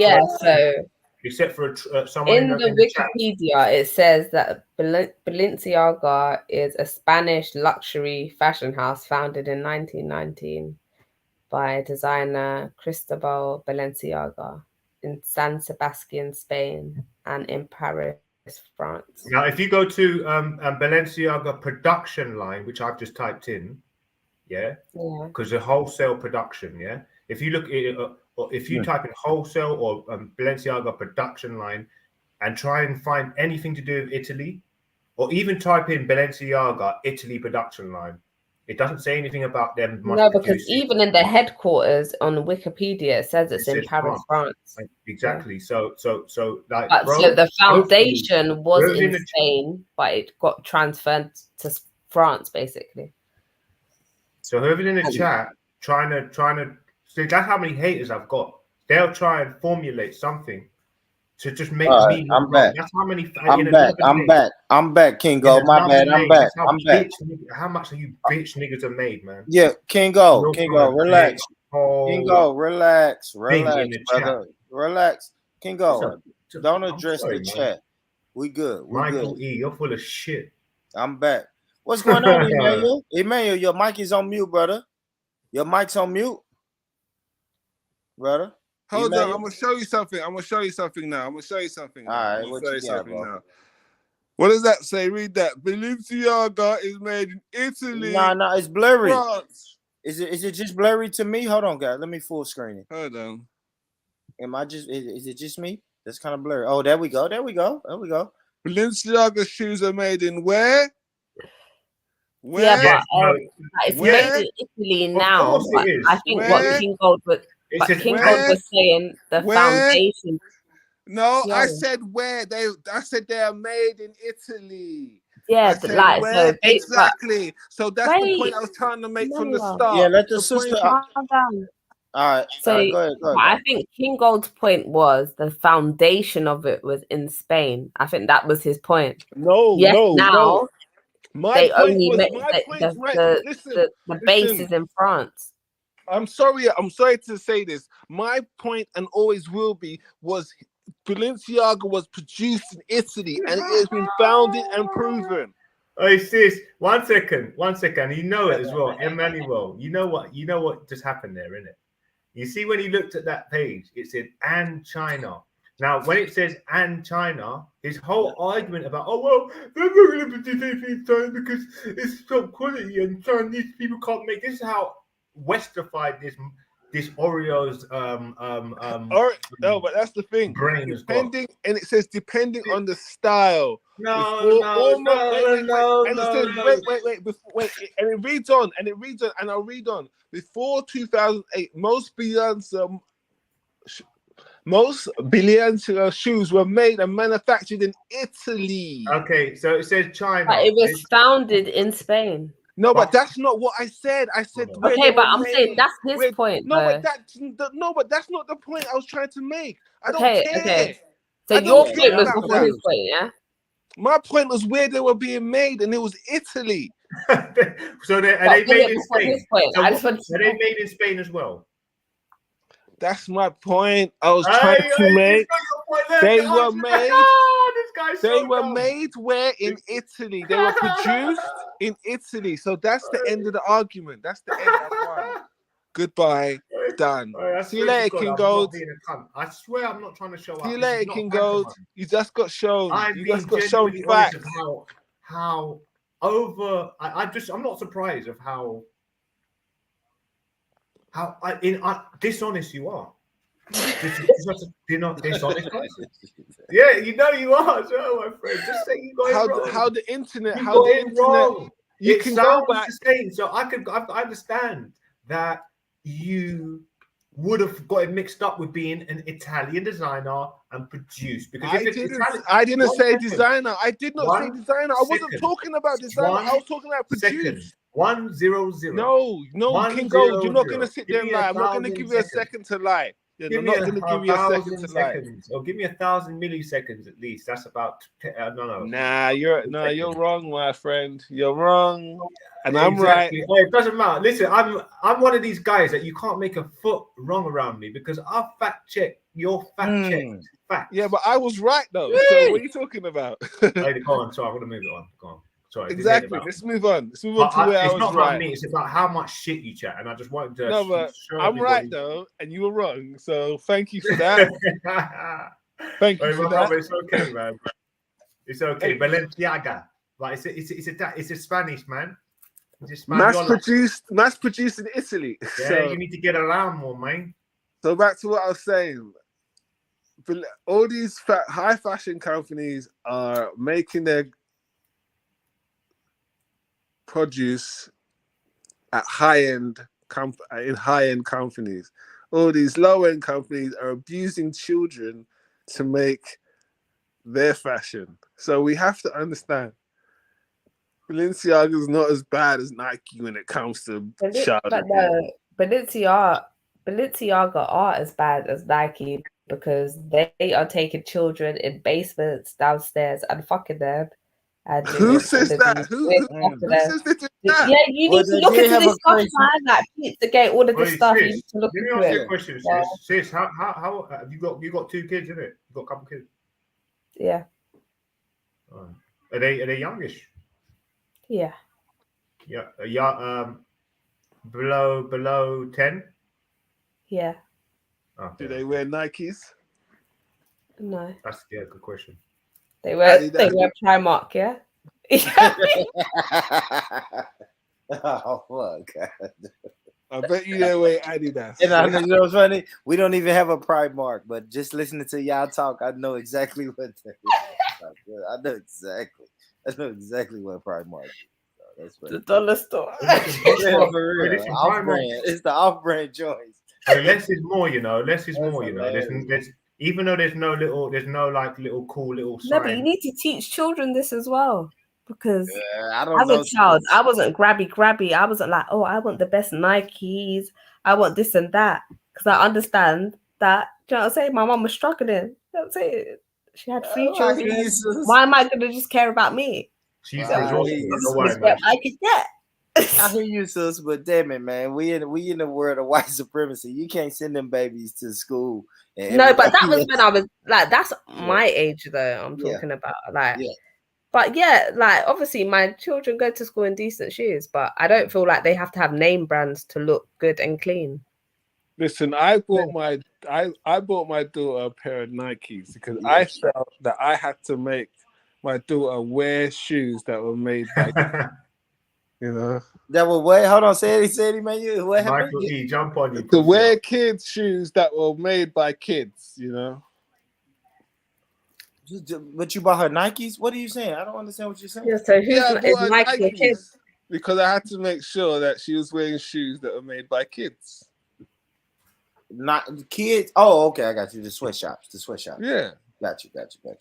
D: Except for someone
E: in the Wikipedia, it says that Balenciaga is a Spanish luxury fashion house founded in 1919 by designer Cristobal Balenciaga in San Sebastian, Spain, and in Paris, France.
D: Now, if you go to Balenciaga production line, which I've just typed in, because the wholesale production, if you look at it, or if you type in wholesale or Balenciaga production line and try and find anything to do with Italy, or even type in Balenciaga Italy production line, it doesn't say anything about them.
E: No, because even in the headquarters on Wikipedia, it says it's in Paris, France.
D: Exactly. So like,
E: so the foundation was in Spain, but it got transferred to France, basically.
D: So whoever's in the chat trying to see, that's how many haters I've got. They'll try and formulate something to just make me look wrong. That's how many.
A: I'm back, Kingo. My bad. I'm back.
D: How much are you bitch niggas are made, man?
A: Yeah, Kingo, relax. Kingo, relax, brother. Relax. Kingo, don't address the chat. We good.
D: Michael E, you're full of shit.
A: I'm back. What's going on, Emmanuel? Emmanuel, your mic is on mute, brother. Your mic's on mute, brother.
F: Hold on, I'm gonna show you something. All right,
A: what you got, bro?
F: What does that say? Read that. Balenciaga is made in Italy.
A: No, it's blurry.
F: France.
A: Is it just blurry to me? Hold on, guys. Let me full screen it.
F: Hold on.
A: Is it just me? That's kind of blurry. Oh, there we go.
F: Balenciaga shoes are made in where?
E: Yeah, but it's made in Italy now. But I think what Kingold was saying, the foundation.
F: No, I said where I said they are made in Italy.
E: Yeah, but like so
F: exactly. So that's the point I was trying to make from the start.
A: Yeah, let the sister
E: calm down.
A: All right.
E: So
A: go ahead.
E: I think Kingold's point was the foundation of it was in Spain. I think that was his point.
F: No. My point was
E: the base is in France.
F: I'm sorry to say this. My point, and always will be, was Balenciaga was produced in Italy and it has been founded and proven.
D: Oh, sis, one second. You know it as well, Emmanuel. You know what just happened there, innit? You see, when he looked at that page, it said "and China." Now, when it says "and China," his whole argument about, oh well, they're not going to produce anything in China because it's top quality and Chinese people can't make. This is how westified this Oreo's
F: no, but that's the thing.
D: brain as well.
F: Depending, and it says depending on the style.
D: No,
F: And it says wait, and it reads on, and I'll read on. Before 2008, most Balenciaga shoes were made and manufactured in Italy.
D: Okay, so it says China.
E: But it was founded in Spain.
F: No, but that's not what I said. I said
E: okay, but I'm saying that's his point.
F: But that's not the point I was trying to make. I don't care.
E: Okay. So your point was before his point, yeah?
F: My point was where they were being made, and it was Italy.
D: So are they made in Spain?
E: So
D: are they made in Spain as well?
F: That's my point. I was trying to make. They were made. They were made where in Italy? They were produced in Italy. So that's the end of the argument. That's the end of one. Goodbye. Done. See you later, King Gold.
D: I swear I'm not trying to show up.
F: See you later, King Gold. You just got shown. You just got shown facts.
D: How over. I'm not surprised of how dishonest you are. You're not dishonest. Yeah, you know you are, so my friend. Just say you got it wrong.
F: How the internet?
D: You got it wrong.
F: You can go back.
D: The same. So I understand that you would have got it mixed up with being an Italian designer and produced because
F: I didn't say designer. I did not say designer. I wasn't talking about designer. I was talking about produced.
D: 100.
F: No, King Gold. You're not gonna sit there and lie. I'm not gonna give you a second to lie. I'm not gonna give you a second to lie.
D: Or give me 1,000 milliseconds at least. That's about no.
F: Nah, you're wrong, my friend. You're wrong, and I'm right.
D: Oh, it doesn't matter. Listen, I'm one of these guys that you can't make a foot wrong around me because I'll fact check your fact check facts.
F: Yeah, but I was right though. So what are you talking about?
D: Go on. Sorry, I want to move it on. Go on. Sorry,
F: exactly. Let's move on. Let's move on to where I was right.
D: It's not about me. It's about how much shit you chat, and I just wanted to.
F: No, but I'm right though, and you were wrong. So thank you for that. Thank you for that.
D: It's okay, man. It's okay. Balenciaga, like it's a Spanish man.
F: Mass produced in Italy.
D: Yeah,
F: so,
D: you need to get around more, man.
F: So back to what I was saying. All these high fashion companies are making their produce at high-end companies. All these low-end companies are abusing children to make their fashion. So we have to understand Balenciaga is not as bad as Nike when it comes to child abuse.
E: Balenciaga are as bad as Nike because they are taking children in basements downstairs and fucking them. And
F: who says that? Who says that?
E: Yeah, you need to look into this stuff, man. Like Pizzagate, all of this stuff. You need to look into it.
D: Let me ask you a question, sis. How have you got 2 kids, isn't it? You got a couple kids.
E: Yeah.
D: Are they youngish?
E: Yeah.
D: Yeah. Below 10.
E: Yeah.
D: Oh,
F: do they wear Nikes?
E: No.
D: That's good question.
E: They wear Primark, yeah.
A: Oh my god!
F: I bet you they wear Adidas.
A: And you know what's funny? We don't even have a Primark, but just listening to y'all talk, I know exactly what they I know exactly what Primark is. That's
E: the dollar store.
A: It's the off-brand choice.
D: Less is more, you know. Less is more, you know. There's even though there's no little cool little sign.
E: No, but you need to teach children this as well. Because
A: as
E: a child, I wasn't grabby. I wasn't like, oh, I want the best Nikes. I want this and that. Because I understand that, do you know what I'm saying? My mom was struggling. You know what I'm saying? She had 3 children. Why am I going to just care about me?
D: She's
E: I could get.
A: I hear you, sis, but damn it, man, we in the world of white supremacy. You can't send them babies to school.
E: No, but that was when I was like, that's my age though. I'm talking about like, but yeah, like obviously my children go to school in decent shoes, but I don't feel like they have to have name brands to look good and clean.
F: Listen, I bought my daughter a pair of Nikes because I felt that I had to make my daughter wear shoes that were made by You know,
A: That was what? Hold on, say it, man. What happened?
D: Michael E, jump on you.
F: to
D: pussy.
F: wear kids' shoes that were made by kids. You know.
A: But you bought her Nikes? What are you saying? I don't understand what you're saying.
E: Yeah, so
F: Yeah, I
E: is
F: bought her
E: Nike a kid?
F: Nikes because I had to make sure that she was wearing shoes that were made by kids.
A: Not kids. Oh, okay, I got you. The sweatshops.
F: Yeah.
A: Got you.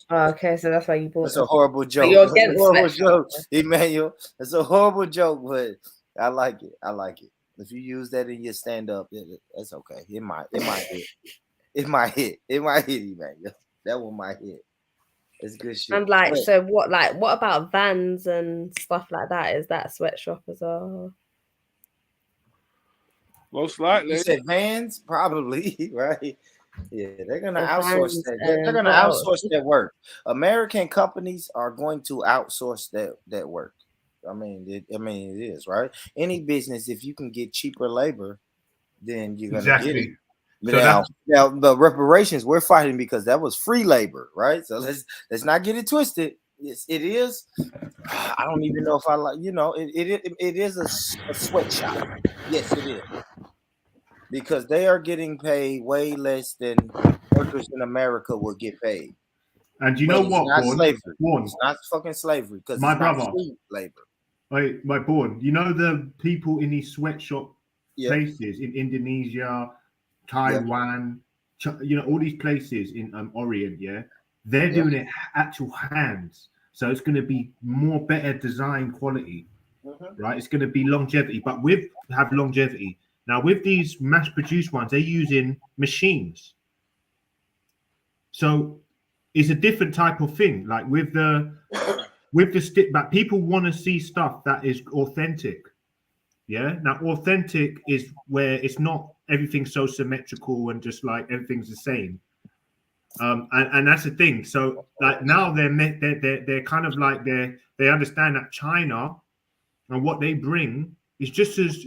E: Oh, okay, so that's why you bought
A: That's a
E: them.
A: horrible joke.
E: you're
A: That's a
E: against
A: horrible
E: sweatshops,
A: joke, Emmanuel. That's a horrible joke, but I like it. If you use that in your stand-up, that's okay. It might hit. It might hit, Emmanuel. That one might hit. It's good shit.
E: And so what about Vans and stuff like that? Is that a sweatshop as well?
F: Most likely.
A: You said Vans, probably, right? Yeah, they're gonna
E: The
A: outsource
E: Vans,
A: that. They're gonna
E: what else?
A: outsource that work. American companies are going to outsource that work. I mean, it is right. Any business, if you can get cheaper labor, then you're gonna get it.
D: So
A: Now the reparations we're fighting because that was free labor, right? So let's not get it twisted. Yes, it is. I don't even know if I like. It is a sweatshop. Yes, it is. Because they are getting paid way less than workers in America will get paid.
D: And you know
A: it's
D: what,
A: not
D: Born?
A: slavery.
D: Born.
A: It's not fucking slavery because
D: My
A: it's not
D: brother.
A: free labor.
D: Wait, my Born. You know the people in these sweatshop
A: Yeah.
D: places in Indonesia, Taiwan, all these places in Orient, yeah? They're doing it actual hands. So it's going to be more better design quality, right? It's going to be longevity, but have longevity. Now, with these mass-produced ones, they're using machines. So it's a different type of thing. Like with the stick back, people want to see stuff that is authentic. Yeah. Now, authentic is where it's not everything so symmetrical and just like everything's the same. And that's the thing. So like now they're kind of like they understand that China and what they bring is just as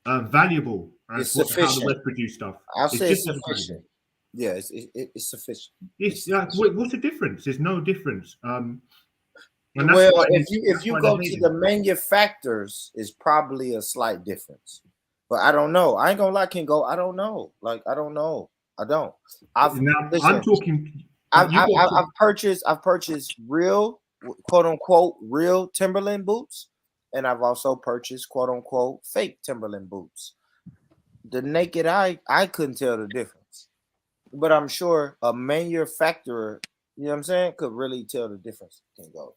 D: valuable as how the West produce stuff.
A: I'll say it's sufficient. Yeah, it's sufficient.
D: It's like what's the difference? There's no difference.
A: Well, if you go to the manufacturers, it's probably a slight difference. But I don't know. I ain't gonna lie, Kingo. I don't know. Like I don't know. I don't.
D: I'm talking.
A: I've purchased real, quote unquote, real Timberland boots, and I've also purchased quote unquote fake Timberland boots. The naked eye, I couldn't tell the difference, but I'm sure a manufacturer, you know what I'm saying, could really tell the difference. Kingo.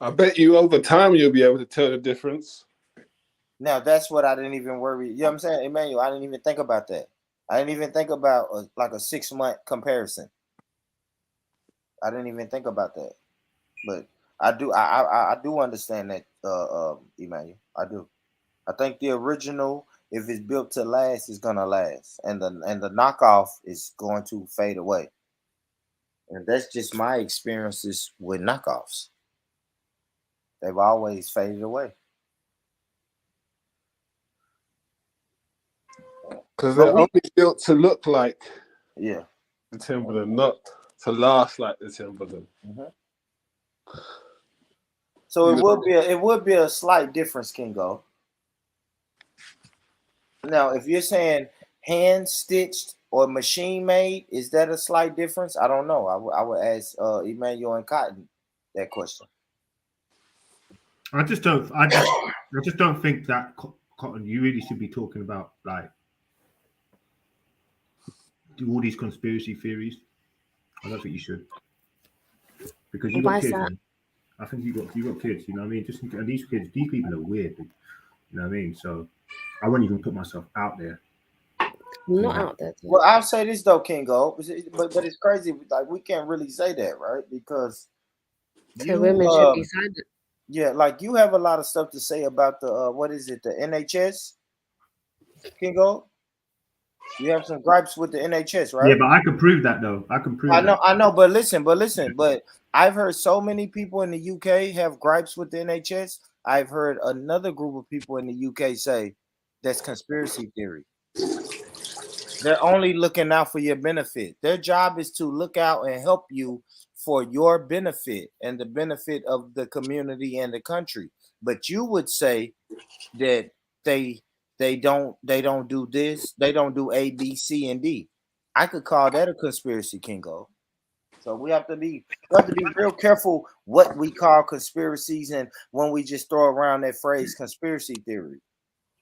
F: I bet you over time you'll be able to tell the difference.
A: Now that's what I didn't even worry. You know what I'm saying, Emmanuel? I didn't even think about that. I didn't even think about like a 6-month comparison. I didn't even think about that, but I do. I do understand that, Emmanuel. I do. I think the original, if it's built to last, is gonna last, and the knockoff is going to fade away. And that's just my experiences with knockoffs. They've always faded away.
F: Because they're only built to look like
A: the
F: Timberland, not to last like the Timberland.
A: So it would be a slight difference, Kingo. Now, if you're saying hand stitched or machine made, is that a slight difference? I don't know. I would ask Emmanuel and Cotton that question.
D: I just don't think that, Cotton, you really should be talking about like all these conspiracy theories. I don't think you should, because you got kids. I think you got kids. You know what I mean? And these people are weird. You know what I mean? So I wouldn't even put myself out there.
E: Not out there.
A: Well, I'll say this though, Kingo, but it's crazy. Like we can't really say that, right? Because
E: women should be silent.
A: Yeah, like you have a lot of stuff to say about the what is it, the NHS, Kingo? You have some gripes with the NHS, right?
D: Yeah, but I can prove that though. I know,
A: but listen, but I've heard so many people in the UK have gripes with the NHS. I've heard another group of people in the UK say that's conspiracy theory. They're only looking out for your benefit. Their job is to look out and help you for your benefit and the benefit of the community and the country. But you would say that they don't do this, they don't do A, B, C, and D. I could call that a conspiracy, Kingo. So we have to be real careful what we call conspiracies and when we just throw around that phrase conspiracy theory.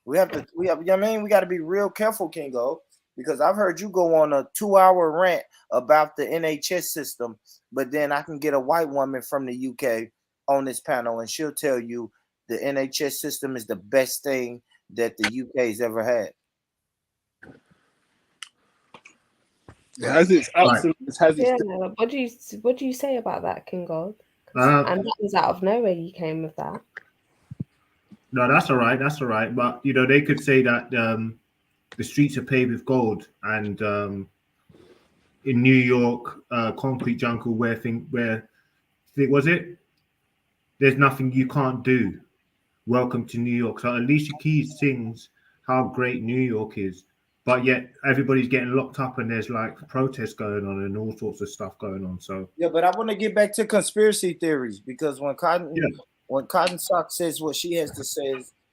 A: We have, you know what I mean? We got to be real careful, Kingo, because I've heard you go on a 2-hour rant about the NHS system, but then I can get a white woman from the UK on this panel and she'll tell you the NHS system is the best thing that the UK's ever had.
F: It has its ups and it has its
E: What do you say about that, King Gold? And that was out of nowhere. You came with that.
D: No, that's all right. That's all right. But you know, they could say that the streets are paved with gold, and in New York, concrete jungle, where was it? There's nothing you can't do. Welcome to New York. So Alicia Keys sings how great New York is, but yet everybody's getting locked up, and there's like protests going on and all sorts of stuff going on. So
A: yeah, but I want to get back to conspiracy theories because when Cotton Sock says what she has to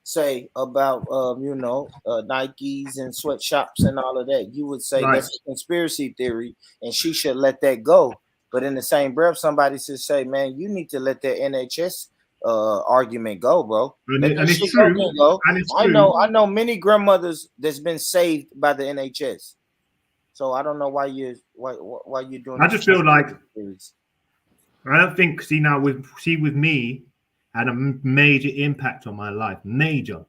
A: say about Nikes and sweatshops and all of that, you would say that's a conspiracy theory and she should let that go. But in the same breath, somebody should say, man, you need to let that NHS argument go, bro.
D: And it's true.
A: Go. And it's true. I know many grandmothers that's been saved by the NHS. So I don't know why you're doing.
D: I just feel like I don't think with me had a major impact on my life, major.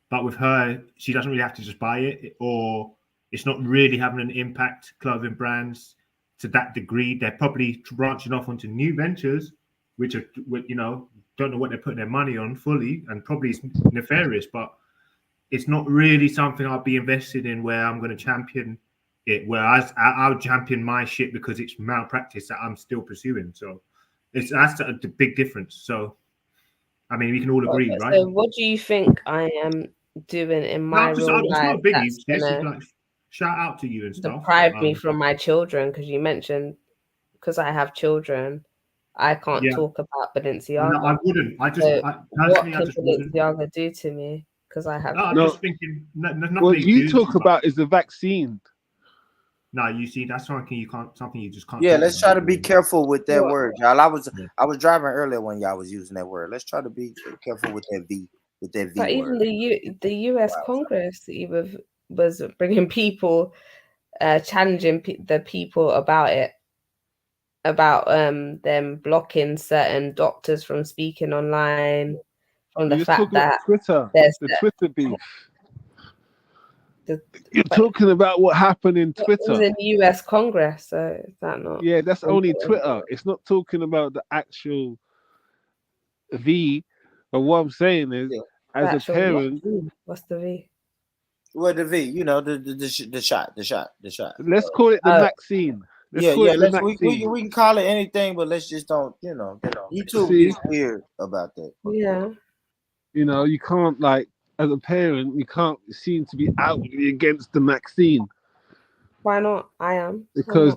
D: But with her, she doesn't really have to just buy it, or it's not really having an impact. Clothing brands to that degree, they're probably branching off onto new ventures, which are don't know what they're putting their money on fully, and probably it's nefarious. But it's not really something I'll be invested in where I'm going to champion it. Whereas I'll champion my shit because it's malpractice that I'm still pursuing. So that's the big difference. So. I mean, we can all agree, right?
E: So, what do you think I am doing in my real life?
D: It's not biggie. It's like shout out to you and stuff.
E: Deprive me from my children because you mentioned because I have children, I can't talk about Balenciaga.
D: No, I wouldn't. What
E: can Balenciaga do to me because I have?
D: No, I'm just thinking.
F: What you talk about is the vaccine.
D: No, you see, that's something you just can't.
A: Yeah, let's try to be careful with that word, y'all. I was driving earlier when y'all was using that word. Let's try to be careful with that V.
E: But even the U.S. Congress even was bringing people, challenging the people about it, about them blocking certain doctors from speaking online, from the fact that
F: the Twitter beef. You're talking about what happened in Twitter. It
E: was in the US Congress, so is that not?
F: Yeah, that's only Twitter. It's not talking about the actual V. But what I'm saying is, as a parent,
E: what's the V?
A: Well, the V, the shot.
F: Let's call it the vaccine.
A: We can call it anything, but let's just don't. YouTube is weird about that.
E: Yeah.
F: You can't as a parent, you can't seem to be outwardly against the vaccine.
E: Why not? I am.
F: Because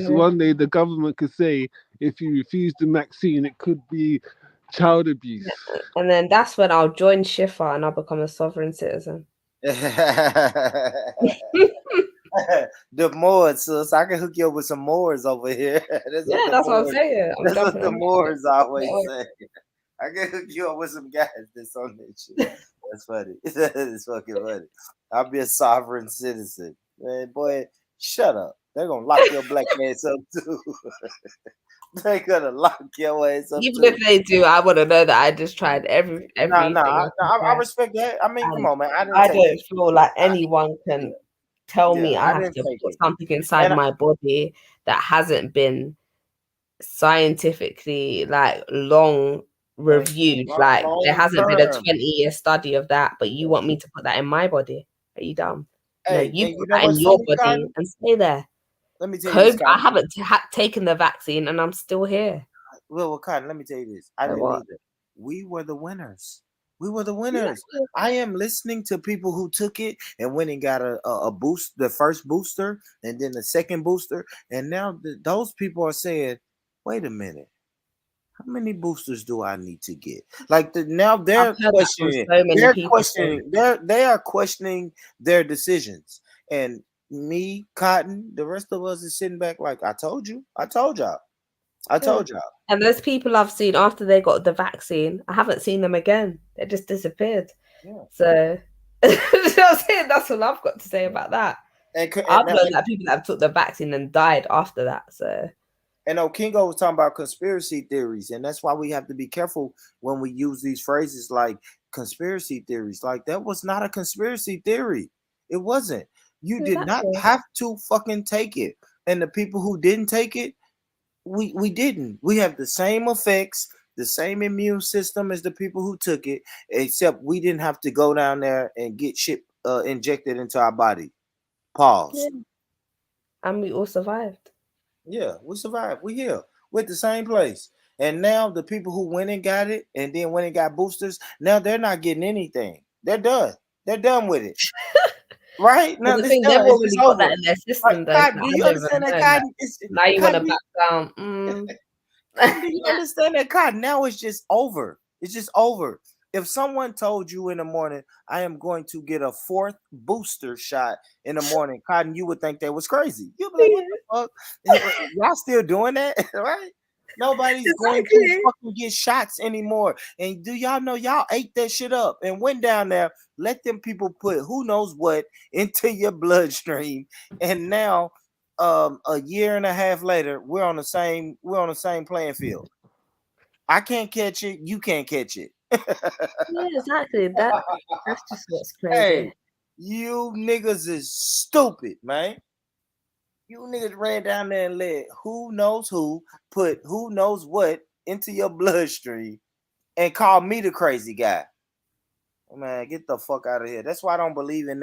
F: one day the government could say if you refuse the vaccine, it could be child abuse.
E: And then that's when I'll join Shifa and I'll become a sovereign citizen.
A: The Moors, sis. I can hook you up with some Moors over here.
E: That's what I'm saying.
A: That's what the Moors always say. I can hook you up with some guys that's on that shit. That's funny. It's fucking funny. I'll be a sovereign citizen. Man, boy, shut up. They're going to lock your black ass up, too. They're going to lock your ass up,
E: Even if they do, I want to know that I just tried everything.
A: I respect that. I mean, come on, man.
E: I don't feel like anyone can tell me I have to put something inside my body that hasn't been scientifically, long reviewed. There hasn't been a 20-year study of that, but you want me to put that in my body? Are you dumb? No, you put that in your body and stay there.
A: Let me tell you,
E: I haven't taken the vaccine and I'm still here.
A: Well, Cotton, let me tell you this. I didn't either. We were the winners. I am listening to people who took it and went and got a boost, the first booster, and then the second booster, and now those people are saying, wait a minute. How many boosters do I need to get? Like now they're
E: I've heard that from
A: questioning.
E: so many
A: They're
E: people.
A: questioning. They are questioning their decisions. And me, Cotton, the rest of us is sitting back like, I told you. I told y'all. I told y'all.
E: And there's people I've seen after they got the vaccine. I haven't seen them again. They just disappeared.
A: Yeah.
E: So you know what I'm saying? That's all I've got to say about that. I've learned that people that took the vaccine and died after that. So.
A: And Kingo was talking about conspiracy theories, and that's why we have to be careful when we use these phrases like conspiracy theories. Like that was not a conspiracy theory. It wasn't. You did not have to fucking take it. And the people who didn't take it, we didn't. We have the same effects, the same immune system as the people who took it, except we didn't have to go down there and get shit injected into our body. Pause.
E: Yeah. And we all survived.
A: Yeah, we survived. We here. We're at the same place. And now the people who went and got it and then went and got boosters, now they're not getting anything. They're done. They're done with it. Right? Now
E: the thing, they've already got that in their system, though.
A: God, do you understand that, Cotton?
E: Now you want to back down.
A: Do you understand that, Cotton? Now it's just over. It's just over. If someone told you in the morning, I am going to get a 4th booster shot in the morning, Cotton, you would think that was crazy. You'd be like, what the fuck? Y'all still doing that, right? Nobody's going to fucking get shots anymore. And do y'all know y'all ate that shit up and went down there, let them people put who knows what into your bloodstream. And now a year and a half later, we're on the same playing field. I can't catch it, you can't catch it.
E: Yeah, exactly. That's just what's crazy.
A: Hey, you niggas is stupid, man. You niggas ran down there and let who knows who put who knows what into your bloodstream and call me the crazy guy. Man, get the fuck out of here. That's why I don't believe in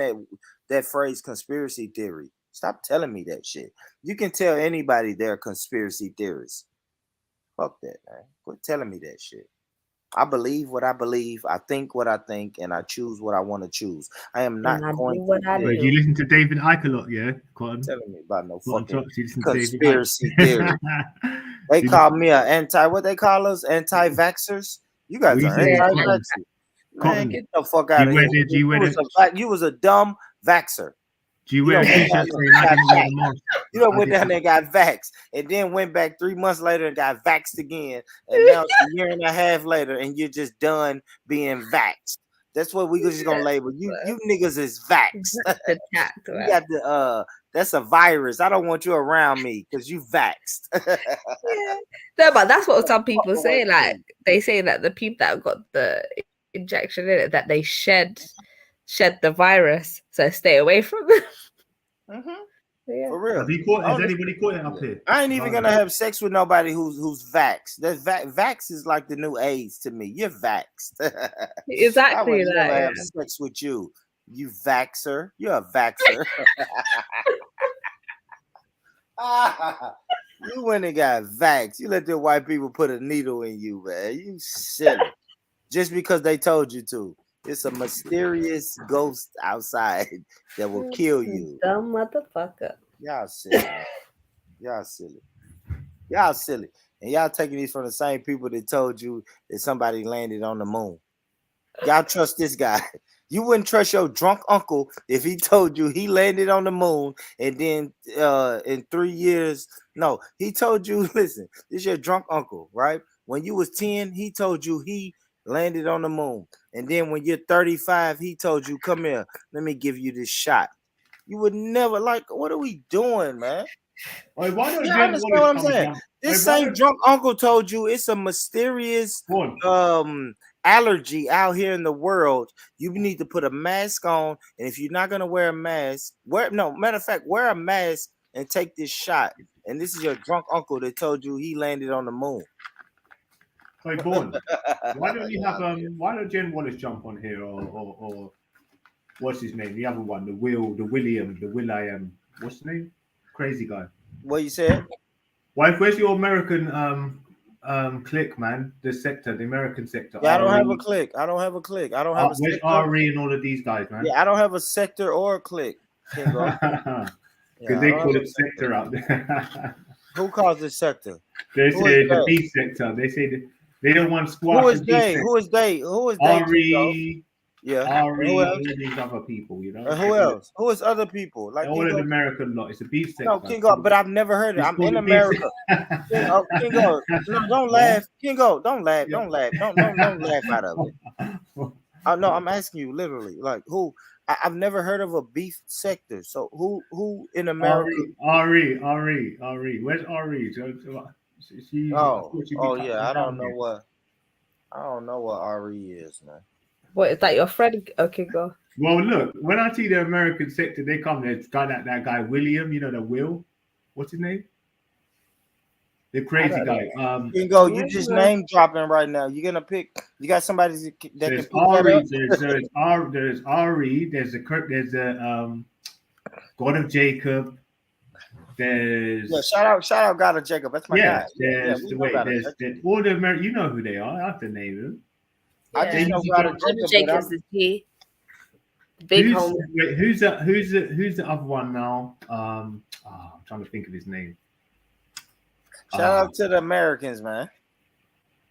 A: that phrase conspiracy theory. Stop telling me that shit. You can tell anybody they're conspiracy theorists. Fuck that, man. Quit telling me that shit. I believe what I believe. I think what I think, and I choose what I want to choose. I am not going to.
D: Wait, you listen to David Icke a lot, yeah?
A: Telling me about no fucking conspiracy theory. They call me what they call us? Anti-vaxxers? You guys are anti-vaxxers. Man, get the fuck out of here. You was a dumb vaxxer.
D: Do you wear a t-shirt saying I didn't wear the mask?
A: You know, went down there and got vaxxed, and then went back 3 months later and got vaxxed again, and now it's a year and a half later, and you're just done being vaxxed. That's what we just gonna label you. You niggas is vaxxed. You got the that's a virus. I don't want you around me because you vaxxed.
E: Yeah. No, but that's what some people say. Like they say that the people that got the injection in it, that they shed the virus, so stay away from it. Yeah.
A: For real.
D: Has anybody caught it up here?
A: I ain't even gonna have sex with nobody who's vaxxed. That vax is like the new AIDS to me. You're vaxxed.
E: Exactly.
A: I would never have sex with you. You vaxxer. You're a vaxxer. You went and got vaxxed. You let the white people put a needle in you, man. You silly. Just because they told you to. It's a mysterious ghost outside that will kill you.
E: Dumb motherfucker.
A: Y'all silly. Y'all silly. Y'all silly. And y'all taking these from the same people that told you that somebody landed on the moon. Y'all trust this guy. You wouldn't trust your drunk uncle if he told you he landed on the moon and then in 3 years, no, he told you, listen, this is your drunk uncle, right? When you was 10, he told you he landed on the moon. And then when you're 35, he told you, come here, let me give you this shot. You would never, like, what are we doing, man?
D: Wait, why don't
A: you understand what I'm saying? This same drunk uncle told you it's a mysterious allergy out here in the world. You need to put a mask on, and if you're not gonna wear a mask, wear a mask and take this shot. And this is your drunk uncle that told you he landed on the moon.
D: Hey, Bourne, why don't you have why don't Jen Wallace jump on here or what's his name? The other one, the Will.i.am. What's the name? Crazy guy.
A: What you said?
D: Where's your American clique, man? The American sector.
A: Yeah, I don't have a clique. I don't have a
D: where's Ari and all of these guys, man?
A: Yeah, I don't have a sector or a clique.
D: Because they call it sector out there.
A: Who calls this sector?
D: They
A: Who
D: say
A: is
D: the
A: they?
D: beef sector. They say they don't want
A: Who
D: squash
A: is
D: and beef
A: they?
D: sector.
A: Who is they? Who is they? Kingo?
D: Ari,
A: Yeah. And
D: Ari,
A: who
D: all
A: else?
D: these other people, you know.
A: And who else? Who is other people? Like
D: All an
A: Kingo?
D: American lot. It's a beef sector.
A: No, Kingo, but I've never heard it.
D: It's
A: I'm
D: called
A: in
D: the beef
A: America. Kingo, no, don't laugh. Kingo, don't laugh. Don't laugh. Don't laugh out of it. No, I'm asking you literally. Like who? I've never heard of a beef sector. So who in America?
D: Ari. Where's Ari? She,
A: Oh yeah. I don't know what RE is, man.
E: What is that? Your friend? Okay, go.
D: Well, look, when I see the American sector, they come. There's that guy William. You know the Will. What's his name? The crazy guy.
A: Kingo, you just name dropping right now. You're gonna pick. You got somebody that can pick
D: Ari,
A: that up.
D: there's Ari. There's a God of Jacob. There's
A: shout out God of Jacob. That's my guy.
D: There's all the American. You know who they are. I have to name them.
A: I just know God of
E: Jacob's the G. Big home.
D: Wait, who's the other one now? I'm trying to think of his name.
A: Shout out to the Americans, man.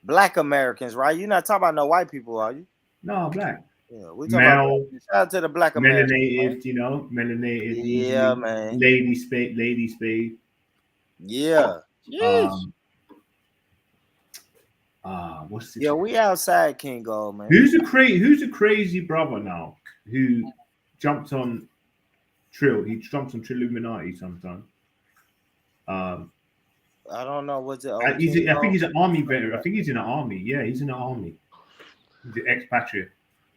A: Black Americans, right? You're not talking about no white people, are you?
D: No, black.
A: Yeah, we talking about shout out to the Black Americans.
D: Melanated, you know, melanated.
A: Yeah, easily. Man.
D: Lady spade.
A: Yeah.
D: What's this?
A: Yeah, we outside Kingo, man.
D: Who's the crazy brother now who jumped on Trill? He jumps on Trilluminati sometimes.
A: I don't know what's it.
D: I think he's an army veteran. I think he's in the army. Yeah, he's in the army. He's an expatriate.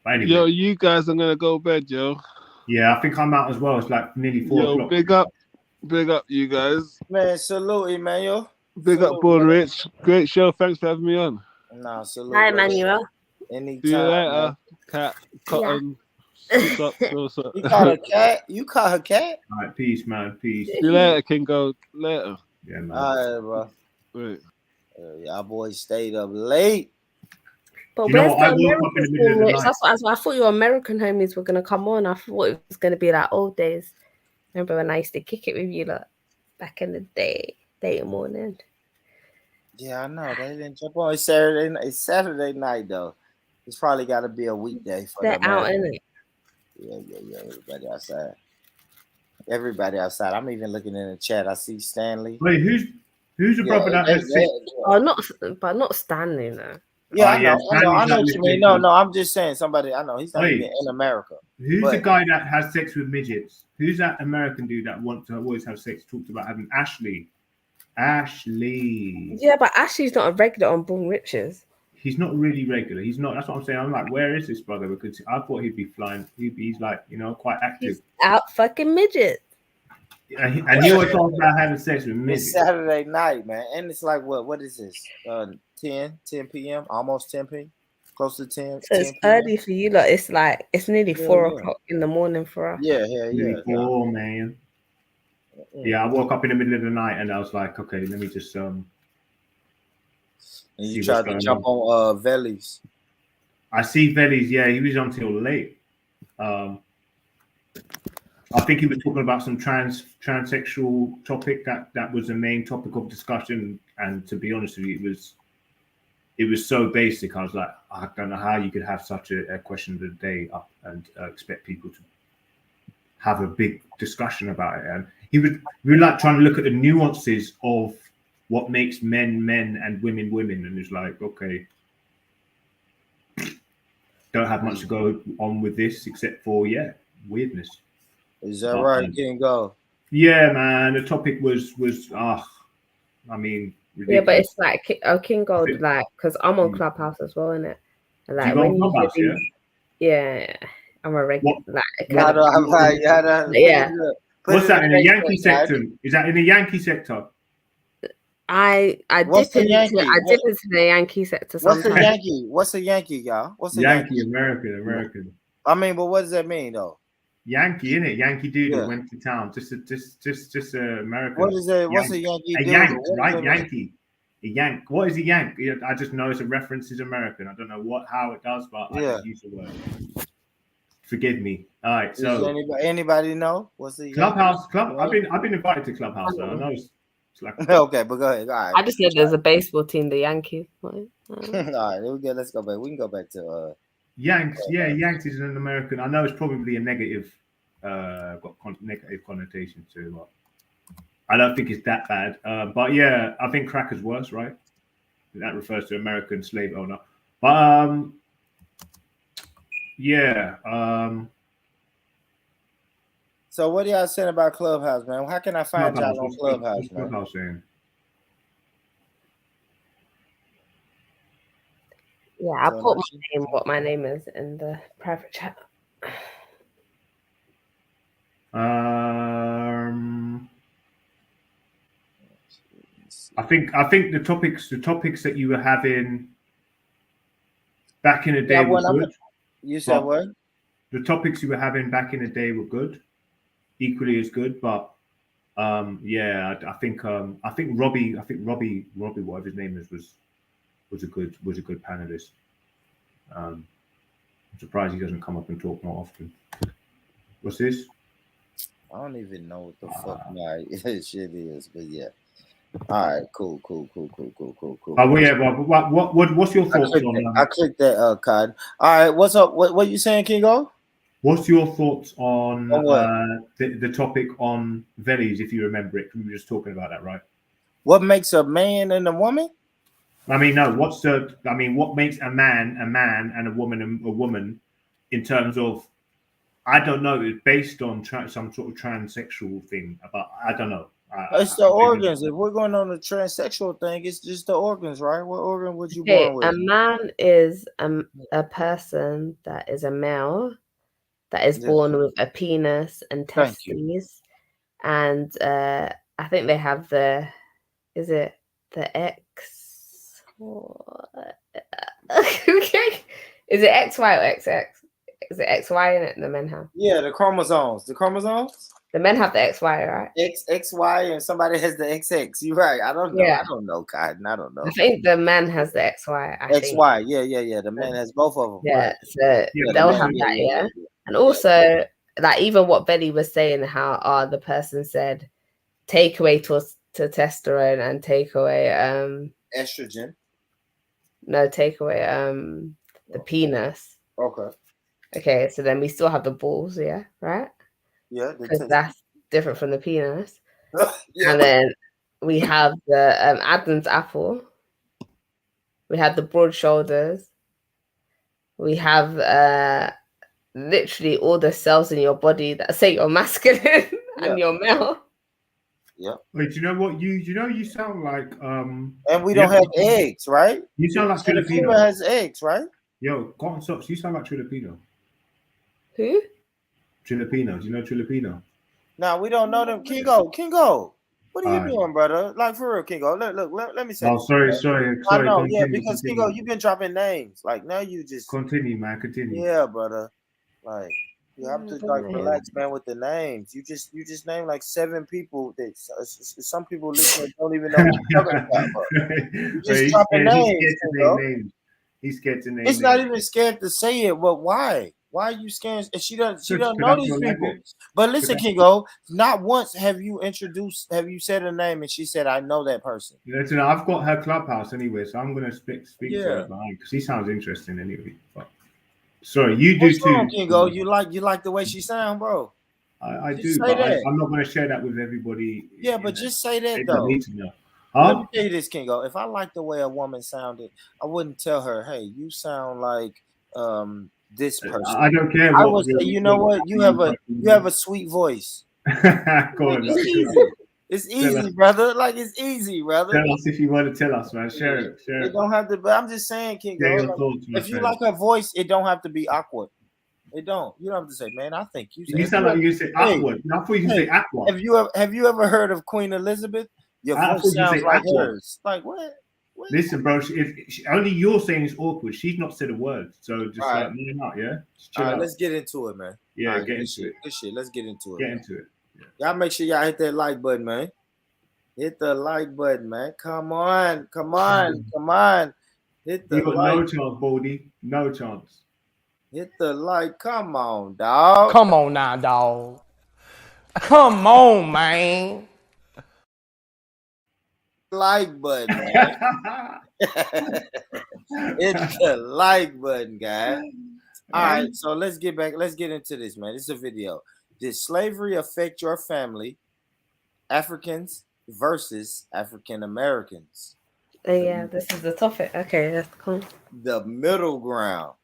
D: But anyway.
F: Yo, you guys are gonna go bed, yo.
D: Yeah, I think I'm out as well. It's like nearly 4 o'clock.
F: Big up, you guys.
A: Man, salute, Emmanuel.
F: Big up, Born Rich. Great show. Thanks for having me on.
A: Nah, salute.
E: Hi, Emmanuel.
A: Anytime.
F: See you later, Cat. Cotton.
A: Yeah. You call her cat? You call her cat?
D: All right, peace, man. Peace.
F: See you later, Kingo. Later.
D: Yeah, man.
A: All right, bro.
F: Right.
A: Y'all boys stayed up late.
E: But where's the American? That's why I thought your American homies were gonna come on. I thought it was gonna be like old days. Remember when I used to kick it with you like back in the day morning.
A: Yeah, I know. They didn't jump on. It's Saturday night though. It's probably got to be a weekday for them.
E: They're out, isn't it?
A: Yeah. Everybody outside. I'm even looking in the chat. I see Stanley.
D: Wait, who's the brother that has sex?
E: Oh, not Stanley though.
A: Yeah, I know what you mean. No, I'm just saying somebody I know. He's not even in America.
D: Who's the guy that has sex with midgets? Who's that American dude that wants to always have sex? Talked about having Ashley.
E: Yeah, but Ashley's not a regular on Born Riches.
D: He's not really regular. He's not. That's what I'm saying. I'm like, where is this brother? Because I thought he'd be flying. He's like, you know, quite active.
E: He's out fucking midgets.
D: And he always talks about having sex with midgets.
A: It's Saturday night, man, and it's like what is this? 10 p.m. Almost 10 p.m. Close to 10.
E: So it's early for you, like it's nearly 4 o'clock in the morning for us.
A: Yeah.
D: 4, man. Yeah, I woke up in the middle of the night and I was like, okay, let me just And
A: you tried to jump on Velis.
D: I see Velis, yeah, he was on till late. I think he was talking about some transsexual topic that was the main topic of discussion. And to be honest with you, it was so basic. I was like, I don't know how you could have such a question of the day up and expect people to have a big discussion about it. And we were like trying to look at the nuances of what makes men and women. And it's like, okay, don't have much to go on with this except for weirdness.
A: Is that right? Can't go.
D: Yeah, man. The topic was I mean, ridiculous.
E: Yeah, but it's like Kingo, like, because I'm on Clubhouse as well, innit? And like when you
D: Clubhouse,
E: yeah, I'm a regular.
A: Yeah.
D: What's that in the Yankee sector? Is that in the Yankee sector?
E: I dip into the Yankee sector sometimes.
A: What's a Yankee, y'all? What's a
D: Yankee? American.
A: I mean, but what does that mean though?
D: Yankee, innit? Yankee dude that went to town. Just American.
A: What is that? What's a Yankee?
D: A yank, right? Yankee. A yank. What is a yank? I just know it's a reference is American. I don't know how it does, but I just use the word. Forgive me. All right. So
A: anybody know what's the
D: Clubhouse? I've been invited to Clubhouse. So I know It's like
A: Okay, but go ahead. All right.
E: I just know there's a baseball team, the Yankees.
A: All right, let's go back. We can go back to
D: Yanks. Yeah, Yanks is an American. I know it's probably a negative, negative connotation to it, but I don't think it's that bad. But yeah, I think cracker's worse, right? That refers to American slave owner. But yeah.
A: So what are y'all saying about Clubhouse, man? How can I find y'all on Clubhouse, man?
D: Clubhouse saying?
E: Yeah, I'll put what my name is in the private chat.
D: I think the topics that you were having back in the day were good.
A: You said what?
D: The topics you were having back in the day were good, equally as good. But yeah, I think Robbie, whatever his name is, was a good panelist. I'm surprised he doesn't come up and talk more often. What's this?
A: I don't even know what the fuck my shit is, but yeah. All right, cool.
D: Oh yeah, what's your thoughts on?
A: I clicked that card. All right, what's up? What you saying, Kingo?
D: What's your thoughts on the topic on Velis, if you remember it? We were just talking about that, right?
A: What makes a man and a woman?
D: I mean, no. What makes a man and a woman a woman in terms of? I don't know. It's based on some sort of transsexual thing. But I don't know.
A: It's the organs. If we're going on the transsexual thing, it's just the organs, right? What organ would you born with?
E: A man is a person that is a male that is born with a penis and testes, and I think they have is it the X? Okay, is it XY or XX? Is it XY in it? The men have.
A: Yeah, the chromosomes.
E: The men have the XY, right?
A: XY, and somebody has the XX. You're right. I don't know. Yeah. I don't know, Cotton. I don't know.
E: I think the man has the XY.
A: XY. Yeah. The man has both of them.
E: Yeah, right. So they'll have that. Yeah. And also, like even what Betty was saying, how the person said, take away testosterone and take away
A: estrogen.
E: No, take away the penis. Okay. So then we still have the balls. Yeah. Right.
A: Yeah,
E: because that's different from the penis. Yeah. And then we have the Adam's apple. We have the broad shoulders. We have literally all the cells in your body that say you're masculine and you're male.
A: Yeah.
D: Wait, you know what? You sound like
A: and we don't have eggs, right?
D: You sound like Filipino.
A: Has eggs, right?
D: Yo, cotton socks. You sound like Filipino.
E: Who?
D: Filipino. Do you know Filipino?
A: No, we don't know them. Kingo. What are you doing, brother? Like for real, Kingo. Look, let me say.
D: Oh, sorry.
A: I know, because Kingo, you've been dropping names. Like now you just
D: continue, man. Continue.
A: Yeah, brother. Like you have to relax, man, with the names. You just name like 7 people that some people listening don't even know what you're talking about. You just dropping names.
D: He's scared to name.
A: It's not even scared to say it, but why? Why are you scared? She doesn't know these people. But listen, Kingo, not once have you said her name and she said, I know that person.
D: Listen, I've got her clubhouse anyway, so I'm gonna speak to her behind because she sounds interesting anyway. But sorry, you do too.
A: Kingo, you like the way she sounds, bro.
D: I do, but I'm not gonna share that with everybody.
A: Yeah, but just say that though. Need to know. Let me tell you this, Kingo. If I like the way a woman sounded, I wouldn't tell her, hey, you sound like this person.
D: I don't care.
A: I would say, you know what? You have a sweet voice. It's easy, brother. Like it's easy, brother.
D: Tell us if you want to tell us, man. Share it.
A: It don't have to. But I'm just saying, Kingo. If you like her voice, it don't have to be awkward. It don't. You don't have to say, man. I think you.
D: You sound like you say awkward. I thought you say awkward.
A: Have you ever heard of Queen Elizabeth? Your voice sounds like hers. Like what?
D: Listen, bro. Only you're saying it's awkward. She's not said a word. So just like me out, yeah.
A: All right, let's get into it, man.
D: Yeah, get into it.
A: Good shit. Let's get into it.
D: Get into it.
A: Y'all make sure y'all hit that like button, man. Hit the like button, man. Come on. Hit the like.
D: No chance, Baldy. No chance.
A: Hit the like. Come on, dog.
H: Come on now, dog. Come on, man.
A: like button, man. Hit the like button, guys. All right, so let's get into this, man. This is a video. Did slavery affect your family? Africans versus African Americans.
E: Yeah, this is the topic. Okay, that's cool.
A: The middle ground.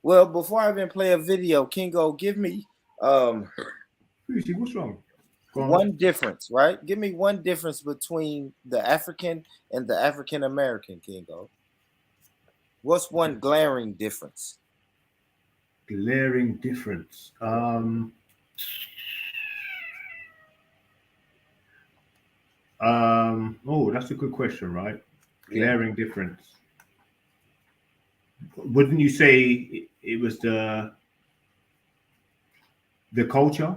A: Well, before I even play a video, Kingo, give me
D: what's wrong?
A: One difference, right? Give me one difference between the African and the African American, Kingo. What's one glaring difference?
D: Glaring difference. Oh, that's a good question, right? Glaring difference. Wouldn't you say it was the culture?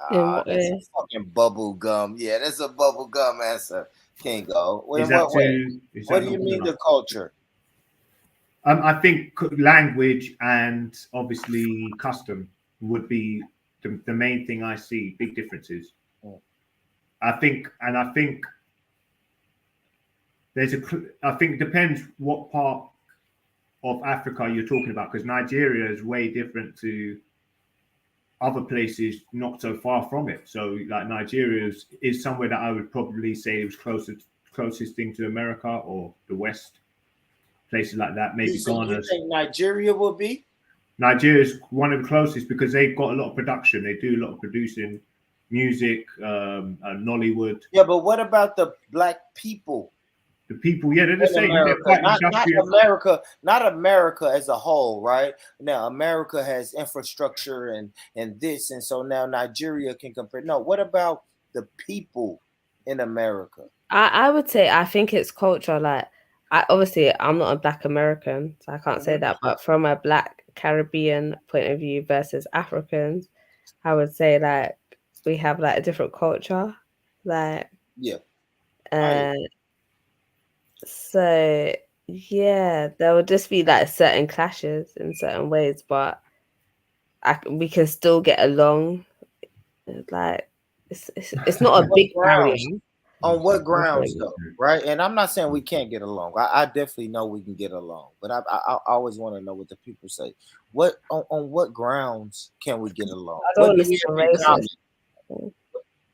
A: That's a fucking bubble gum. Yeah, that's a bubble gum answer. Kingo.
D: Is that
A: what do you mean the culture?
D: I think language and obviously custom would be the main thing I see. Big differences. I think there's I think it depends what part of Africa you're talking about, because Nigeria is way different to other places not so far from it. So like Nigeria is somewhere that I would probably say it was closest thing to America or the West. Places like that, maybe Ghana.
A: You think Nigeria will be?
D: Nigeria is one of the closest because they've got a lot of production. They do a lot of producing, music, Nollywood.
A: Yeah, but what about the black people?
D: The people, yeah, they're the same.
A: Not America as a whole, right? Now America has infrastructure and this, and so now Nigeria can compare. No, what about the people in America?
E: I would say I think it's culture. Like, I'm not a black American, so I can't say that. But from a black Caribbean point of view versus Africans, I would say like we have like a different culture. Like, so yeah, there will just be like certain clashes in certain ways, but we can still get along. Like, it's not a big barrier.
A: On what grounds, though, right? And I'm not saying we can't get along. I definitely know we can get along, but I always want to know what the people say. What on what grounds can we get along? What do we have in common? You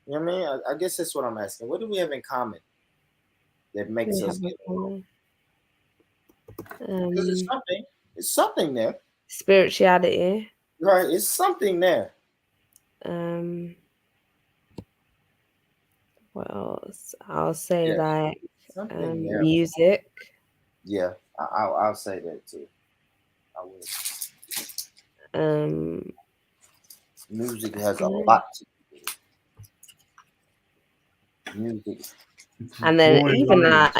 A: know what I mean? I guess that's what I'm asking. What do we have in common that makes us get along? Because it's something there.
E: Spirituality,
A: right? It's something there.
E: What else? I'll say like music.
A: Yeah, I'll say that too. I will. Music has a lot to do with it. Music.
E: And then even like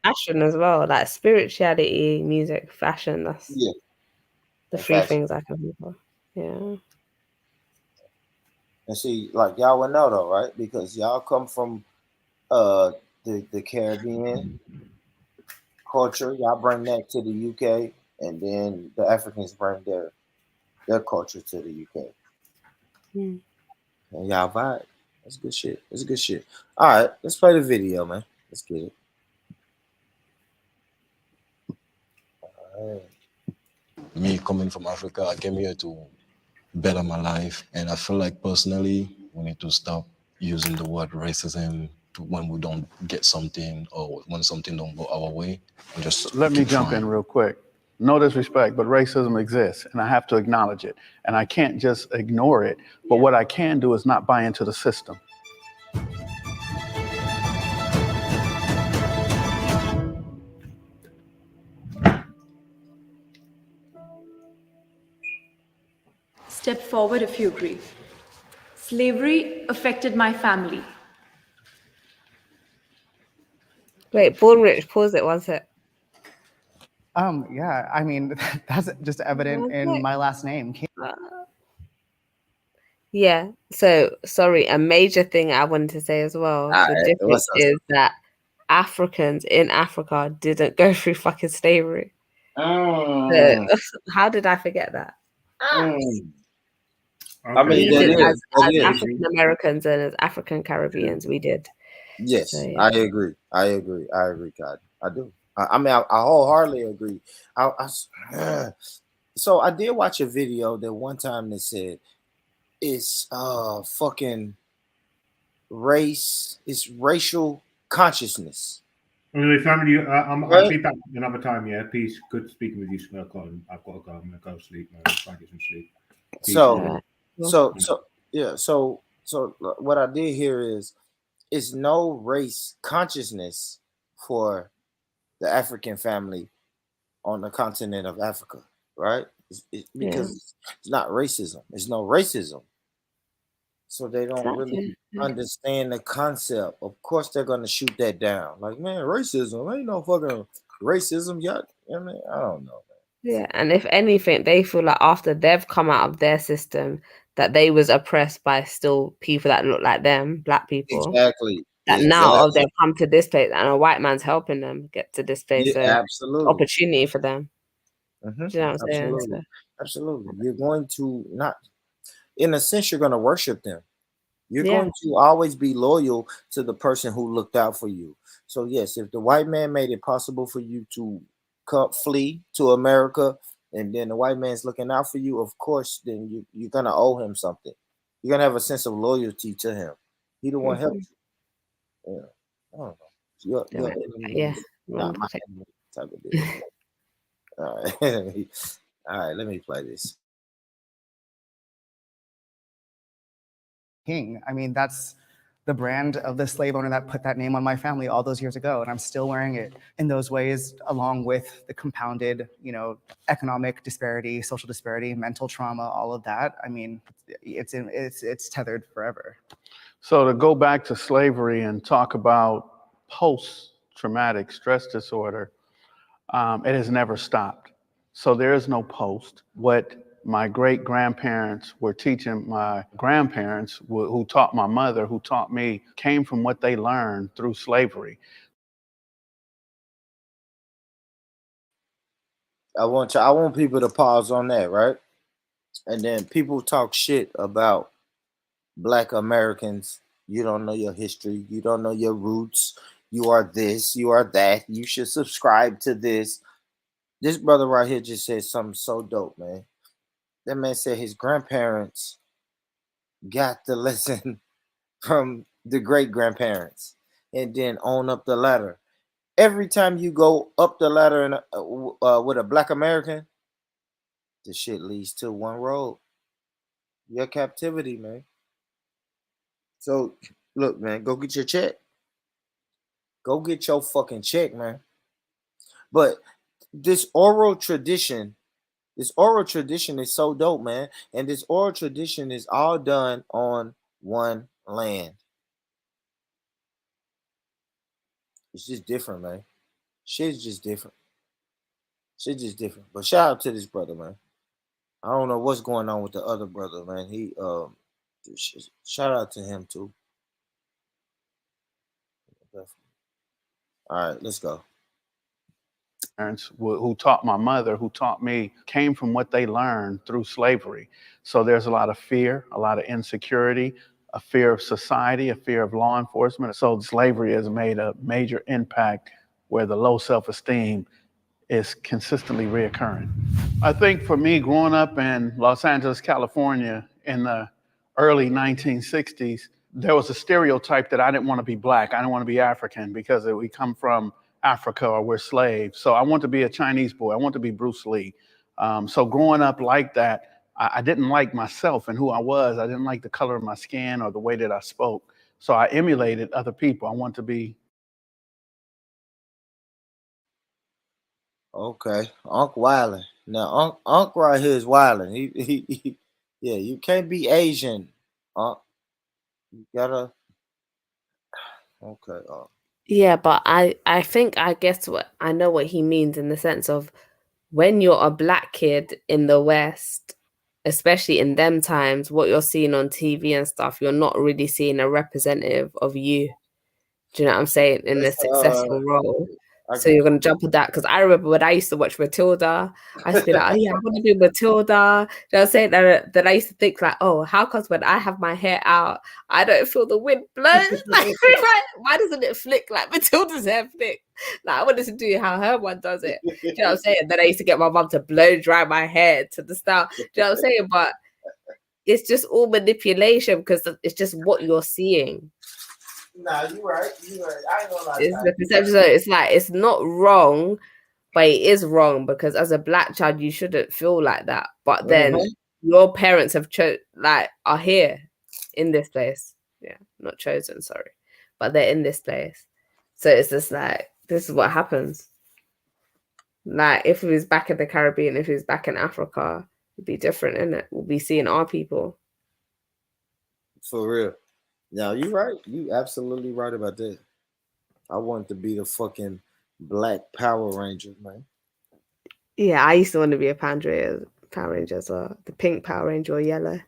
E: fashion as well, like spirituality, music, fashion. That's the three things I can think of. Yeah.
A: And see, like y'all would know though, right? Because y'all come from the Caribbean culture. Y'all bring that to the UK, and then the Africans bring their culture to the UK. And y'all vibe. That's good shit. That's good shit. All right, let's play the video, man. Let's get it. All right.
H: Me coming from Africa, I came here to better my life, and I feel like personally we need to stop using the word racism when we don't get something or when something don't go our way. Just
I: let me jump in real quick. No disrespect, but racism exists, and I have to acknowledge it. And I can't just ignore it. But what I can do is not buy into the system.
J: Step forward if you agree. Slavery affected my family.
E: Wait, Born Rich, pause it one sec.
K: Yeah, I mean, that's just evident in my last name.
E: Yeah, so sorry, a major thing I wanted to say as well. The difference is that Africans in Africa didn't go through fucking slavery. So, how did I forget that?
A: I mean,
E: We
A: that
E: did
A: is.
E: as African Americans and as African Caribbeans, we did.
A: Yes,
E: So, yeah.
A: I agree. I agree, Cotton. I do. I mean, I wholeheartedly agree. So I did watch a video that one time that said it's fucking race, it's racial consciousness.
D: Anyway, family, I'll
A: Right?
D: be back another time. Yeah, peace. Good speaking with you, Colin. I've got to go. I'm gonna go sleep, man. Try to get some sleep. Peace,
A: So,
D: man.
A: so what I did here is it's no race consciousness for the African family on the continent of Africa, right? Because it's not racism. It's no racism. So they don't really understand the concept. Of course, they're gonna shoot that down. Like, man, racism ain't no fucking racism yet. I mean, I don't know.
E: Yeah, and if anything, they feel like after they've come out of their system, that they was oppressed by still people that look like them, black people.
A: Exactly.
E: That now they've come to this place, and a white man's helping them get to this place.
A: Yeah,
E: so
A: absolutely.
E: opportunity for them.
A: Mm-hmm.
E: Do you know what I'm saying?
A: Absolutely. Absolutely. You're going to not, in a sense, you're going to worship them. You're going to always be loyal to the person who looked out for you. So yes, if the white man made it possible for you to flee to America, and then the white man's looking out for you, of course, then you're gonna owe him something. You're gonna have a sense of loyalty to him. He the one helped you. Yeah, I don't know. Your enemy, not my enemy type of deal. All right, all right. Let me play this.
K: King. I mean, that's the brand of the slave owner that put that name on my family all those years ago, and I'm still wearing it in those ways, along with the compounded, economic disparity, social disparity, mental trauma, all of that. I mean, it's tethered forever.
I: So to go back to slavery and talk about post-traumatic stress disorder, it has never stopped. So there is no post. What my great-grandparents were teaching my grandparents, who taught my mother, who taught me, came from what they learned through slavery.
A: I want people to pause on that, right? And then people talk shit about Black Americans. You don't know your history. You don't know your roots. You are this. You are that. You should subscribe to this. This brother right here just said something so dope, man. That man said his grandparents got the lesson from the great grandparents and then on up the ladder. Every time you go up the ladder with a Black American, the shit leads to one road. Your captivity, man. So, look, man, go get your check. Go get your fucking check, man. But this oral tradition is so dope, man. And this oral tradition is all done on one land. It's just different, man. Shit's just different. Shit's just different. But shout out to this brother, man. I don't know what's going on with the other brother, man. He shout out to him too. All right, let's go.
I: Parents who taught my mother, who taught me, came from what they learned through slavery. So there's a lot of fear, a lot of insecurity, a fear of society, a fear of law enforcement. So slavery has made a major impact where the low self-esteem is consistently reoccurring. I think for me, growing up in Los Angeles, California in the early 1960s, there was a stereotype that I didn't want to be Black. I didn't want to be African because we come from Africa or we're slaves. So I want to be a Chinese boy. I want to be Bruce Lee. So growing up like that, I didn't like myself and who I was. I didn't like the color of my skin or the way that I spoke. So I emulated other people. I want to be.
A: Okay, Unc wildin'. Now, Unc right here is wildin'. Yeah, you can't be Asian, Unc. You gotta. Okay.
E: Yeah, but I think I guess what I know what he means in the sense of when you're a Black kid in the West, especially in them times, what you're seeing on TV and stuff, you're not really seeing a representative of you. Do you know what I'm saying? In a successful role. So you're gonna jump on that because I remember when I used to watch Matilda, I used to be like, oh yeah, I'm gonna do Matilda. You know what I'm saying? Then I used to think like, oh, how comes when I have my hair out, I don't feel the wind blow? Like, why doesn't it flick like Matilda's hair flick? Like I wanted to do how her one does it. Do you know what I'm saying? Then I used to get my mum to blow dry my hair to the style. Do you know what I'm saying? But it's just all manipulation because it's just what you're seeing.
A: Nah, you right. You right. I ain't gonna lie.
E: It's the perception. So it's like it's not wrong, but it is wrong because as a black child, you shouldn't feel like that. But then your parents have are here in this place. Yeah, not chosen. Sorry, but they're in this place. So it's just like this is what happens. Like if he was back in the Caribbean, if he was back in Africa, it'd be different, innit? We'll be seeing our people.
A: For real. Now you right. You absolutely right about that. I want to be the fucking Black Power Ranger, man.
E: Yeah, I used to want to be a Power Ranger as well. The pink Power Ranger or yellow.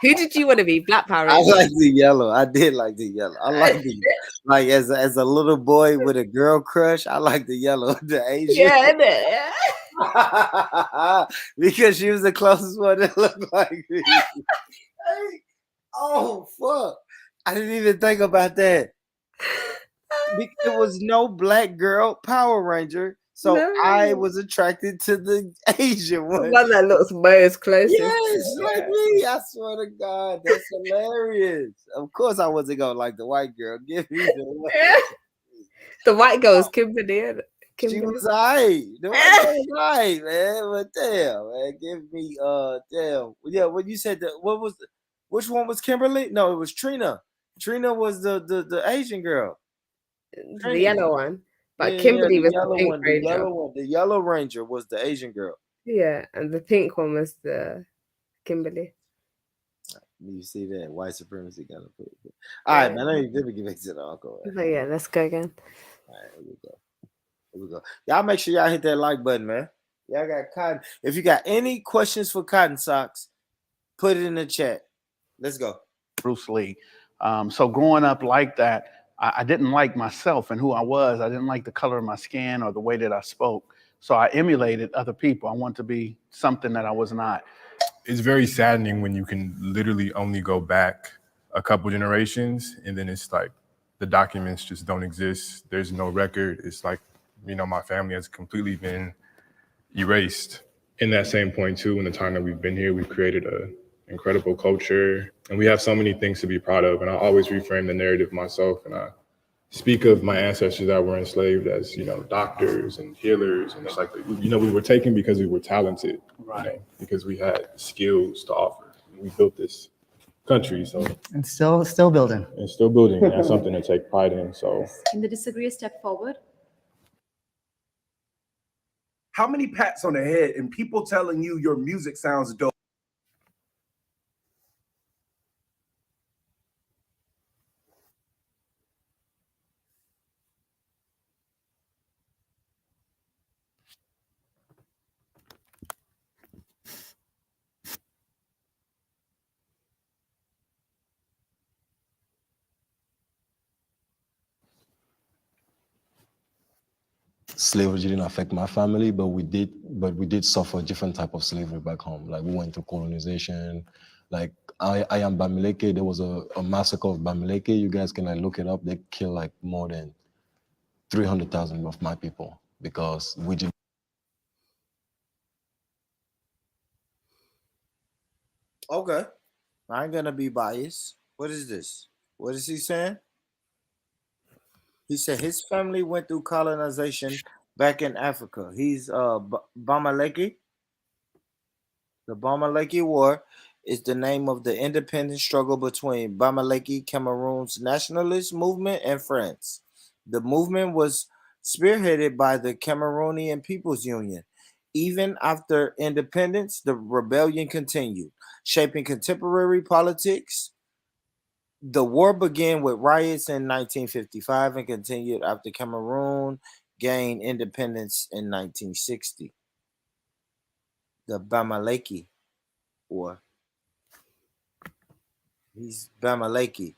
E: Who did you want to be? Black Power Ranger?
A: I like the yellow. I did like the yellow. I like the like as a little boy with a girl crush. I like the yellow, the Asian.
E: Yeah, isn't it? Yeah.
A: Because she was the closest one that looked like me. Hey, oh fuck! I didn't even think about that. There was no black girl Power Ranger, so I was attracted to the Asian one.
E: The one that looks most closest.
A: Yes, like me. I swear to God, that's hilarious. Of course, I wasn't gonna like the white girl. Give me
E: the white girl was Kimberly.
A: She was alright. The white girl was alright, man. But damn, man, give me damn. Yeah, when you said that, which one was Kimberly? No, it was Trina. Trina was the Asian girl.
E: The yellow one. But Kimberly was the pink ranger.
A: The yellow ranger was the Asian girl.
E: Yeah, and the pink one was the Kimberly.
A: You see that white supremacy kind of put it. All right, man. Let me get back to the uncle.
E: Oh, yeah, let's go again.
A: All right, here we go. Y'all make sure y'all hit that like button, man. Y'all got Cotton. If you got any questions for Cotton Socks, put it in the chat. Let's go.
I: Bruce Lee. So growing up like that, I didn't like myself and who I was. I didn't like the color of my skin or the way that I spoke. So I emulated other people. I wanted to be something that I was not.
L: It's very saddening when you can literally only go back a couple generations and then it's like the documents just don't exist. There's no record. It's like, my family has completely been erased. In that same point too, in the time that we've been here, we've created an incredible culture and we have so many things to be proud of. And I always reframe the narrative myself and I speak of my ancestors that were enslaved as, doctors and healers. And it's like, we were taken because we were talented, right? Because we had skills to offer. We built this country, so.
K: And still building.
L: And still building. That's something to take pride in, so.
J: Can the disagree step forward?
M: How many pats on the head and people telling you your music sounds dope?
H: Slavery didn't affect my family, but we did suffer a different type of slavery back home. Like we went through colonization. Like I am Bamileke. There was a massacre of Bamileke. You guys can look it up. They killed like more than 300,000 of my people because we did.
A: Okay, I ain't gonna be biased. What is this? What is he saying? He said his family went through colonization back in Africa. He's Bamileke. The Bamileke War is the name of the independent struggle between Bamileke, Cameroon's nationalist movement, and France. The movement was spearheaded by the Cameroonian People's Union. Even after independence, the rebellion continued, shaping contemporary politics. The war began with riots in 1955 and continued after Cameroon gained independence in 1960. The Bamileke War. He's Bamileke.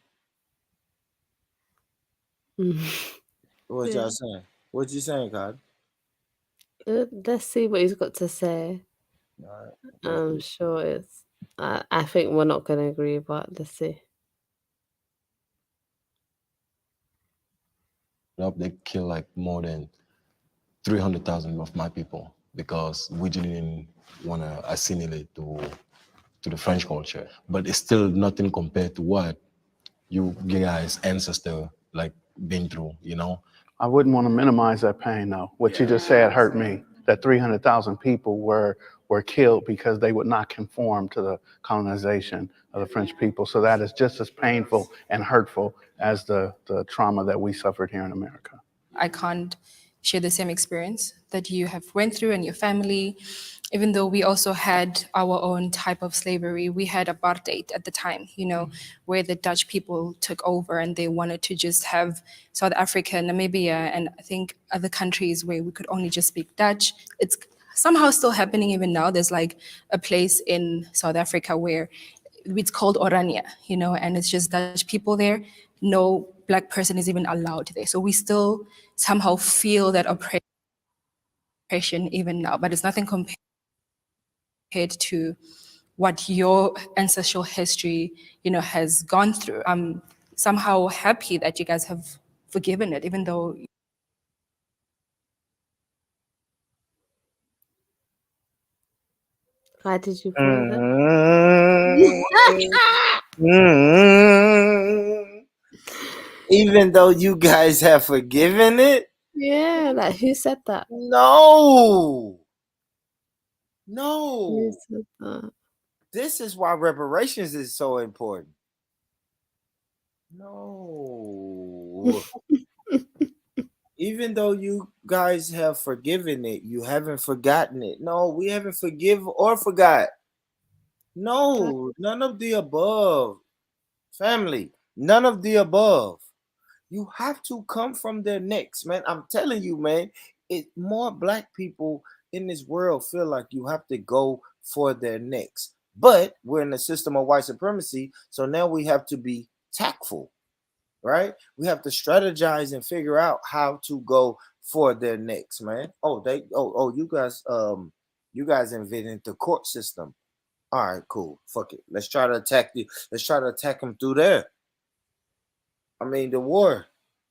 A: What
E: Yeah.
A: y'all saying? What you saying, God?
E: Let's see what he's got to say. I'm sure it's. I think we're not going to agree, but let's see.
H: They kill like more than 300,000 of my people because we didn't want to assimilate to the French culture. But it's still nothing compared to what you guys' ancestor like been through, you know?
I: I wouldn't want to minimize that pain, though. What you just said hurt me. That 300,000 people were killed because they would not conform to the colonization of the French people. So that is just as painful and hurtful as the trauma that we suffered here in America.
N: I can't share the same experience that you have went through and your family, even though we also had our own type of slavery. We had apartheid at the time, you know, where the Dutch people took over and they wanted to just have South Africa, Namibia, and I think other countries where we could only just speak Dutch. It's somehow still happening even now. There's like a place in South Africa where it's called Orania, you know, and it's just Dutch people there. No Black person is even allowed there. So we still somehow feel that oppression even now, but it's nothing compared to what your ancestral history, you know, has gone through. I'm somehow happy that you guys have forgiven it, even though.
E: Why did you pause it?
A: Even though you guys have forgiven it?
E: Yeah, like who said that?
A: No.
E: Who said that?
A: This is why reparations is so important. No. Even though you guys have forgiven it, you haven't forgotten it. No, we haven't forgiven or forgot. No, none of the above. Family, none of the above. You have to come from their necks, man. I'm telling you, man. More Black people in this world feel like you have to go for their necks. But we're in a system of white supremacy, so now we have to be tactful, right? We have to strategize and figure out how to go for their necks, man. You guys invented the court system. All right, cool. Fuck it. Let's try to attack them through there. I mean, the war,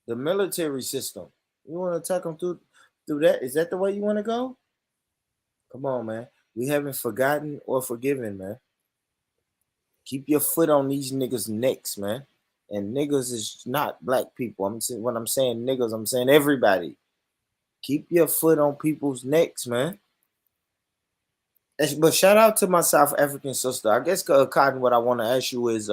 A: the military system. You want to attack them through that? Is that the way you want to go? Come on, man. We haven't forgotten or forgiven, man. Keep your foot on these niggas' necks, man. And niggas is not Black people. When I'm saying niggas, I'm saying everybody. Keep your foot on people's necks, man. But shout out to my South African sister. I guess, Cotton, what I want to ask you is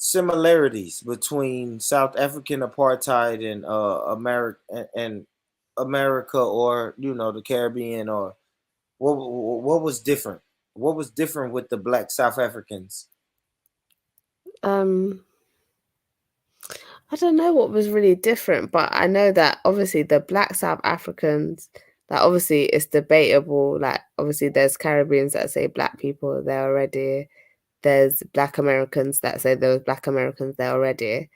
A: similarities between South African apartheid and America, or the Caribbean, or what was different? What was different with the Black South Africans?
E: I don't know what was really different, but I know that obviously the Black South Africans, like obviously it's debatable. Like obviously there's Caribbeans that say Black people are there already. There's Black Americans that say there was Black Americans there already.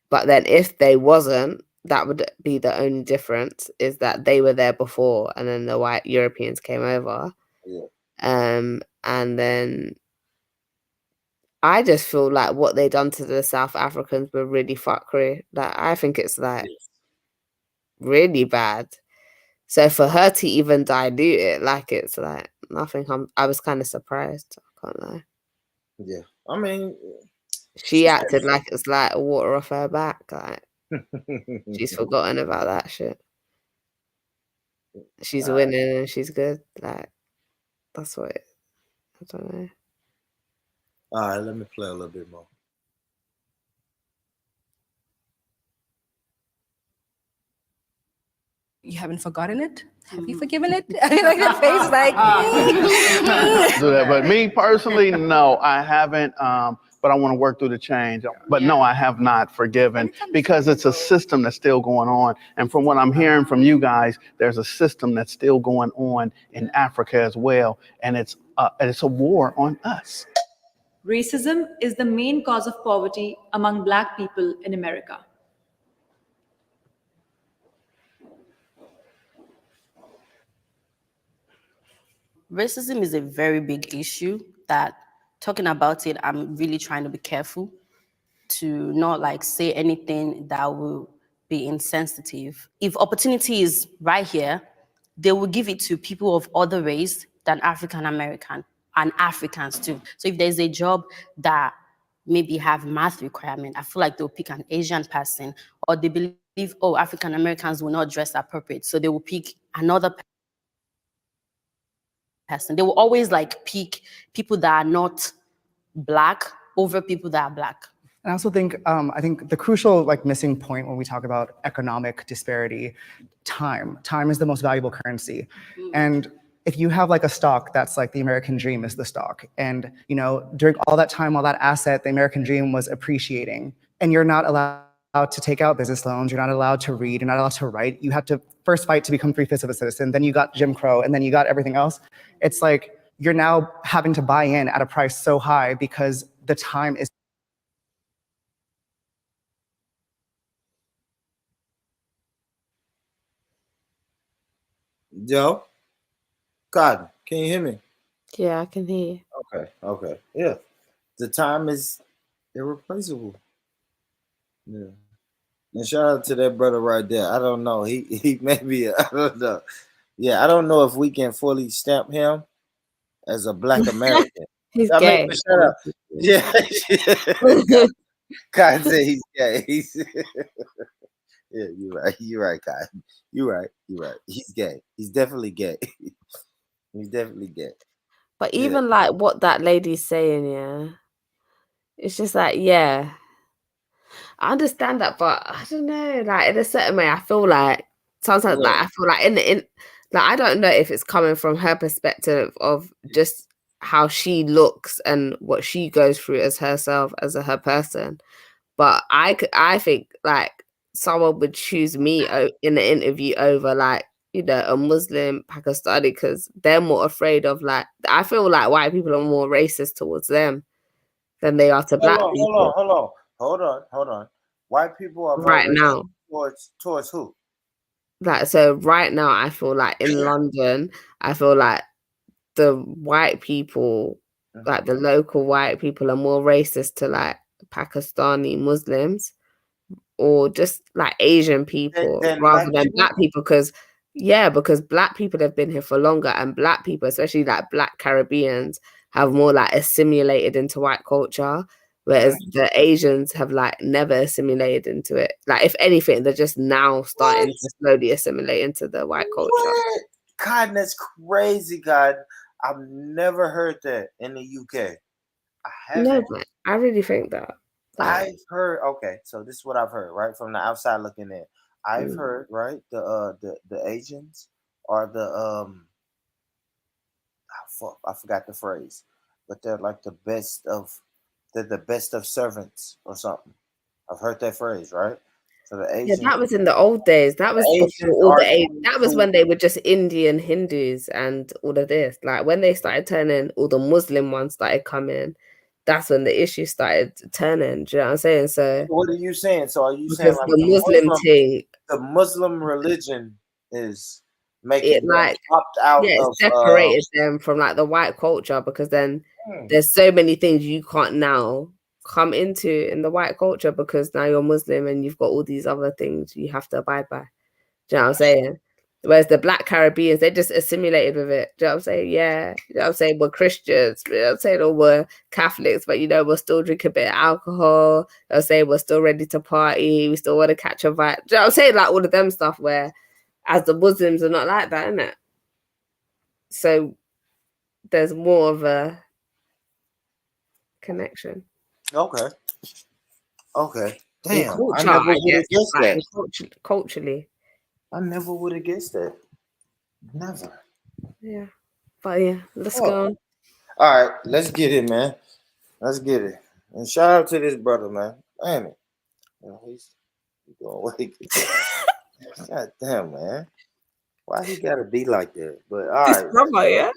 E: But then if they wasn't, that would be the only difference, is that they were there before and then the white Europeans came over.
A: Yeah.
E: And then I just feel like what they done to the South Africans were really fuckery. Like I think it's like really bad. So for her to even dilute it, like it's like nothing. I was kind of surprised. I can't lie.
A: Yeah, I mean,
E: she acted like it's like water off her back. Like she's forgotten about that shit. She's winning and she's good. Like that's what I don't know.
A: All right, let me play a little bit more.
N: You haven't forgotten it? Have you forgiven it? I mean, like your face, like.
I: Do that. But me personally, no, I haven't. But I want to work through the change. But no, I have not forgiven because it's a system that's still going on. And from what I'm hearing from you guys, there's a system that's still going on in Africa as well, and it's a war on us.
J: Racism is the main cause of poverty among Black people in America.
O: racism is a very big issue that talking about it, I'm really trying to be careful to not like say anything that will be insensitive. If opportunity is right here, they will give it to people of other race than African American and Africans too. So if there's a job that maybe have math requirement, I feel like they'll pick an Asian person, or they believe, oh, African Americans will not dress appropriate, so they will pick another person. They will always like pick people that are not black over people that are black.
K: And I also think, I think the crucial like missing point when we talk about economic disparity, time is the most valuable currency. And if you have like a stock that's like the American dream is the stock, and you know, during all that time, all that asset, the American dream was appreciating, and you're not allowed to take out business loans, you're not allowed to read, you're not allowed to write, you have to first fight to become 3/5 of a citizen, then you got Jim Crow, and then you got everything else. It's like you're now having to buy in at a price so high because the time is
A: Joe, Cotton, can you hear me?
E: Yeah, I can hear you.
A: Okay, yeah. The time is irreplaceable. Yeah. And shout out to that brother right there. I don't know. He maybe I don't know. Yeah, I don't know if we can fully stamp him as a Black American.
E: He's
A: I
E: gay.
A: mean, shut up. Yeah. Cotton said he's gay. Yeah, you're right, Cotton. You're right. He's gay. He's definitely gay. He's definitely gay.
E: But even like what that lady's saying, yeah, it's just like, yeah, I understand that, but I don't know, like in a certain way, I feel like sometimes, like I feel like in like I don't know if it's coming from her perspective of just how she looks and what she goes through as herself as her person, but I think like someone would choose me in the interview over like, you know, a Muslim Pakistani, because they're more afraid of like, I feel like white people are more racist towards them than they are to black people.
A: Hold on. White people are more
E: Right
A: racist
E: now.
A: towards who?
E: Like, so right now, I feel like in London, I feel like the white people, like the local white people, are more racist to like Pakistani Muslims or just like Asian people rather than black people. Because black people have been here for longer, and black people, especially like black Caribbeans, have more like assimilated into white culture, whereas the Asians have like never assimilated into it. Like if anything, they're just now starting to slowly assimilate into the white culture.
A: What? God, that's crazy, God. I've never heard that in the UK. I haven't.
E: No, but I really think that.
A: I've heard. Okay, so this is what I've heard, right, from the outside looking in. I've heard, right, the Asians are the I forgot the phrase, but they're like they're the best of servants or something. I've heard that phrase, right? So the Asians.
E: Yeah, that was in the old days. That was before all that was when they were just Indian Hindus and all of this. Like when they started turning, all the Muslim ones started coming. That's when the issue started turning. Do you know what I'm saying? So
A: what are you saying? So are you
E: because
A: saying like
E: the Muslim thing,
A: the Muslim religion is making
E: it like
A: opt out
E: it separated them from like the white culture, because then there's so many things you can't now come into in the white culture because now you're Muslim and you've got all these other things you have to abide by. Do you know what I'm saying? Whereas the black Caribbeans, they just assimilated with it. Do you know what I'm saying? Yeah. You know what I'm saying? We're Christians. You know what I'm saying? Or we're Catholics, but you know, we'll still drink a bit of alcohol. I'll say we're still ready to party. We still want to catch a vibe. Do you know what I'm saying? Like all of them stuff where as the Muslims are not like that, isn't it? So there's more of a connection.
A: Okay. Damn.
E: Culture,
A: I never would have guessed
E: like,
A: that.
E: Culturally.
A: I never would have guessed that. Never.
E: Yeah. But yeah, let's go on.
A: All right, let's get it, man. Let's get it. And shout out to this brother, man. Damn it. He's going away. God damn, man. Why he gotta be like that? But all right.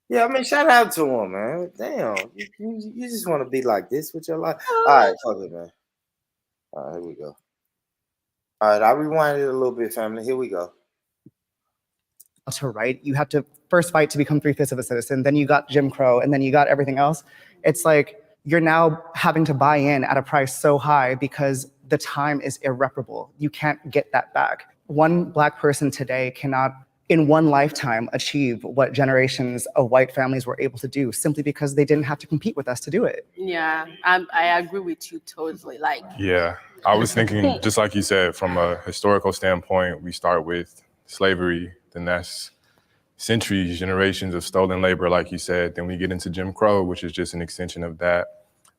A: Yeah, I mean, shout out to him, man. Damn, you just want to be like this with your life. All right, fuck it, man. All right, here we go. All right, I rewinded a little bit, family. Here we go.
K: To write, you have to first fight to become 3/5 of a citizen, then you got Jim Crow, and then you got everything else. It's like you're now having to buy in at a price so high because the time is irreparable. You can't get that back. One Black person today cannot, in one lifetime, achieve what generations of white families were able to do simply because they didn't have to compete with us to do it.
O: Yeah, I agree with you totally. Like,
L: Yeah, I was thinking, just like you said, from a historical standpoint, we start with slavery, then that's centuries, generations of stolen labor, like you said. Then we get into Jim Crow, which is just an extension of that.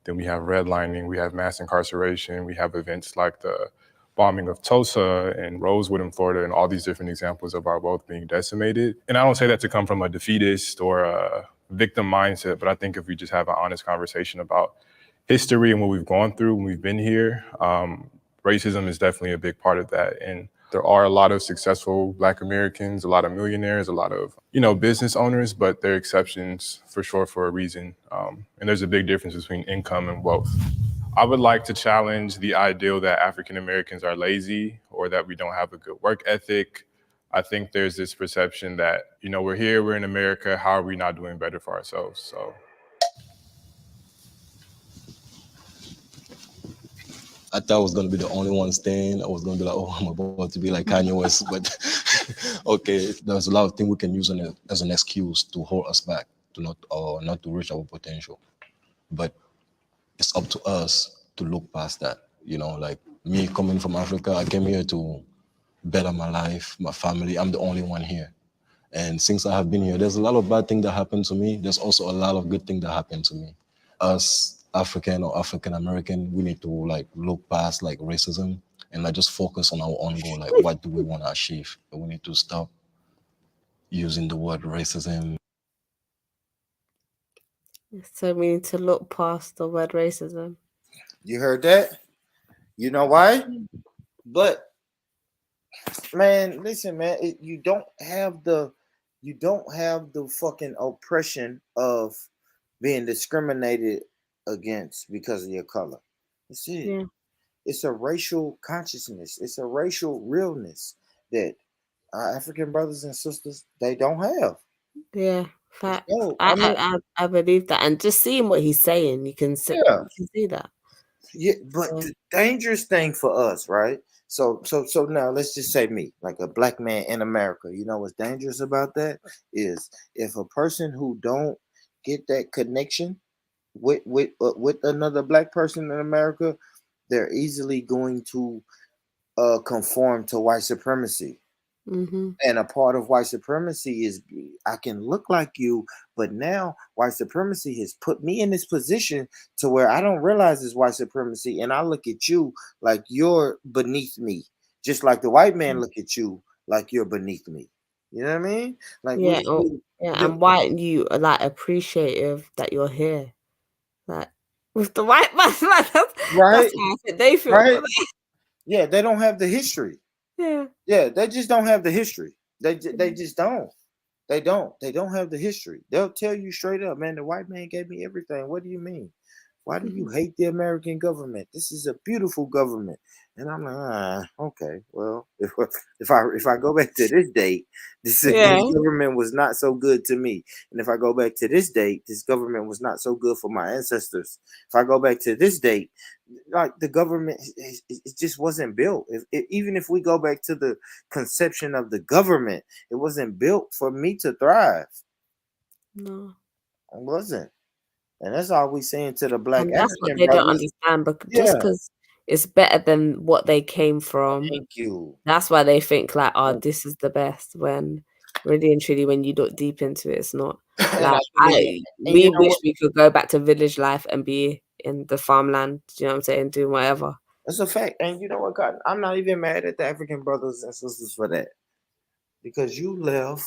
L: Then we have redlining, we have mass incarceration, we have events like the bombing of Tulsa and Rosewood in Florida, and all these different examples of our wealth being decimated. And I don't say that to come from a defeatist or a victim mindset, but I think if we just have an honest conversation about history and what we've gone through when we've been here, racism is definitely a big part of that. And there are a lot of successful Black Americans, a lot of millionaires, a lot of, business owners, but they're exceptions for sure for a reason. And there's a big difference between income and wealth. I would like to challenge the ideal that African Americans are lazy or that we don't have a good work ethic. I think there's this perception that, we're here, we're in America, how are we not doing better for ourselves? So.
H: I thought I was gonna be the only one staying. I was gonna be like, oh, I'm about to be like Kanye West, but okay, there's a lot of things we can use as an excuse to hold us back, to not to reach our potential. But it's up to us to look past that. Like me coming from Africa, I came here to better my life, my family. I'm the only one here. And since I have been here, there's a lot of bad things that happened to me. There's also a lot of good things that happened to me. Us African or African American, we need to look past racism and just focus on our own goal. Like, what do we want to achieve? And we need to stop using the word racism.
E: So we need to look past the word racism.
A: You heard that? You know why? But man, listen, man, you don't have the fucking oppression of being discriminated against because of your color. That's it. Yeah. It's a racial consciousness. It's a racial realness that our African brothers and sisters, they don't have.
E: Yeah, facts. I believe that, and just seeing what he's saying, you can see that.
A: Yeah, but the dangerous thing for us, right? So now let's just say me, like a Black man in America. You know what's dangerous about that is if a person who don't get that connection with another Black person in America, they're easily going to conform to white supremacy. Mm-hmm. And a part of white supremacy is I can look like you, but now white supremacy has put me in this position to where I don't realize it's white supremacy, and I look at you like you're beneath me, just like the white man look at you like you're beneath me. You know what I mean? Like
E: and why you like appreciative that you're here, like with the white man, like that's how I said they feel.
A: Right? Yeah, they don't have the history. Yeah, they just don't have the history. They just don't. They don't have the history. They'll tell you straight up, man, the white man gave me everything. What do you mean? Why do you hate the American government? This is a beautiful government. And I'm like, okay, well, if I go back to this date, this government was not so good to me. And if I go back to this date, this government was not so good for my ancestors. If I go back to this date, like the government, it just wasn't built. Even if we go back to the conception of the government, it wasn't built for me to thrive.
E: No,
A: it wasn't. And that's all we saying to the Black
E: and that's
A: African
E: what they
A: brothers.
E: don't understand, but just because it's better than what they came from.
A: Thank you.
E: That's why they think like, oh, this is the best. When really and truly, when you look deep into it, it's not. Like we wish we could go back to village life and be in the farmland. You know what I'm saying? Doing whatever.
A: That's a fact. And you know what, God? I'm not even mad at the African brothers and sisters for that, because you left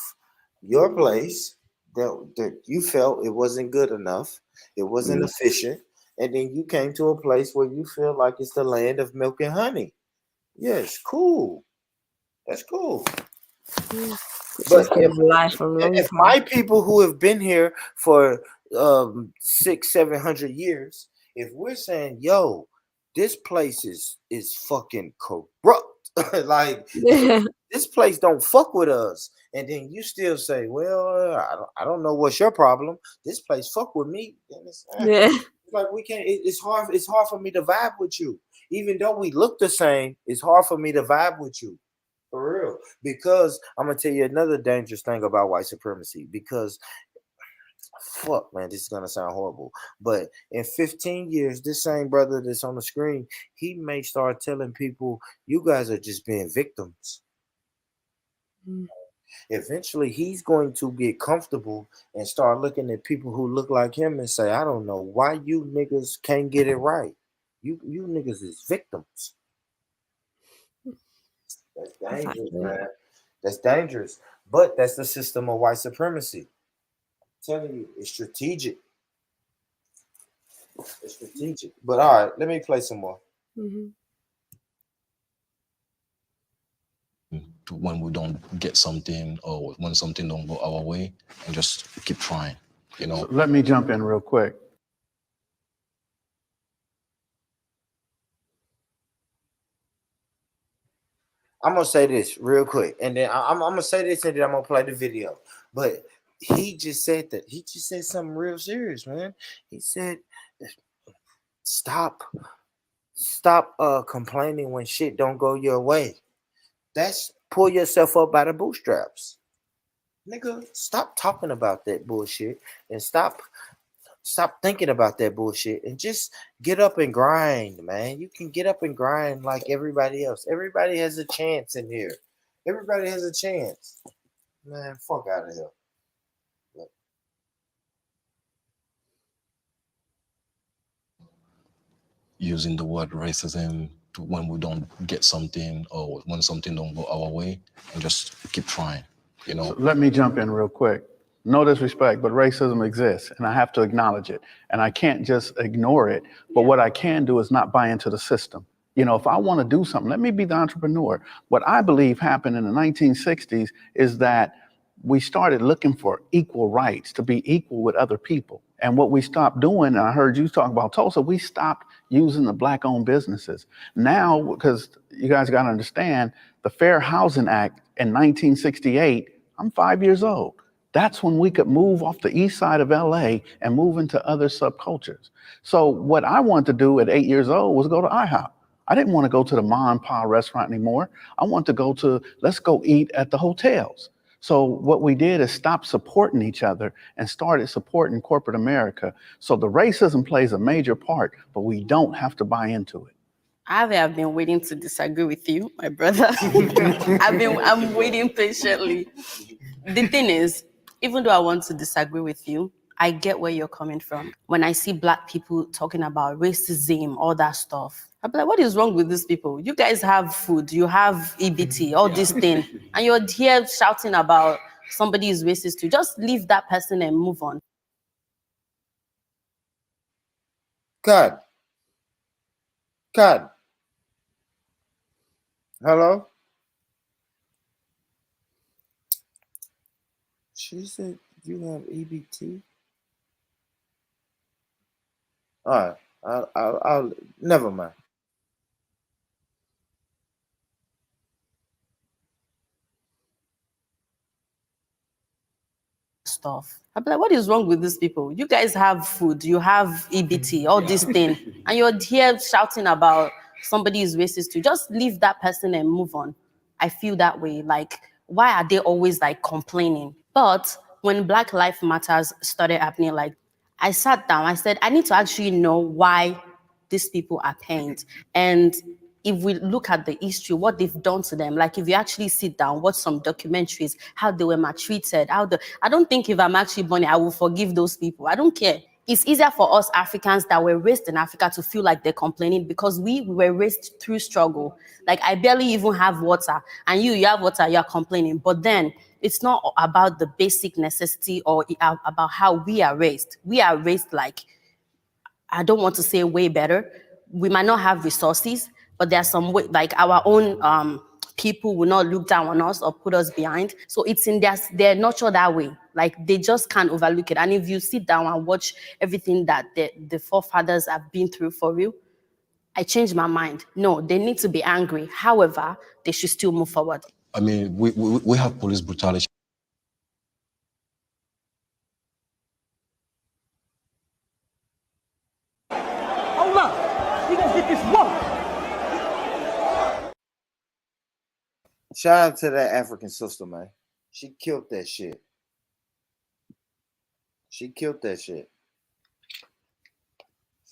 A: your place that you felt it wasn't good enough, it wasn't efficient, and then you came to a place where you feel like it's the land of milk and honey. Yes, cool. That's cool. But if my people who have been here for 600-700 years, if we're saying, yo, this place is fucking corrupt, like this place don't fuck with us. And then you still say, well, I don't know what's your problem. This place fuck with me. And it's like we can't. It's hard. It's hard for me to vibe with you, even though we look the same. It's hard for me to vibe with you, for real. Because I'm gonna tell you another dangerous thing about white supremacy. Because fuck, man, this is gonna sound horrible, but in 15 years, this same brother that's on the screen, he may start telling people, "You guys are just being victims." Eventually, he's going to get comfortable and start looking at people who look like him and say, "I don't know why you niggas can't get it right. You niggas is victims." That's dangerous, man. That's dangerous. But that's the system of white supremacy. I'm telling you, it's strategic. It's strategic. But all right, let me play some more.
H: When we don't get something or when something don't go our way, and just keep trying, you know.
I: Let me jump in real quick.
A: I'm gonna say this real quick, and then I'm gonna say this, and then I'm gonna play the video. But he just said that. He just said something real serious, man. He said, "Stop complaining when shit don't go your way. That's pull yourself up by the bootstraps, nigga. Stop talking about that bullshit and stop thinking about that bullshit and just get up and grind, man. You can get up and grind like everybody else. Everybody has a chance in here. Everybody has a chance. Man, fuck out of here."
H: Using the word racism to when we don't get something or when something don't go our way, and just keep trying, you know.
I: Let me jump in real quick. No disrespect, but racism exists and I have to acknowledge it. And I can't just ignore it. But what I can do is not buy into the system. You know, if I want to do something, let me be the entrepreneur. What I believe happened in the 1960s is that we started looking for equal rights to be equal with other people. And what we stopped doing, and I heard you talk about Tulsa, we stopped using the Black-owned businesses. Now, because you guys got to understand, the Fair Housing Act in 1968, I'm 5 years old. That's when we could move off the east side of LA and move into other subcultures. So what I wanted to do at 8 years old was go to IHOP. I didn't want to go to the mom and pop restaurant anymore. I want to go to, let's go eat at the hotels. So what we did is stop supporting each other and started supporting corporate America. So the racism plays a major part, but we don't have to buy into it.
O: I've been waiting to disagree with you, my brother. I'm waiting patiently. The thing is, even though I want to disagree with you, I get where you're coming from. When I see Black people talking about racism, all that stuff, I'm like, what is wrong with these people? You guys have food, you have EBT, all this thing, and you're here shouting about somebody is racist too. Just leave that person and move on.
A: God. Hello? She said you have EBT? All right. I'll never mind.
O: Stuff. I'm like, what is wrong with these people? You guys have food, you have EBT, all this thing, and you're here shouting about somebody is racist too. Just leave that person and move on. I feel that way. Like, why are they always like complaining? But when Black Lives Matters started happening, like, I sat down, I said, I need to actually know why these people are pained. And if we look at the history, what they've done to them, like if you actually sit down, watch some documentaries, how they were maltreated, I don't think if I'm actually born, I will forgive those people. I don't care. It's easier for us Africans that were raised in Africa to feel like they're complaining because we were raised through struggle. Like I barely even have water, and you have water, you're complaining. But then it's not about the basic necessity or about how we are raised. We are raised like, I don't want to say way better. We might not have resources, but there's some way, like our own people will not look down on us or put us behind. So it's in their nurture that way. Like they just can't overlook it. And if you sit down and watch everything that the forefathers have been through for you, I changed my mind. No, they need to be angry. However, they should still move forward.
H: I mean, we have police brutality.
P: Hold up. We gonna get this work.
A: Shout out to that African sister, man. She killed that shit. She killed that shit.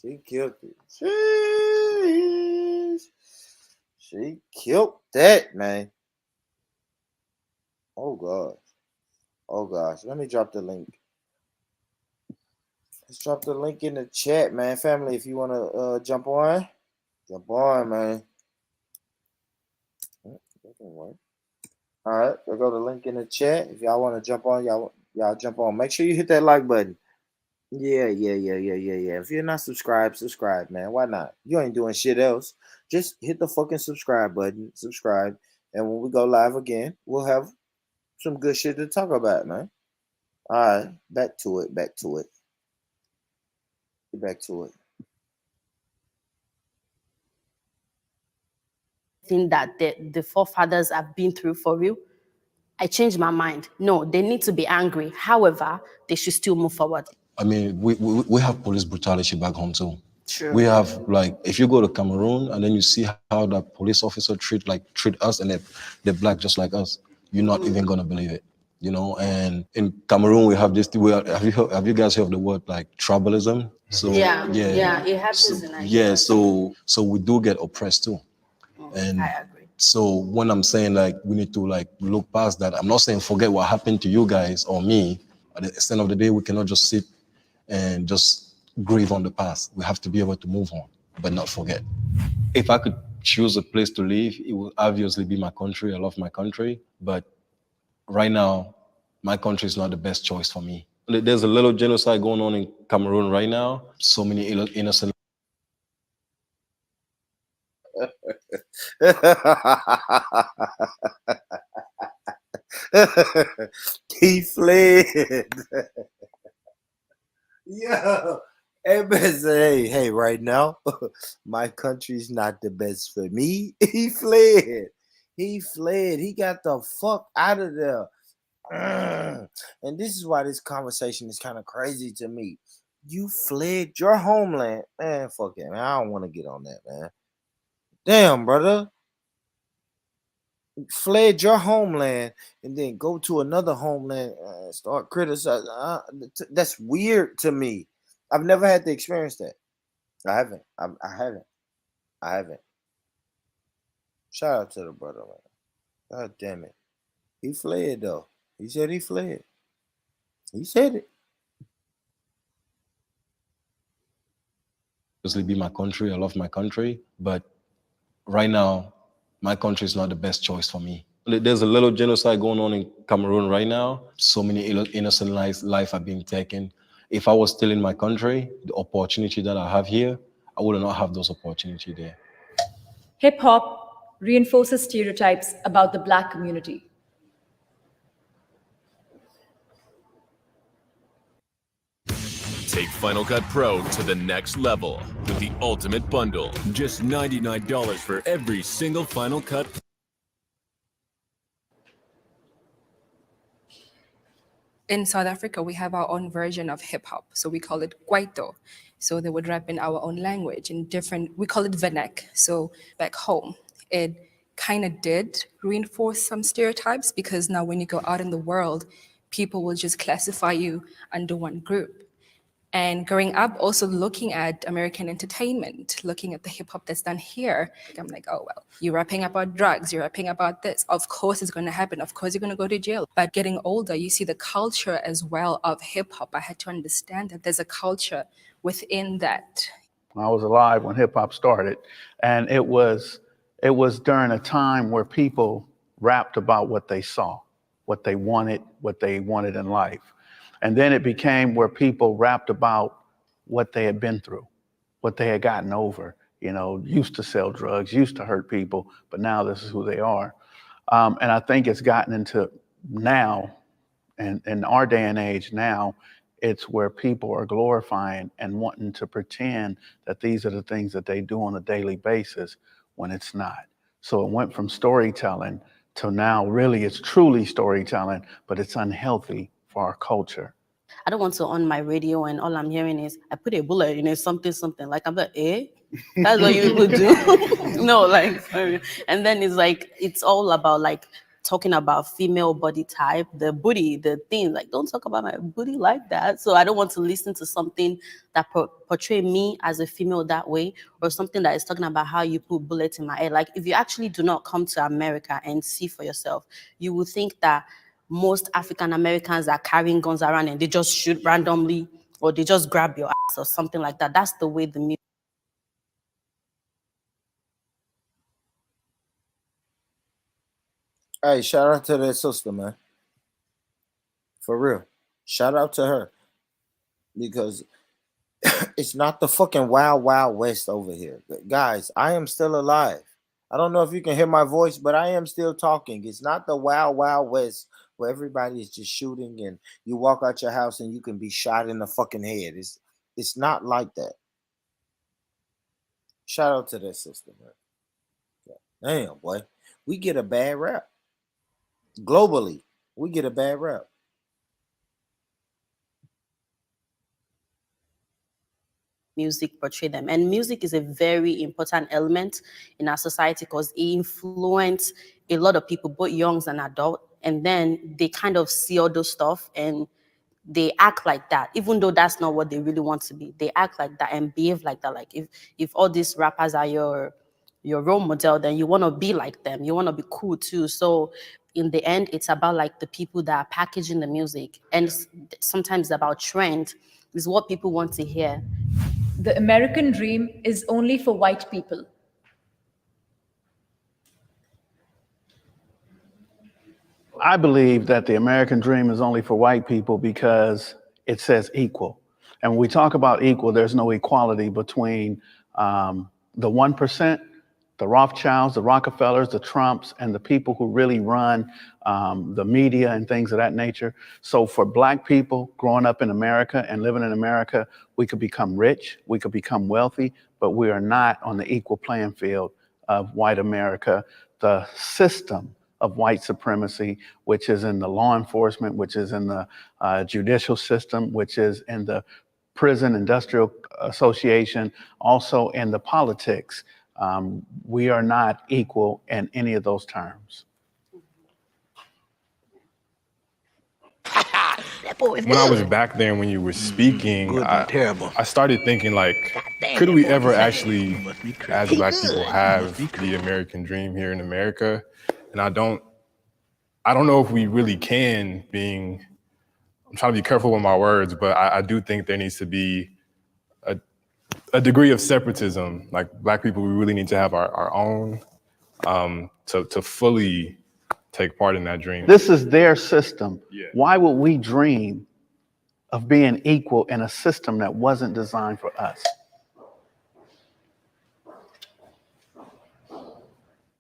A: She killed it. She killed that, man. Oh gosh. Oh gosh. Let me drop the link. Let's drop the link in the chat, man. Family, if you want to jump on, man. That can work. All right, we'll go to the link in the chat. If y'all want to jump on, y'all jump on. Make sure you hit that like button. Yeah. If you're not subscribed, subscribe, man. Why not? You ain't doing shit else. Just hit the fucking subscribe button, subscribe, and when we go live again, we'll have some good shit to talk about, man. All right, back to it. Get back to it.
O: Thing that the forefathers have been through for real, I changed my mind. No, they need to be angry. However, they should still move forward.
H: I mean, we have police brutality back home too.
O: True.
H: We have, like, if you go to Cameroon and then you see how the police officer treat us, and they're black just like us, you're not even gonna believe it, you know. And in Cameroon we have this. Have you guys heard of the word like tribalism? So
O: Yeah, it happens in Nigeria.
H: so we do get oppressed too. And
O: I agree.
H: so when I'm saying like we need to like look past that, I'm not saying forget what happened to you guys or me. At the end of the day, we cannot just sit and just grieve on the past. We have to be able to move on, but not forget. If I could choose a place to live, it would obviously be my country. I love my country, but right now, my country is not the best choice for me. There's a little genocide going on in Cameroon right now. So many innocent.
A: He fled. Yeah. Hey, right now, my country's not the best for me. He fled. He got the fuck out of there. And this is why this conversation is kind of crazy to me. You fled your homeland. Man, fuck it, man. I don't want to get on that, man. Damn, brother. Fled your homeland and then go to another homeland and start criticizing. That's weird to me. I've never had to experience that. I haven't. I haven't. Shout out to the brother, man. God damn it. He fled though. He said he fled. He said it.
H: Obviously, be my country. I love my country, but right now, my country is not the best choice for me. There's a little genocide going on in Cameroon right now. So many innocent lives are being taken. If I was still in my country, the opportunity that I have here, I would not have those opportunities there.
J: Hip hop reinforces stereotypes about the Black community.
Q: Take Final Cut Pro to the next level with the ultimate bundle. Just $99 for every single Final Cut.
N: In South Africa, we have our own version of hip hop. So we call it Kwaito. So they would rap in our own language in different, we call it Venek. So back home, it kind of did reinforce some stereotypes because now when you go out in the world, people will just classify you under one group. And growing up, also looking at American entertainment, looking at the hip hop that's done here, I'm like, oh, well, you're rapping about drugs, you're rapping about this. Of course it's going to happen. Of course you're going to go to jail. But getting older, you see the culture as well of hip hop. I had to understand that there's a culture within that.
I: I was alive when hip hop started, and it was during a time where people rapped about what they saw, what they wanted in life. And then it became where people rapped about what they had been through, what they had gotten over, used to sell drugs, used to hurt people, but now this is who they are. And I think it's gotten into now, and in our day and age now, it's where people are glorifying and wanting to pretend that these are the things that they do on a daily basis when it's not. So it went from storytelling to now really it's truly storytelling, but it's unhealthy for our culture.
O: I don't want to on my radio and all I'm hearing is I put a bullet in it, something. Like I'm like, that's what you people do. No, like sorry. And then it's like it's all about like talking about female body type, the booty, the thing. Like, don't talk about my booty like that. So I don't want to listen to something that portray me as a female that way, or something that is talking about how you put bullets in my head. Like, if you actually do not come to America and see for yourself, you will think that most African Americans are carrying guns around and they just shoot randomly, or they just grab your ass or something like that. That's the way the music.
A: Hey, shout out to that sister, man. For real. Shout out to her. Because it's not the fucking wild, wild west over here. Guys, I am still alive. I don't know if you can hear my voice, but I am still talking. It's not the wild, wild west where everybody is just shooting and you walk out your house and you can be shot in the fucking head. It's not like that. Shout out to that sister, man. Damn, boy. We get a bad rap. Globally, we get a bad rap.
O: Music portray them, and music is a very important element in our society because it influences a lot of people, both youngs and adults, and then they kind of see all those stuff and they act like that, even though that's not what they really want to be. They act like that and behave like that. Like if all these rappers are your role model, then you want to be like them, you want to be cool too. So in the end, it's about like the people that are packaging the music, and sometimes about trend is what people want to hear.
J: The American dream is only for white people.
I: I believe that the American dream is only for white people because it says equal. And when we talk about equal, there's no equality between the 1%, the Rothschilds, the Rockefellers, the Trumps, and the people who really run the media and things of that nature. So for Black people growing up in America and living in America, we could become rich, we could become wealthy, but we are not on the equal playing field of white America. The system of white supremacy, which is in the law enforcement, which is in the judicial system, which is in the prison industrial association, also in the politics. We are not equal in any of those terms.
L: When I was back there and when you were speaking, I started thinking like, could we ever actually, as Black people, have the American dream here in America? And I don't know if we really can, I'm trying to be careful with my words, but I do think there needs to be a degree of separatism. Like Black people, we really need to have our own to fully take part in that dream.
I: This is their system. Yeah. Why would we dream of being equal in a system that wasn't designed for us?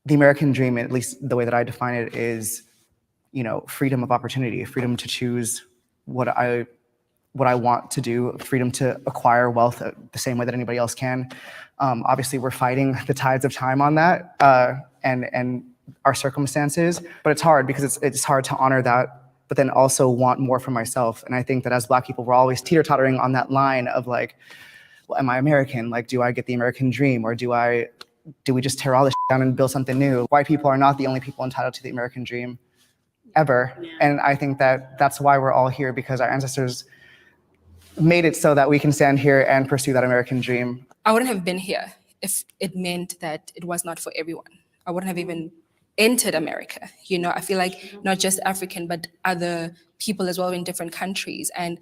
K: The American dream, at least the way that I define it, is, freedom of opportunity, freedom to choose what I want to do, freedom to acquire wealth the same way that anybody else can. Obviously, we're fighting the tides of time on that and our circumstances, but it's hard because it's hard to honor that, but then also want more for myself. And I think that as Black people, we're always teeter-tottering on that line of like, well, am I American? Like, do I get the American dream, or do we just tear all this down and build something new? White people are not the only people entitled to the American dream ever. Yeah. And I think that that's why we're all here, because our ancestors made it so that we can stand here and pursue that American dream.
N: I wouldn't have been here if it meant that it was not for everyone. I wouldn't have even entered America. I feel like not just African, but other people as well in different countries. And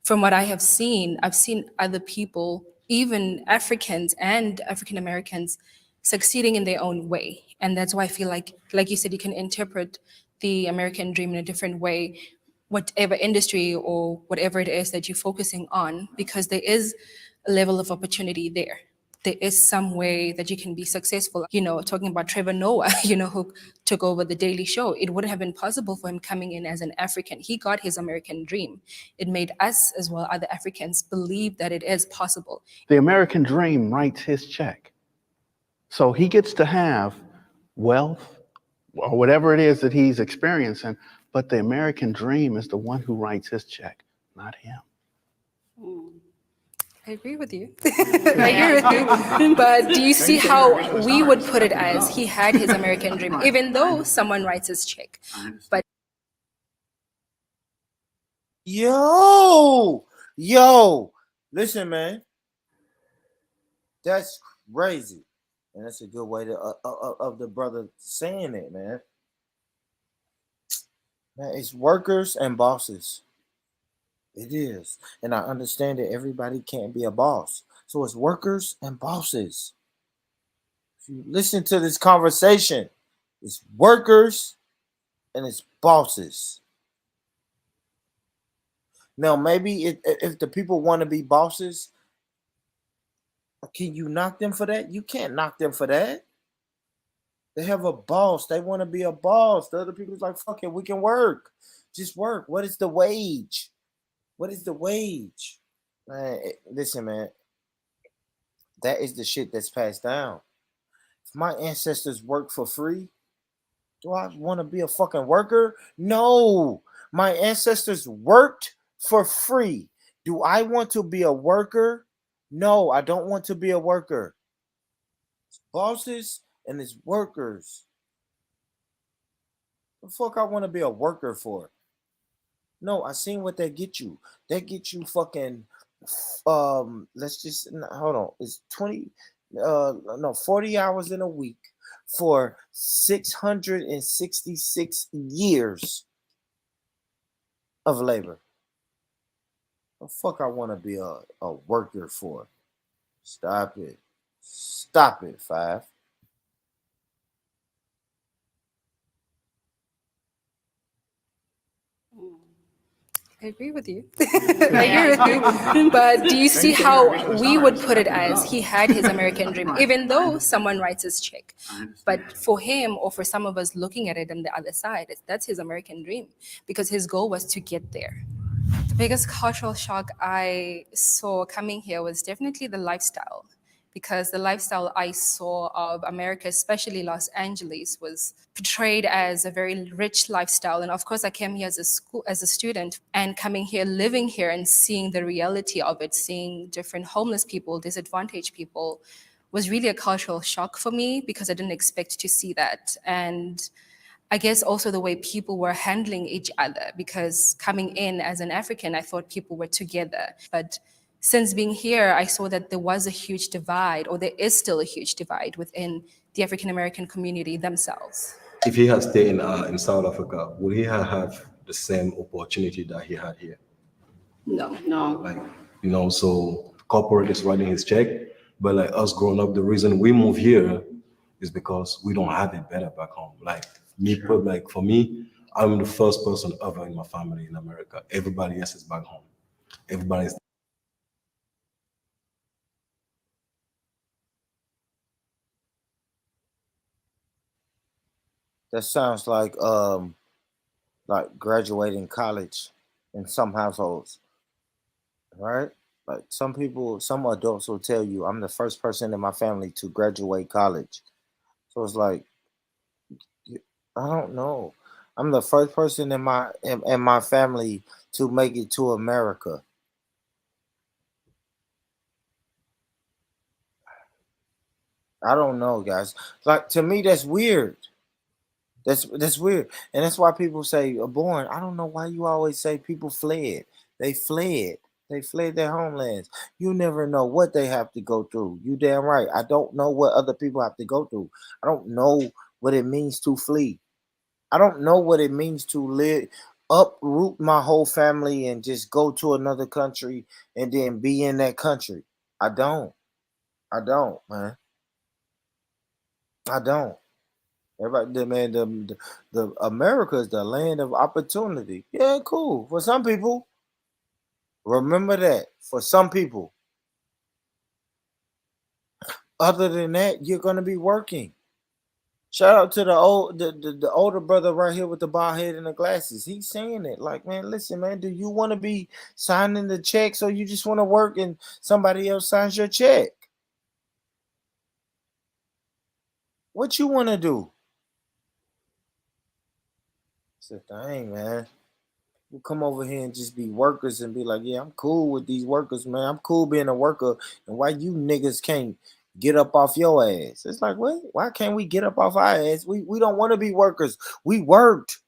N: from what I have seen, I've seen other people, even Africans and African Americans, succeeding in their own way. And that's why I feel like you said, you can interpret the American dream in a different way, whatever industry or whatever it is that you're focusing on, because there is a level of opportunity there. There is some way that you can be successful. Talking about Trevor Noah, who took over The Daily Show, it wouldn't have been possible for him coming in as an African. He got his American dream. It made us as well, other Africans, believe that it is possible.
I: The American dream writes his check. So he gets to have wealth, or whatever it is that he's experiencing. But the American dream is the one who writes his check, not him.
N: I agree with you. I agree with you. But do you see how we would put it as he had his American dream, even though someone writes his check? But
A: yo, listen, man. That's crazy. And that's a good way to of the brother saying it, man. Man, it's workers and bosses. It is. And I understand that everybody can't be a boss. So it's workers and bosses. If you listen to this conversation, it's workers and it's bosses. Now, maybe if the people want to be bosses, can you knock them for that? You can't knock them for that. They have a boss. They want to be a boss. The other people's like, fuck it, we can work. Just work. What is the wage? What is the wage? Man, listen, man. That is the shit that's passed down. If my ancestors worked for free, do I want to be a fucking worker? No. My ancestors worked for free. Do I want to be a worker? No, I don't want to be a worker. It's bosses and it's workers. The fuck I want to be a worker for? No, I seen what they get you. They get you fucking let's just hold on. It's 40 hours in a week for 666 years of labor. The fuck I want to be a worker for? Stop it. Stop it, Five.
N: I agree with you. I agree with you. But do you see how we would put it as he had his American dream, even though someone writes his check? But for him, or for some of us looking at it on the other side, that's his American dream because his goal was to get there. The biggest cultural shock I saw coming here was definitely the lifestyle, because the lifestyle I saw of America, especially Los Angeles, was portrayed as a very rich lifestyle. And of course, I came here as a student, and coming here, living here, and seeing the reality of it, seeing different homeless people, disadvantaged people, was really a cultural shock for me because I didn't expect to see that. And I guess also the way people were handling each other, because coming in as an African, I thought people were together. But since being here, I saw that there was a huge divide, or there is still a huge divide within the African American community themselves.
H: If he had stayed in South Africa, would he have the same opportunity that he had here?
O: No.
H: Like, so corporate is writing his check, but like us growing up, the reason we move here is because we don't have it better back home. Like for me, I'm the first person ever in my family in America. Everybody else is back home. Everybody's
A: That sounds like graduating college in some households. Right? Like some adults will tell you, I'm the first person in my family to graduate college. So it's like, I don't know. I'm the first person in my family to make it to America. I don't know, guys. Like to me, that's weird. That's weird, and that's why people say born. I don't know why you always say people fled. They fled. They fled their homelands. You never know what they have to go through. You damn right. I don't know what other people have to go through. I don't know what it means to flee. I don't know what it means to uproot my whole family and just go to another country and then be in that country. I don't. I don't, man. I don't. Everybody, man, the America is the land of opportunity. Yeah, cool. For some people, remember that. For some people, other than that, you're gonna be working. Shout out to the older brother right here with the bald head and the glasses. He's saying it like, man, listen, man, do you want to be signing the checks or you just want to work and somebody else signs your check? What you want to do? the thing, man. We come over here and just be workers and be like, yeah, I'm cool with these workers, man. I'm cool being a worker. And why you niggas can't get up off your ass? It's like, what? Why can't we get up off our ass? We don't want to be workers. We worked.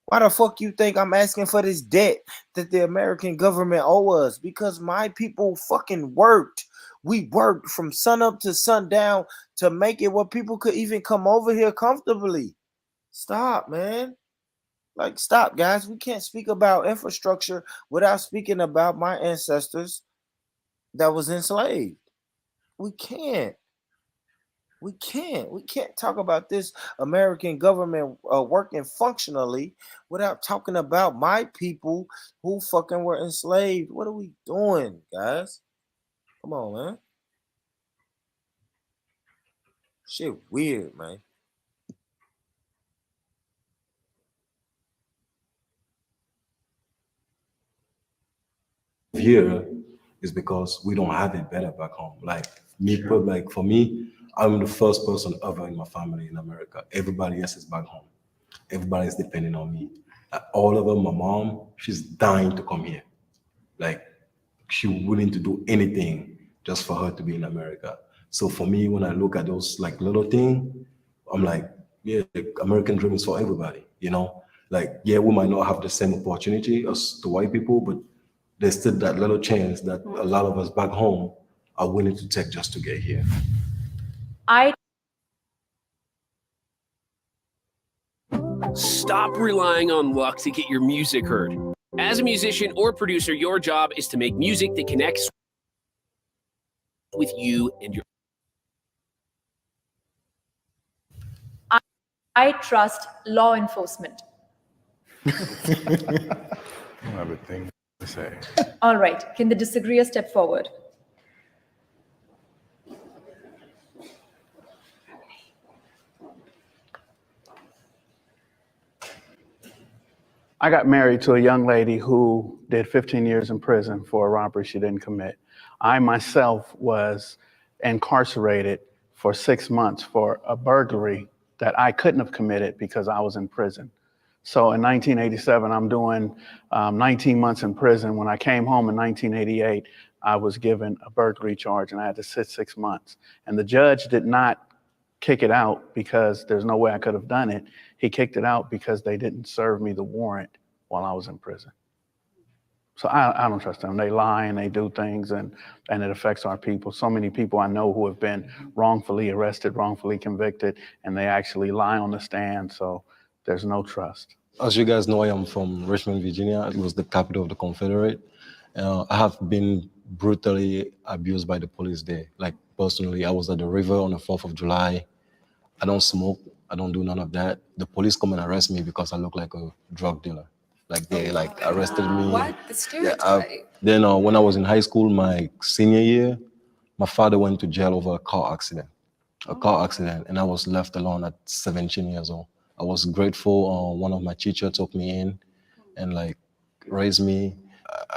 A: Why the fuck you think I'm asking for this debt that the American government owe us? Because my people fucking worked. We worked from sun up to sundown to make it where people could even come over here comfortably. Stop, man. Like, stop, guys. We can't speak about infrastructure without speaking about my ancestors that was enslaved. We can't. We can't talk about this American government working functionally without talking about my people who fucking were enslaved. What are we doing, guys? Come on, man. Shit weird, man.
H: Here is because we don't have it better back home. Like me, like for me, I'm the first person ever in my family in America. Everybody else is back home. Everybody is depending on me. All of them, my mom, she's dying to come here. Like she willing to do anything just for her to be in America. So for me, when I look at those like little thing, I'm like, yeah, the American dream is for everybody. You know, like yeah, we might not have the same opportunity as the white people, but there's still that little chance that a lot of us back home are willing to take just to get here.
R: Stop relying on luck to get your music heard. As a musician or producer, your job is to make music that connects with you and your.
J: I trust law enforcement.
L: I don't have a thing to say.
J: All right, can the disagreeer step forward?
I: I got married to a young lady who did 15 years in prison for a robbery she didn't commit. I myself was incarcerated for 6 months for a burglary that I couldn't have committed because I was in prison. So in 1987, I'm doing 19 months in prison. When I came home in 1988, I was given a burglary charge and I had to sit 6 months. And the judge did not kick it out because there's no way I could have done it. He kicked it out because they didn't serve me the warrant while I was in prison. So I don't trust them. They lie and they do things and it affects our people. So many people I know who have been wrongfully arrested, wrongfully convicted, and they actually lie on the stand. So there's no trust.
H: As you guys know, I am from Richmond, Virginia. It was the capital of the Confederate. I have been brutally abused by the police there. Like personally, I was at the river on the 4th of July. I don't smoke. I don't do none of that. The police come and arrest me because I look like a drug dealer. Like they arrested me.
N: What? The stereotype.
H: Then when I was in high school, my senior year, my father went to jail over a car accident. And I was left alone at 17 years old. I was grateful. One of my teachers took me in and like raised me.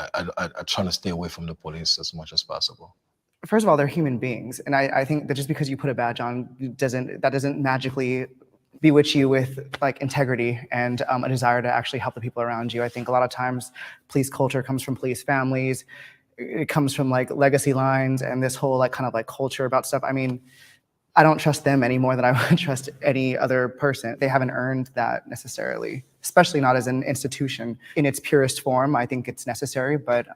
H: I try to stay away from the police as much as possible.
K: First of all, they're human beings, and I think that just because you put a badge on doesn't magically bewitch you with like integrity and a desire to actually help the people around you. I think a lot of times police culture comes from police families. It comes from like legacy lines and this whole like kind of like culture about stuff. I mean, I don't trust them any more than I would trust any other person. They haven't earned that necessarily, especially not as an institution. In its purest form, I think it's necessary, but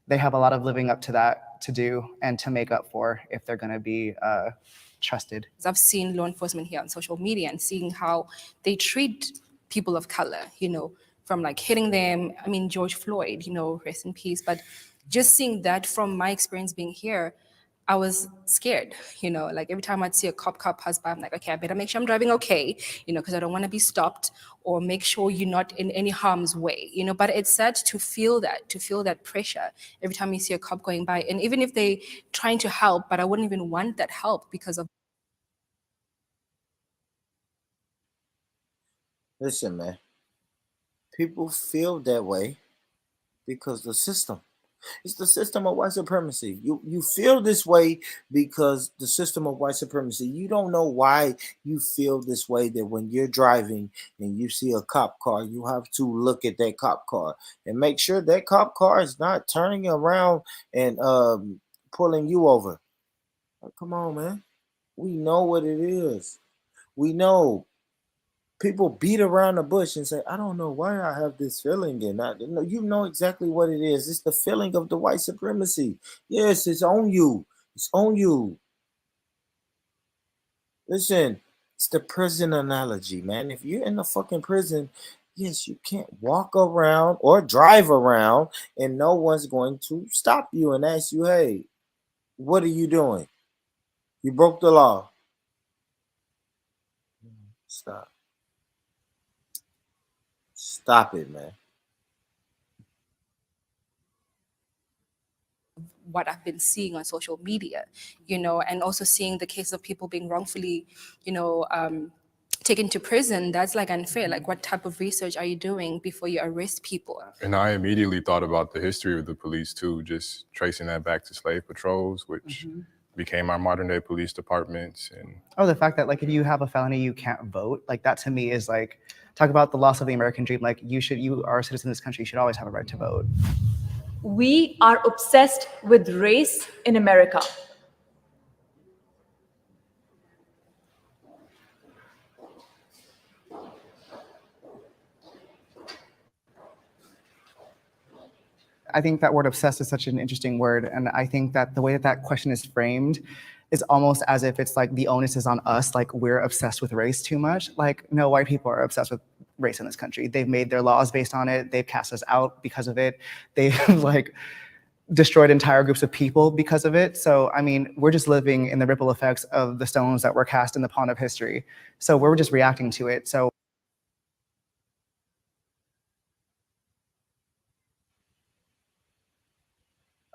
K: they have a lot of living up to that to do and to make up for if they're going to be trusted.
N: I've seen law enforcement here on social media and seeing how they treat people of color, you know, from like hitting them. I mean, George Floyd, you know, rest in peace. But just seeing that from my experience being here, I was scared, you know, like every time I'd see a cop pass by, I'm like, okay, I better make sure I'm driving okay, you know, because I don't want to be stopped, or make sure you're not in any harm's way, you know. But it's sad to feel that pressure every time you see a cop going by. And even if they trying to help, but I wouldn't even want that help because of.
A: Listen, man. People feel that way because the system It's the system of white supremacy. You feel this way because the system of white supremacy. You don't know why you feel this way, that when you're driving and you see a cop car, you have to look at that cop car and make sure that cop car is not turning around and pulling you over. Like, come on, man. We know what it is. We know. People beat around the bush and say, I don't know why I have this feeling. And you know exactly what it is. It's the feeling of the white supremacy. Yes, it's on you. It's on you. Listen, it's the prison analogy, man. If you're in the fucking prison, yes, you can't walk around or drive around and no one's going to stop you and ask you, hey, what are you doing? You broke the law. Stop. Stop it, man.
N: What I've been seeing on social media, and also seeing the case of people being wrongfully, taken to prison. That's like unfair. Like, what type of research are you doing before you arrest people?
L: And I immediately thought about the history of the police too, just tracing that back to slave patrols, which became our modern day police departments. And
K: the fact that like if you have a felony, you can't vote. Like that to me is like, talk about the loss of the American dream. Like you are a citizen of this country. You should always have a right to vote.
J: We are obsessed with race in America.
K: I think that word obsessed is such an interesting word. And I think that the way that that question is framed is almost as if it's like the onus is on us, like we're obsessed with race too much. Like, no, white people are obsessed with race in this country. They've made their laws based on it. They've cast us out because of it. They've like destroyed entire groups of people because of it. So, I mean, we're just living in the ripple effects of the stones that were cast in the pond of history. So we're just reacting to it. So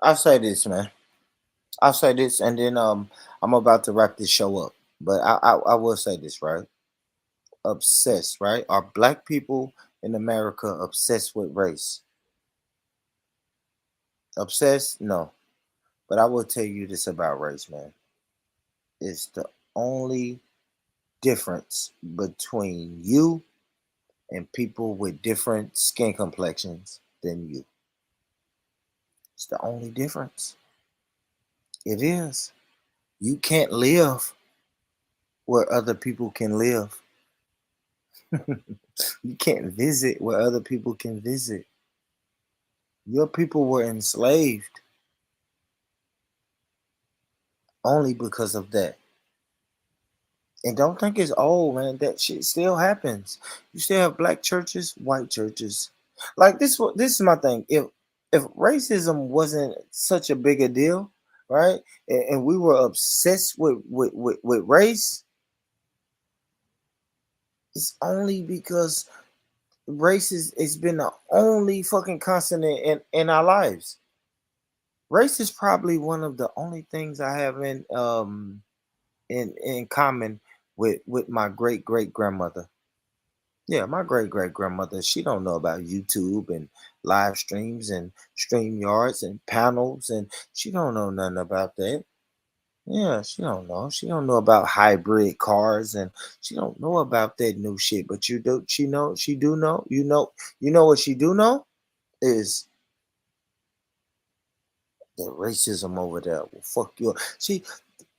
A: I'll say this, man. I'll say this, and then I'm about to wrap this show up. But I will say this, right? Obsessed, right? Are black people in America obsessed with race? Obsessed? No. But I will tell you this about race, man. It's the only difference between you and people with different skin complexions than you. It's the only difference. It is. You can't live where other people can live. You can't visit where other people can visit. Your people were enslaved only because of that. And don't think it's old, man. That shit still happens. You still have black churches, white churches. Like this is my thing. If racism wasn't such a big a deal, right? And we were obsessed with race, it's only because race it's been the only fucking constant in our lives. Race is probably one of the only things I have in common with my great grandmother. Yeah, my great grandmother, she don't know about YouTube and live streams and stream yards and panels, and she don't know nothing about that. Yeah, she don't know. She don't know about hybrid cars, and she don't know about that new shit. But you do. She do know. You know what she do know is the racism over there will fuck you up. See,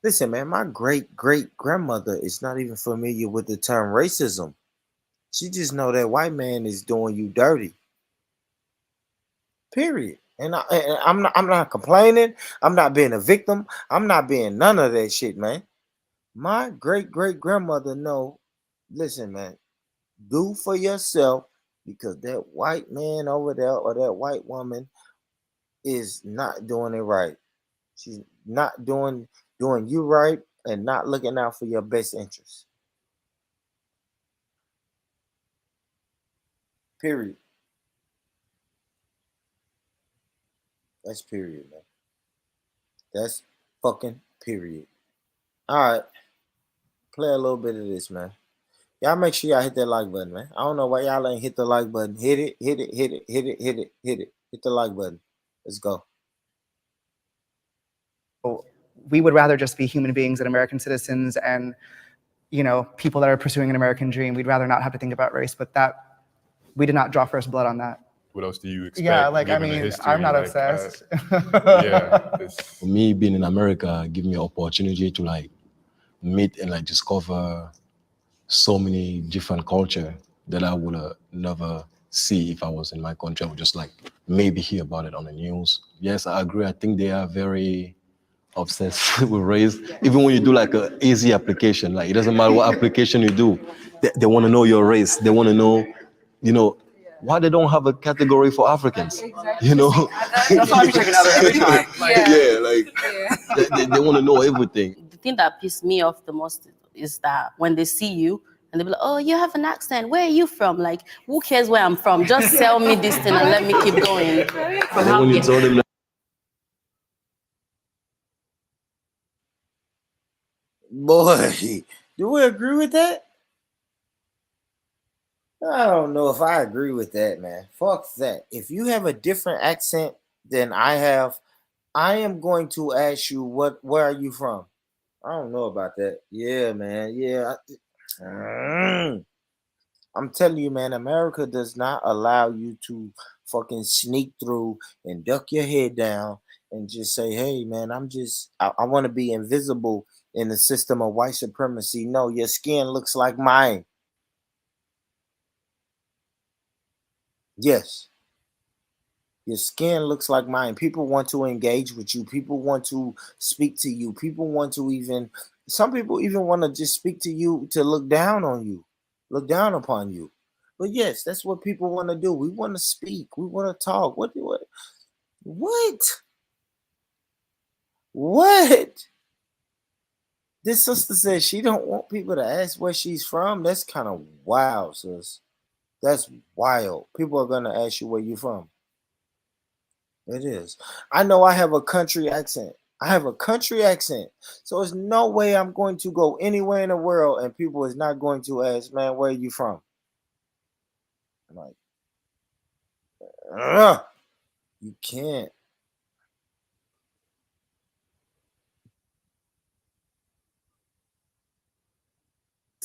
A: listen, man. My great grandmother is not even familiar with the term racism. She just know that white man is doing you dirty. Period. And I'm not complaining. I'm not being a victim. I'm not being none of that shit, man. My great grandmother know. Listen, man. Do for yourself because that white man over there or that white woman is not doing it right. She's not doing you right and not looking out for your best interest. Period. That's period, man. That's fucking period. All right. Play a little bit of this, man. Y'all make sure y'all hit that like button, man. I don't know why y'all ain't hit the like button. Hit it, hit it, hit it, hit it, hit it, hit it. Hit the like button. Let's go.
K: we would rather just be human beings and American citizens and, you know, people that are pursuing an American dream. We'd rather not have to think about race, but that we did not draw first blood on that.
L: What else do you expect?
K: Yeah, like, I mean, I'm not obsessed.
H: For me, being in America give me an opportunity to like meet and like discover so many different culture that I would never see if I was in my country. I would just like maybe hear about it on the news. Yes, I agree. I think they are very obsessed with race. Even when you do like a easy application, like it doesn't matter what application you do, they want to know your race. They want to know, you know, why they don't have a category for Africans. You know,
K: That's why I'm checking out every time.
H: they want to know everything.
O: The thing that pissed me off the most is that when they see you and they be like, oh, you have an accent. Where are you from? Like, who cares where I'm from? Just sell me this thing and let me keep going.
H: And then when you told them,
A: Boy, do we agree with that? I don't know if I agree with that, man. Fuck that. If you have a different accent than I have, I am going to ask you where are you from? I don't know about that. Yeah, man. Yeah. I'm telling you, man, America does not allow you to fucking sneak through and duck your head down and just say, hey, man, I want to be invisible in the system of white supremacy. No, your skin looks like mine. Yes. Your skin looks like mine. People want to engage with you. People want to speak to you. Some people even want to just speak to you to look down on you, look down upon you. But yes, that's what people want to do. We want to speak. We want to talk. What? This sister says she don't want people to ask where she's from. That's kind of wild, sis. That's wild. People are gonna ask you where you from. It is. I know I have a country accent. So there's no way I'm going to go anywhere in the world and people is not going to ask, man, where are you from? I'm like, you can't.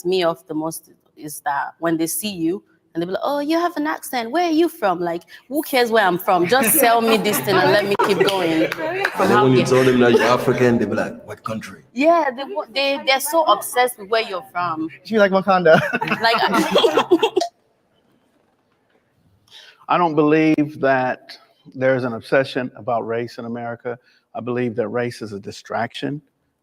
O: Me off the most is that when they see you and they be like, oh, you have an accent. Where are you from? Like, who cares where I'm from? Just sell me this thing and let me keep going.
H: and then when you told them that you're African, they be like, what country?
O: Yeah, they're so obsessed with where you're from.
K: You like Wakanda?
O: Like,
I: I don't believe that there's an obsession about race in America. I believe that race is a distraction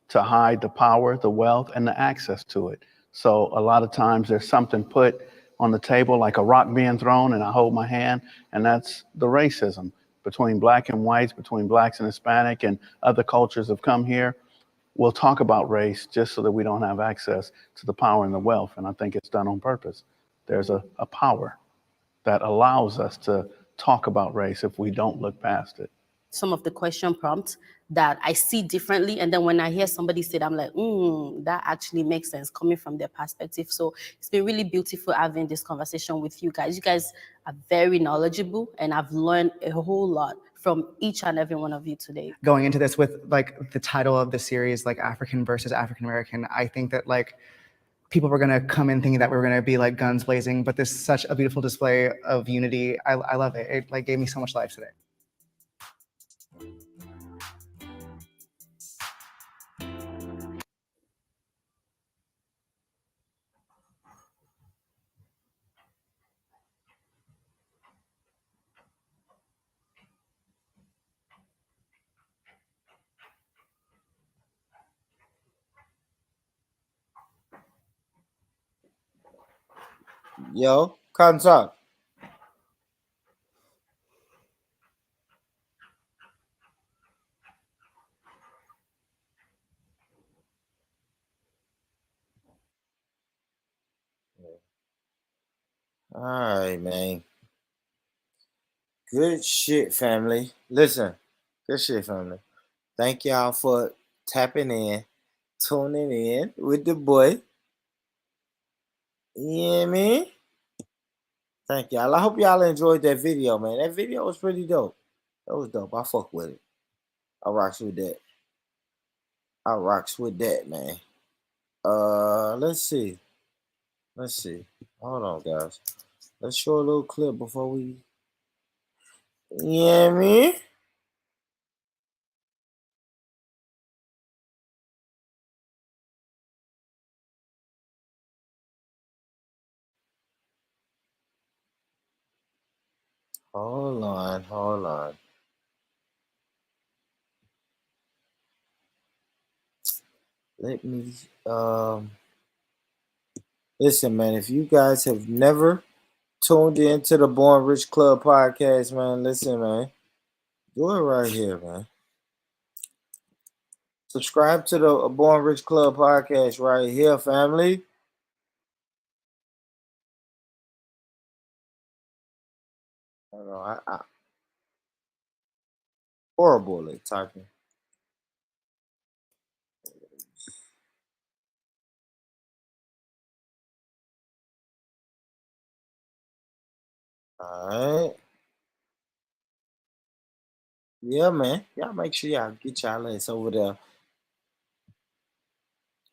I: to hide the power, the wealth, and the access to it. So a lot of times there's something put on the table like a rock being thrown and I hold my hand, and that's the racism between black and whites, between blacks and Hispanic, and other cultures have come here. We'll talk about race just so that we don't have access to the power and the wealth, and I think it's done on purpose. There's a power that allows us to talk about race if we don't look past it.
O: some of the question prompts that I see differently. And then when I hear somebody say it, I'm like, that actually makes sense coming from their perspective. So it's been really beautiful having this conversation with you guys. You guys are very knowledgeable, and I've learned a whole lot from each and every one of you today.
K: Going into this with like the title of the series, like African versus African American, I think that like people were gonna come in thinking that we were gonna be like guns blazing, but this is such a beautiful display of unity. I love it. It like gave me so much life today.
A: Yo, Kansan. All right, man. Good shit, family. Listen, good shit, family. Thank y'all for tapping in, tuning in with the boy. You know what I mean? Thank y'all. I hope y'all enjoyed that video, man. That video was pretty dope. That was dope. I fuck with it. I rocks with that. I rocks with that, man. Let's see. Hold on, guys. Let's show a little clip before we. Yeah, me. Hold on. Let me listen, man. If you guys have never tuned into the Born Rich Club podcast, man, listen, man. Do it right here, man. Subscribe to the Born Rich Club podcast right here, family. I don't know, I horrible at typing. All right. Yeah, man. Y'all make sure y'all get y'all ass over there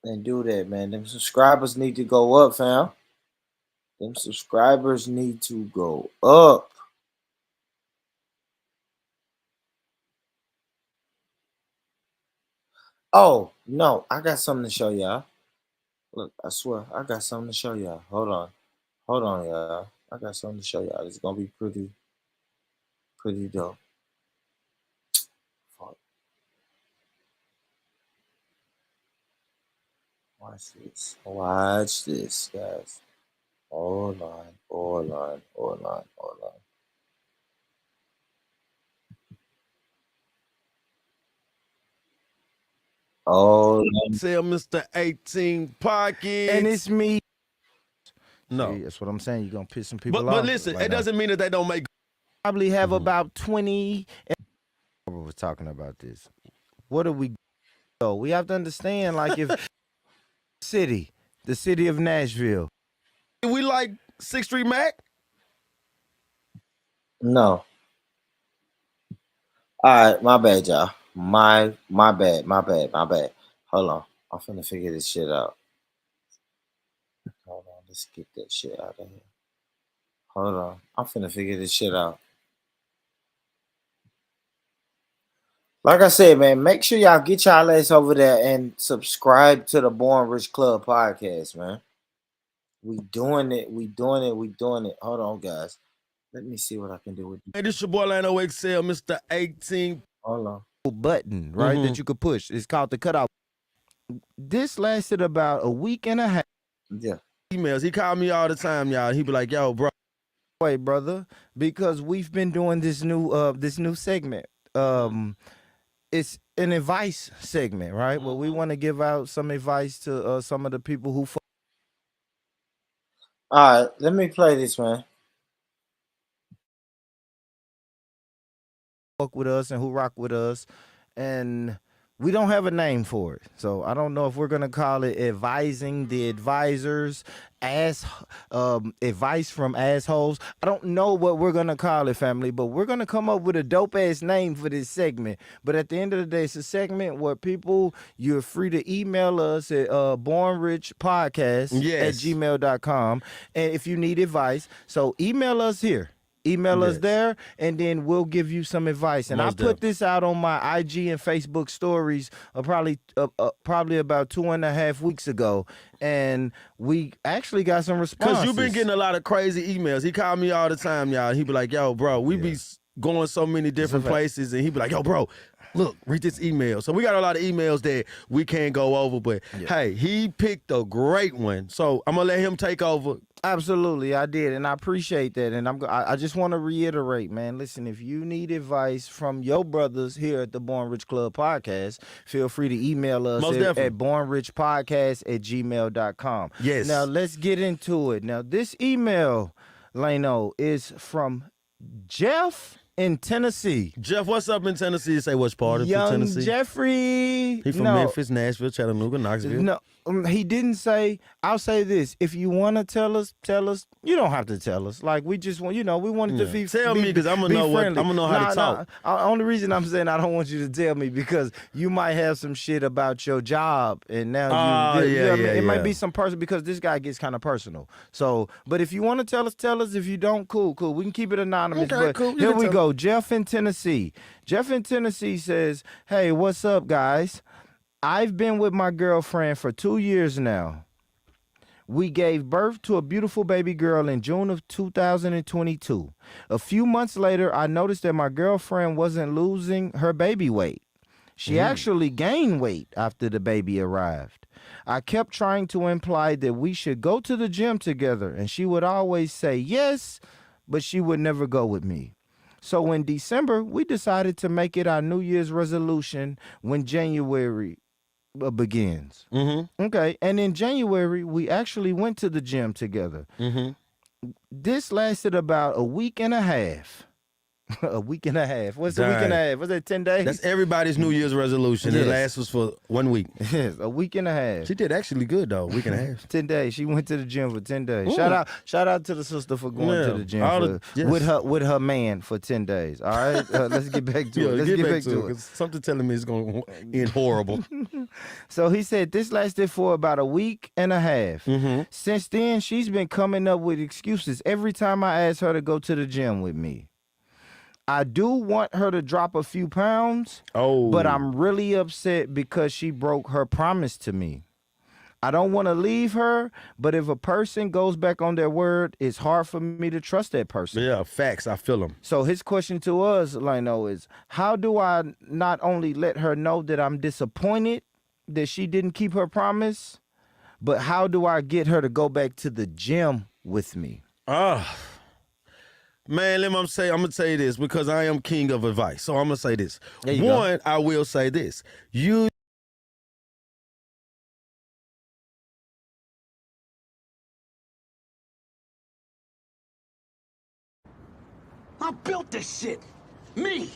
A: and do that, man. Them subscribers need to go up, fam. Them subscribers need to go up. Oh, no, I got something to show y'all. Look, I swear, I got something to show y'all. Hold on. Hold on, y'all. I got something to show y'all. It's gonna be pretty dope. Fuck. Watch this, guys. Hold on. Oh,
S: Sell Mr. 18 Pockets.
T: And it's me.
S: No.
T: See, that's what I'm saying. You're going to piss some people off.
S: But listen,
T: right
S: it
T: now.
S: doesn't mean that they don't make.
T: Probably have about 20. We're talking about this. What do we go? We have to understand, like, if the city of Nashville.
S: We like 6th Street Mac?
A: no. All right, my bad, y'all. My bad. Hold on. I'm finna figure this shit out. Hold on. Let's get that shit out of here. Hold on. I'm finna figure this shit out. Like I said, man, make sure y'all get y'all ass over there and subscribe to the Born Rich Club podcast, man. We doing it. Hold on, guys. Let me see what I can do with you.
S: Hey, this your boy Lano XL, Mr. 18.
A: Hold on.
T: Button, right, that you could push. It's called the cutout. This lasted about a week and a half.
A: Yeah.
S: Emails. He called me all the time, y'all. He be like, yo, bro.
T: Wait, brother, because we've been doing this new segment. It's an advice segment, right? Where we want to give out some advice to some of the people who.
A: All right, let me play this, man.
T: Fuck with us and who rock with us, and we don't have a name for it, so I don't know if we're gonna call it advising the advisors, advice from assholes. I don't know what we're gonna call it, family, but we're gonna come up with a dope ass name for this segment. But at the end of the day, it's a segment where you're free to email us at bornrichpodcast at gmail.com, and if you need advice, so email us here. Email us there, and then we'll give you some advice. And I put this out on my IG and Facebook stories probably about 2.5 weeks ago, and we actually got some responses.
S: Because you've been getting a lot of crazy emails. He called me all the time, y'all. He be like, yo, bro, we be going so many different places, and he be like, yo, bro, look, read this email. So we got a lot of emails that we can't go over, but hey, he picked a great one. So I'm gonna let him take over.
T: Absolutely, I did, and I appreciate that. And I just want to reiterate, man. Listen, if you need advice from your brothers here at the Born Rich Club podcast, feel free to email us at bornrichpodcast at gmail.com.
S: Yes.
T: Now let's get into it. Now this email, Lano, is from Jeff in Tennessee.
S: Jeff, what's up in Tennessee? You say which part of Tennessee?
T: Jeffrey.
S: He from Memphis, Nashville, Chattanooga, Knoxville.
T: No, he didn't say. I'll say this: if you want to tell us, tell us. You don't have to tell us. Like, we just want, we wanted to be.
S: Tell me, because I'm gonna know
T: friendly.
S: I'm gonna know how to talk.
T: Only reason I'm saying I don't want you to tell me, because you might have some shit about your job, and now it might be some person, because this guy gets kind of personal. So, but if you want to tell us, tell us. If you don't, cool. We can keep it anonymous.
S: Okay,
T: but
S: cool.
T: Here we go. Jeff in Tennessee. Jeff in Tennessee says, "Hey, what's up, guys? I've been with my girlfriend for 2 years now. We gave birth to a beautiful baby girl in June of 2022. A few months later, I noticed that my girlfriend wasn't losing her baby weight. She actually gained weight after the baby arrived. I kept trying to imply that we should go to the gym together, and she would always say yes, but she would never go with me. So in December, we decided to make it our New Year's resolution when January begins. Okay, and in January, we actually went to the gym together. This lasted about a week and a half. A week and a half. What's a week and a half? Was that 10 days?
S: That's everybody's New Year's resolution.
T: Yes.
S: It lasts for 1 week.
T: Yes, a week and a half.
S: She did actually good though. A week and a half.
T: 10 days. She went to the gym for 10 days.
S: Ooh.
T: Shout out to the sister for going to the gym with her man for 10 days. All right, let's get back to it. Let's get back to it.
S: 'Cause something telling me it's going to end horrible.
T: So he said this lasted for about a week and a half. Since then, she's been coming up with excuses every time I ask her to go to the gym with me. I do want her to drop a few pounds, but I'm really upset because she broke her promise to me. I don't want to leave her, but if a person goes back on their word, it's hard for me to trust that person.
S: Yeah, facts. I feel them.
T: So his question to us, Lino, is how do I not only let her know that I'm disappointed that she didn't keep her promise, but how do I get her to go back to the gym with me?
S: Man, I'm gonna say this because I am king of advice. So I'm gonna say this.
T: One,
S: I will say this.
P: I built this shit. Me.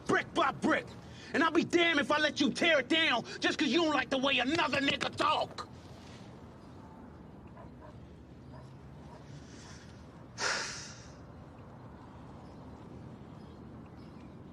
P: Brick by brick. And I'll be damned if I let you tear it down just because you don't like the way another nigga talk.